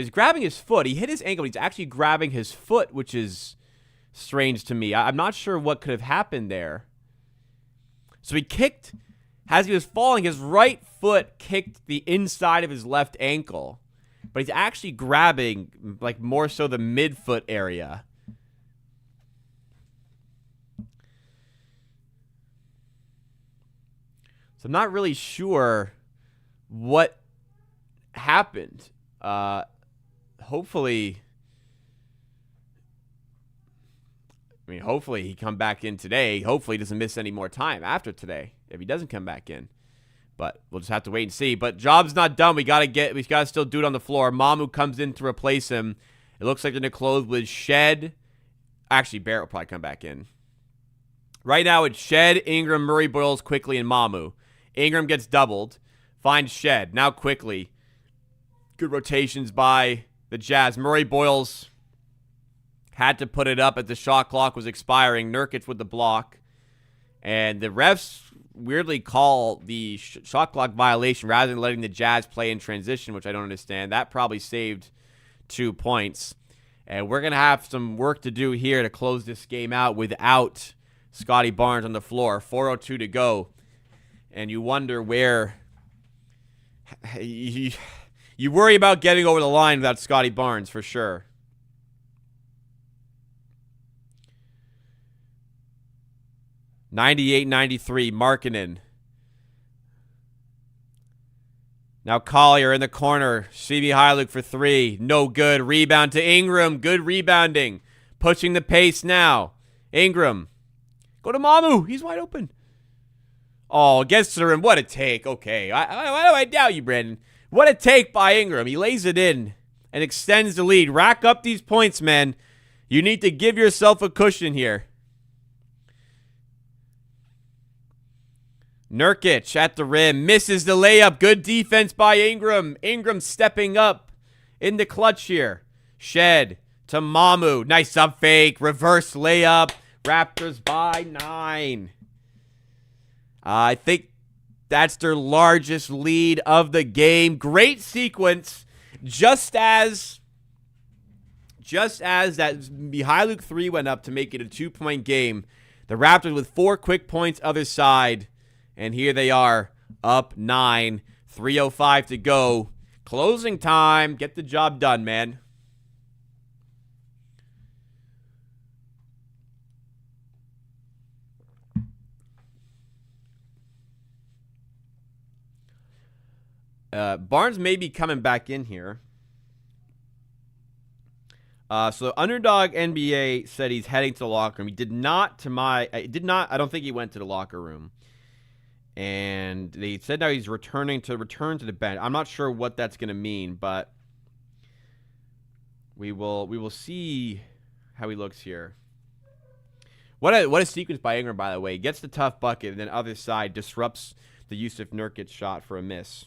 [SPEAKER 1] he's grabbing his foot. He hit his ankle, but he's actually grabbing his foot, which is strange to me. I'm not sure what could have happened there. So he kicked, as he was falling, his right foot kicked the inside of his left ankle. But he's actually grabbing, like, more so the midfoot area. So I'm not really sure what happened. Hopefully he come back in today. Hopefully he doesn't miss any more time after today if he doesn't come back in. But we'll just have to wait and see. But job's not done. We gotta still do it on the floor. Mamu comes in to replace him. It looks like they're gonna close with Shed. Actually, Barrett will probably come back in. Right now it's Shed, Ingram, Murray, Boyles, Quickly, and Mamu. Ingram gets doubled. Finds Shed. Now Quickly. Good rotations by the Jazz. Murray Boyles had to put it up as the shot clock was expiring. Nurkic with the block. And the refs weirdly call the shot clock violation rather than letting the Jazz play in transition, which I don't understand. That probably saved 2 points. And we're going to have some work to do here to close this game out without Scotty Barnes on the floor. 4:02 to go. And you wonder where... You worry about getting over the line without Scotty Barnes, for sure. (98-93), Markkanen. Now Collier in the corner. CB Hyluk for three. No good. Rebound to Ingram. Good rebounding. Pushing the pace now. Ingram. Go to Mamu. He's wide open. Oh, gets to the rim. What a take. Okay. Why do I doubt you, Brandon? What a take by Ingram. He lays it in and extends the lead. Rack up these points, man. You need to give yourself a cushion here. Nurkic at the rim. Misses the layup. Good defense by Ingram. Ingram stepping up in the clutch here. Shed to Mamu. Nice up fake. Reverse layup. Raptors by 9. I think that's their largest lead of the game. Great sequence. Just as that Mihailuk 3 went up to make it a 2-point game, the Raptors with 4 quick points other side. And here they are, up 9. 3:05 to go. Closing time. Get the job done, man. Barnes may be coming back in here. So Underdog NBA said he's heading to the locker room. He did not, I don't think he went to the locker room. And they said now he's return to the bench. I'm not sure what that's going to mean, but we will see how he looks here. What a sequence by Ingram, by the way. Gets the tough bucket, and then other side disrupts the Yusuf Nurkic shot for a miss.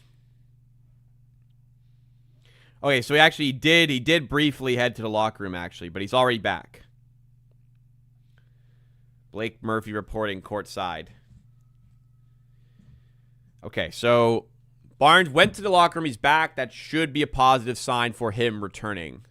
[SPEAKER 1] Okay, so he did briefly head to the locker room, actually, but he's already back. Blake Murphy reporting courtside. Okay, so Barnes went to the locker room. He's back. That should be a positive sign for him returning.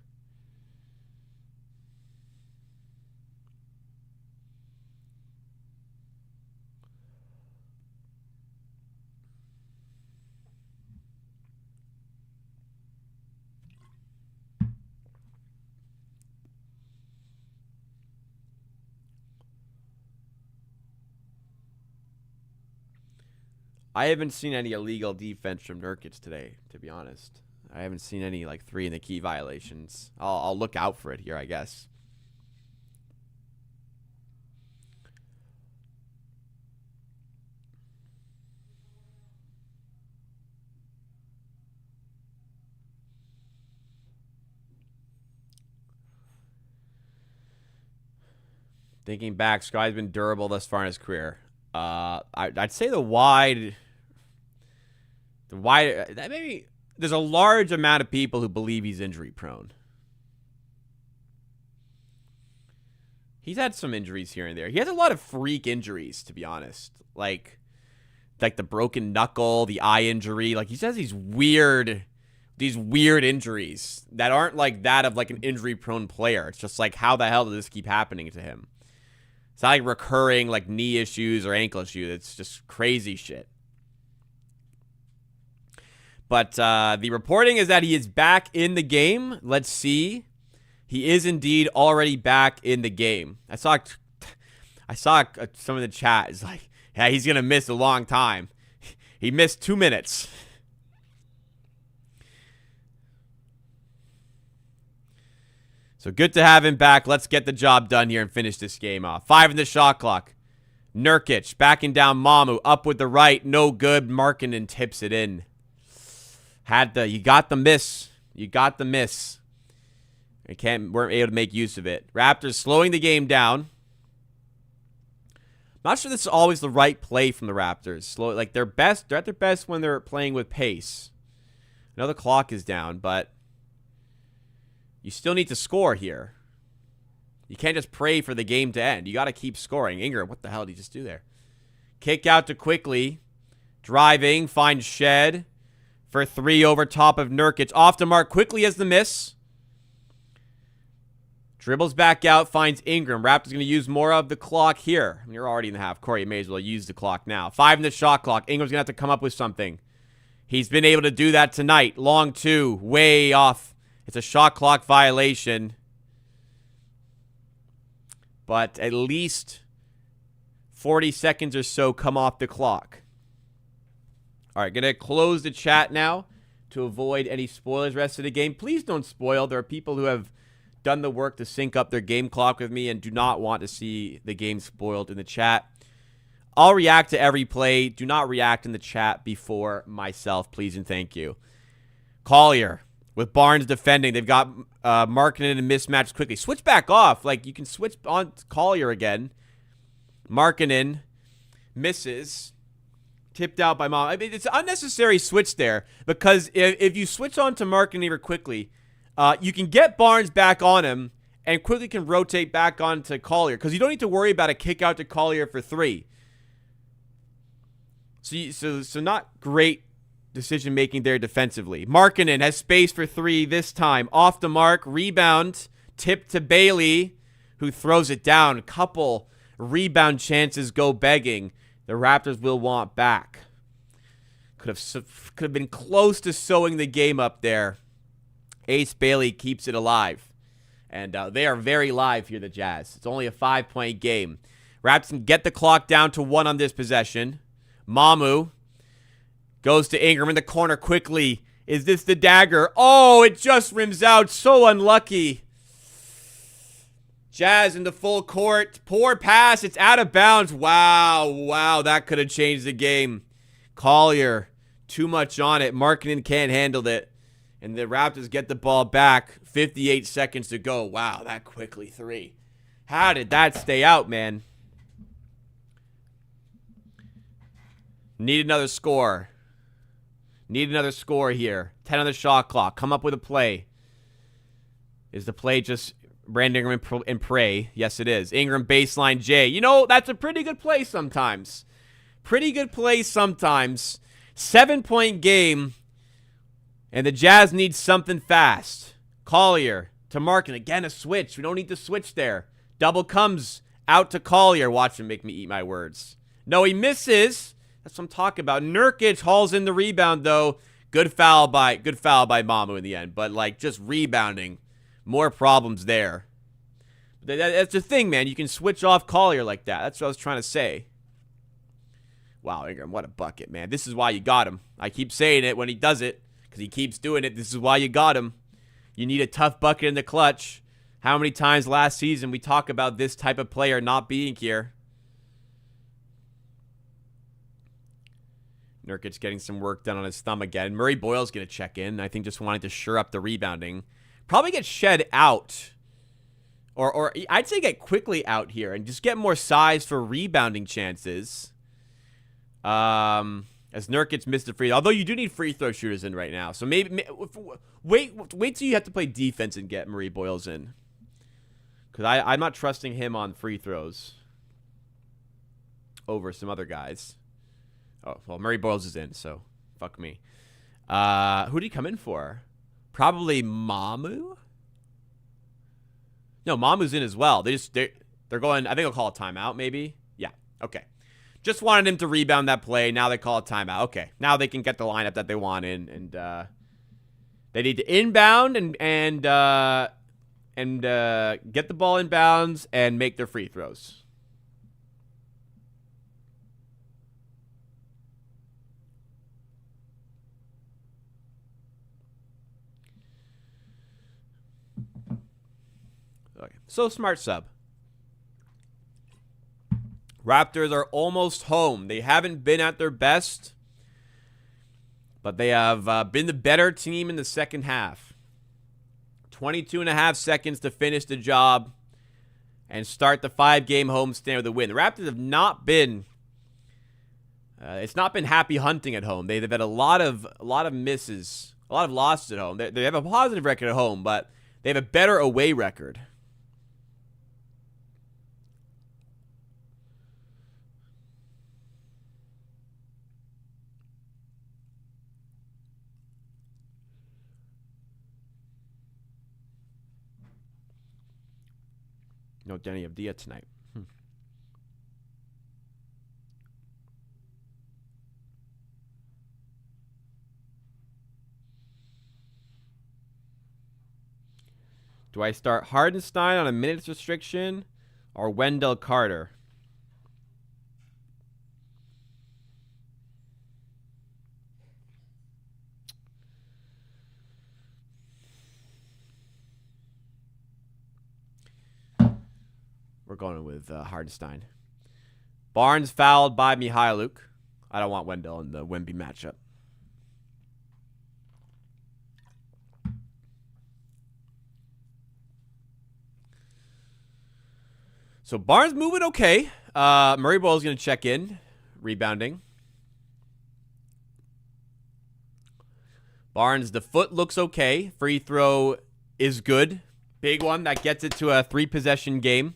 [SPEAKER 1] I haven't seen any illegal defense from Nurkic today, to be honest. I haven't seen any, 3 in the key violations. I'll look out for it here, I guess. Thinking back, Sky's been durable thus far in his career. I'd say maybe there's a large amount of people who believe he's injury prone. He's had some injuries here and there. He has a lot of freak injuries, to be honest. Like the broken knuckle, the eye injury. He has these weird injuries that aren't like that of an injury prone player. It's just how the hell did this keep happening to him? It's not recurring knee issues or ankle issues. It's just crazy shit. But the reporting is that he is back in the game. Let's see. He is indeed already back in the game. I saw some in the chat is yeah, he's going to miss a long time. He missed 2 minutes. So good to have him back. Let's get the job done here and finish this game off. 5 in the shot clock. Nurkic backing down Mamu. Up with the right. No good. Markkanen tips it in. You got the miss. You got the miss. Weren't able to make use of it. Raptors slowing the game down. Not sure this is always the right play from the Raptors. They're at their best when they're playing with pace. I know the clock is down, but you still need to score here. You can't just pray for the game to end. You got to keep scoring. Ingram, what the hell did he just do there? Kick out to Quickly. Driving, finds Shed for 3 over top of Nurkic. Off to mark. Quickly has the miss. Dribbles back out, finds Ingram. Raptors going to use more of the clock here. You're already in the half court. You may as well use the clock now. 5 in the shot clock. Ingram's going to have to come up with something. He's been able to do that tonight. Long 2, way off. It's a shot clock violation. But at least 40 seconds or so come off the clock. All right, going to close the chat now to avoid any spoilers rest of the game. Please don't spoil. There are people who have done the work to sync up their game clock with me and do not want to see the game spoiled in the chat. I'll react to every play. Do not react in the chat before myself, please and thank you. Collier. With Barnes defending, they've got Markkanen and mismatched Quickly. Switch back off. You can switch on Collier again. Markkanen misses. Tipped out by Mom. I mean, it's an unnecessary switch there because if you switch on to Markkanen or Quickly, you can get Barnes back on him and Quickly can rotate back onto Collier because you don't need to worry about a kick out to Collier for 3. So not great decision-making there defensively. Markkanen has space for 3 this time. Off the mark. Rebound. Tip to Bailey, who throws it down. A couple rebound chances go begging. The Raptors will want back. Could have been close to sewing the game up there. Ace Bailey keeps it alive. And they are very live here, the Jazz. It's only a 5-point game. Raptors can get the clock down to 1 on this possession. Mamu goes to Ingram in the corner quickly. Is this the dagger? Oh, it just rims out. So unlucky. Jazz in the full court. Poor pass. It's out of bounds. Wow. That could have changed the game. Collier, too much on it. Markkanen can't handle it. And the Raptors get the ball back. 58 seconds to go. Wow, that quickly 3. How did that stay out, man? Need another score. Need another score here. 10 on the shot clock. Come up with a play. Is the play just Brandon Ingram and pray? Yes, it is. Ingram baseline J. You know, that's a pretty good play sometimes. 7-point game. And the Jazz need something fast. Collier to Markin. Again, a switch. We don't need to switch there. Double comes out to Collier. Watch him make me eat my words. No, he misses. That's what I'm talking about. Nurkic hauls in the rebound, though. Good foul by Mamu in the end. But, like, just rebounding. More problems there. That's the thing, man. You can switch off Collier like that. That's what I was trying to say. Wow, Ingram, what a bucket, man. This is why you got him. I keep saying it when he does it. Because he keeps doing it. This is why you got him. You need a tough bucket in the clutch. How many times last season we talk about this type of player not being here? Nurkic getting some work done on his thumb again. Murray Boyle's going to check in. I think just wanting to shore up the rebounding. Probably get shed out. Or I'd say get quickly out here and just get more size for rebounding chances. As Nurkic missed the free throw. Although you do need free throw shooters in right now. So maybe wait till you have to play defense and get Murray Boyles in. Because I'm not trusting him on free throws over some other guys. Oh, well, Murray Boyles is in, so fuck me. Who did he come in for? Probably Mamu? No, Mamu's in as well. They're going, I think they'll call a timeout maybe. Yeah, okay. Just wanted him to rebound that play. Now they call a timeout. Okay, now they can get the lineup that they want in, and they need to inbound and get the ball inbounds and make their free throws. Okay, so smart sub. Raptors are almost home. They haven't been at their best, but they have been the better team in the second half. 22.5 seconds to finish the job and start the 5-game homestand with a win. The Raptors have not been it's not been happy hunting at home. They've had a lot of misses, a lot of losses at home. They have a positive record at home, but they have a better away record. No Denny Avdia tonight. Do I start Hardenstein on a minutes restriction or Wendell Carter? We're going with Hardenstein. Barnes fouled by Mihailuk. I don't want Wendell in the Wemby matchup. So Barnes moving okay. Murray Boyle's going to check in. Rebounding. Barnes, the foot looks okay. Free throw is good. Big one that gets it to a 3-possession game.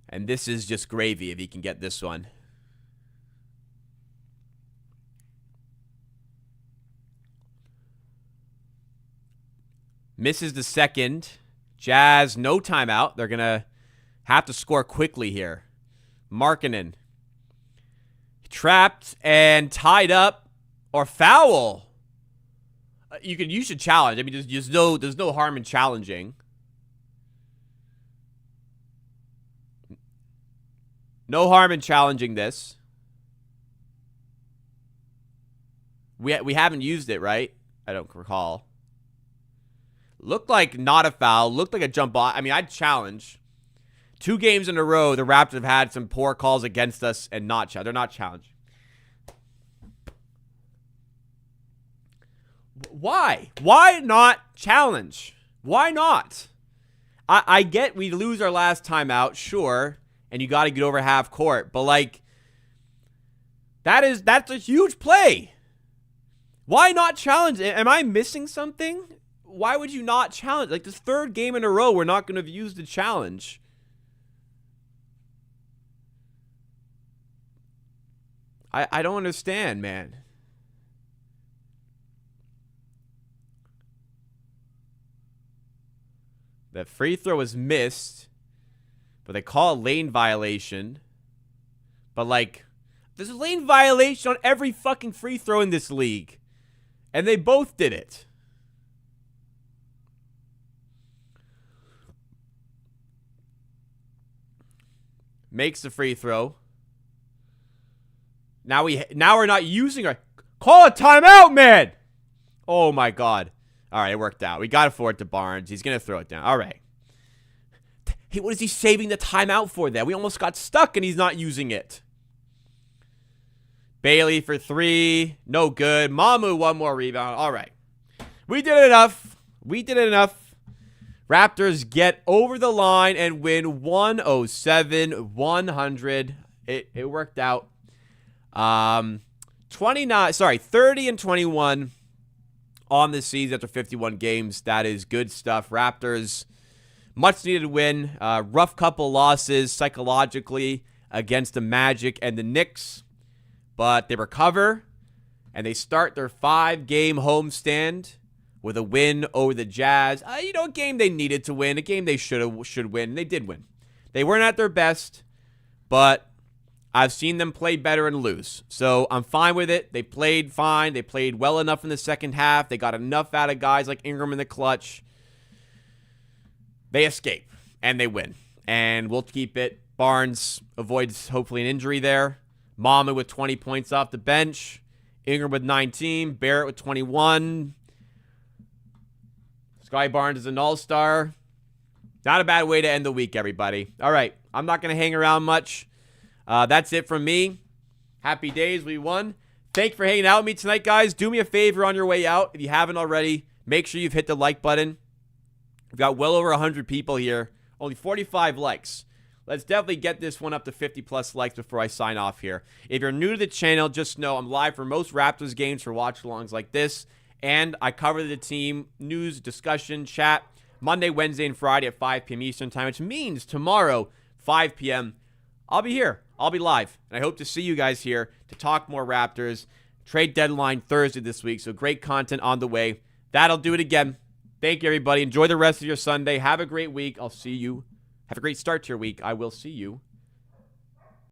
[SPEAKER 1] And this is just gravy if he can get this one. Misses the second. Jazz, no timeout. They're going to have to score quickly here. Markkanen. Trapped and tied up or foul. You should challenge. I mean, there's no harm in challenging. No harm in challenging this. We haven't used it, right? I don't recall. Looked like not a foul. Looked like a jump ball. I mean, I'd challenge. 2 games in a row, the Raptors have had some poor calls against us and they're not challenging. Why? Why not challenge? Why not? I get we lose our last time out, sure, and you got to get over half court, but like that's a huge play. Why not challenge? Am I missing something? Why would you not challenge? Like this 3rd game in a row, we're not going to have used the challenge. I don't understand, man. The free throw was missed, but they call it lane violation. But like, there's a lane violation on every fucking free throw in this league. And they both did it. Makes the free throw. Now we're not using our... Call a timeout, man! Oh, my God. All right, it worked out. We got to forward to Barnes. He's going to throw it down. All right. Hey, what is he saving the timeout for there? We almost got stuck, and he's not using it. Bailey for 3. No good. Mamu, 1 more rebound. All right. We did it enough. Raptors get over the line and win 107-100. It worked out. 30 and 21 on the season after 51 games. That is good stuff. Raptors, much needed win. Rough couple losses psychologically against the Magic and the Knicks, but they recover and they start their 5-game homestand with a win over the Jazz. A game they needed to win, a game they should win, and they did win. They weren't at their best, but I've seen them play better and lose. So I'm fine with it. They played fine. They played well enough in the second half. They got enough out of guys like Ingram in the clutch. They escape, and they win. And we'll keep it. Barnes avoids, hopefully, an injury there. Mama with 20 points off the bench. Ingram with 19. Barrett with 21. Sky Barnes is an all-star. Not a bad way to end the week, everybody. All right, I'm not going to hang around much. That's it from me. Happy days. We won. Thank you for hanging out with me tonight, guys. Do me a favor on your way out. If you haven't already, make sure you've hit the like button. We've got well over 100 people here. Only 45 likes. Let's definitely get this one up to 50-plus likes before I sign off here. If you're new to the channel, just know I'm live for most Raptors games for watch-alongs like this. And I cover the team news, discussion, chat Monday, Wednesday, and Friday at 5 p.m. Eastern Time, which means tomorrow, 5 p.m., I'll be here. I'll be live. And I hope to see you guys here to talk more Raptors. Trade deadline Thursday this week, so great content on the way. That'll do it again. Thank you, everybody. Enjoy the rest of your Sunday. Have a great week. I'll see you. Have a great start to your week. I will see you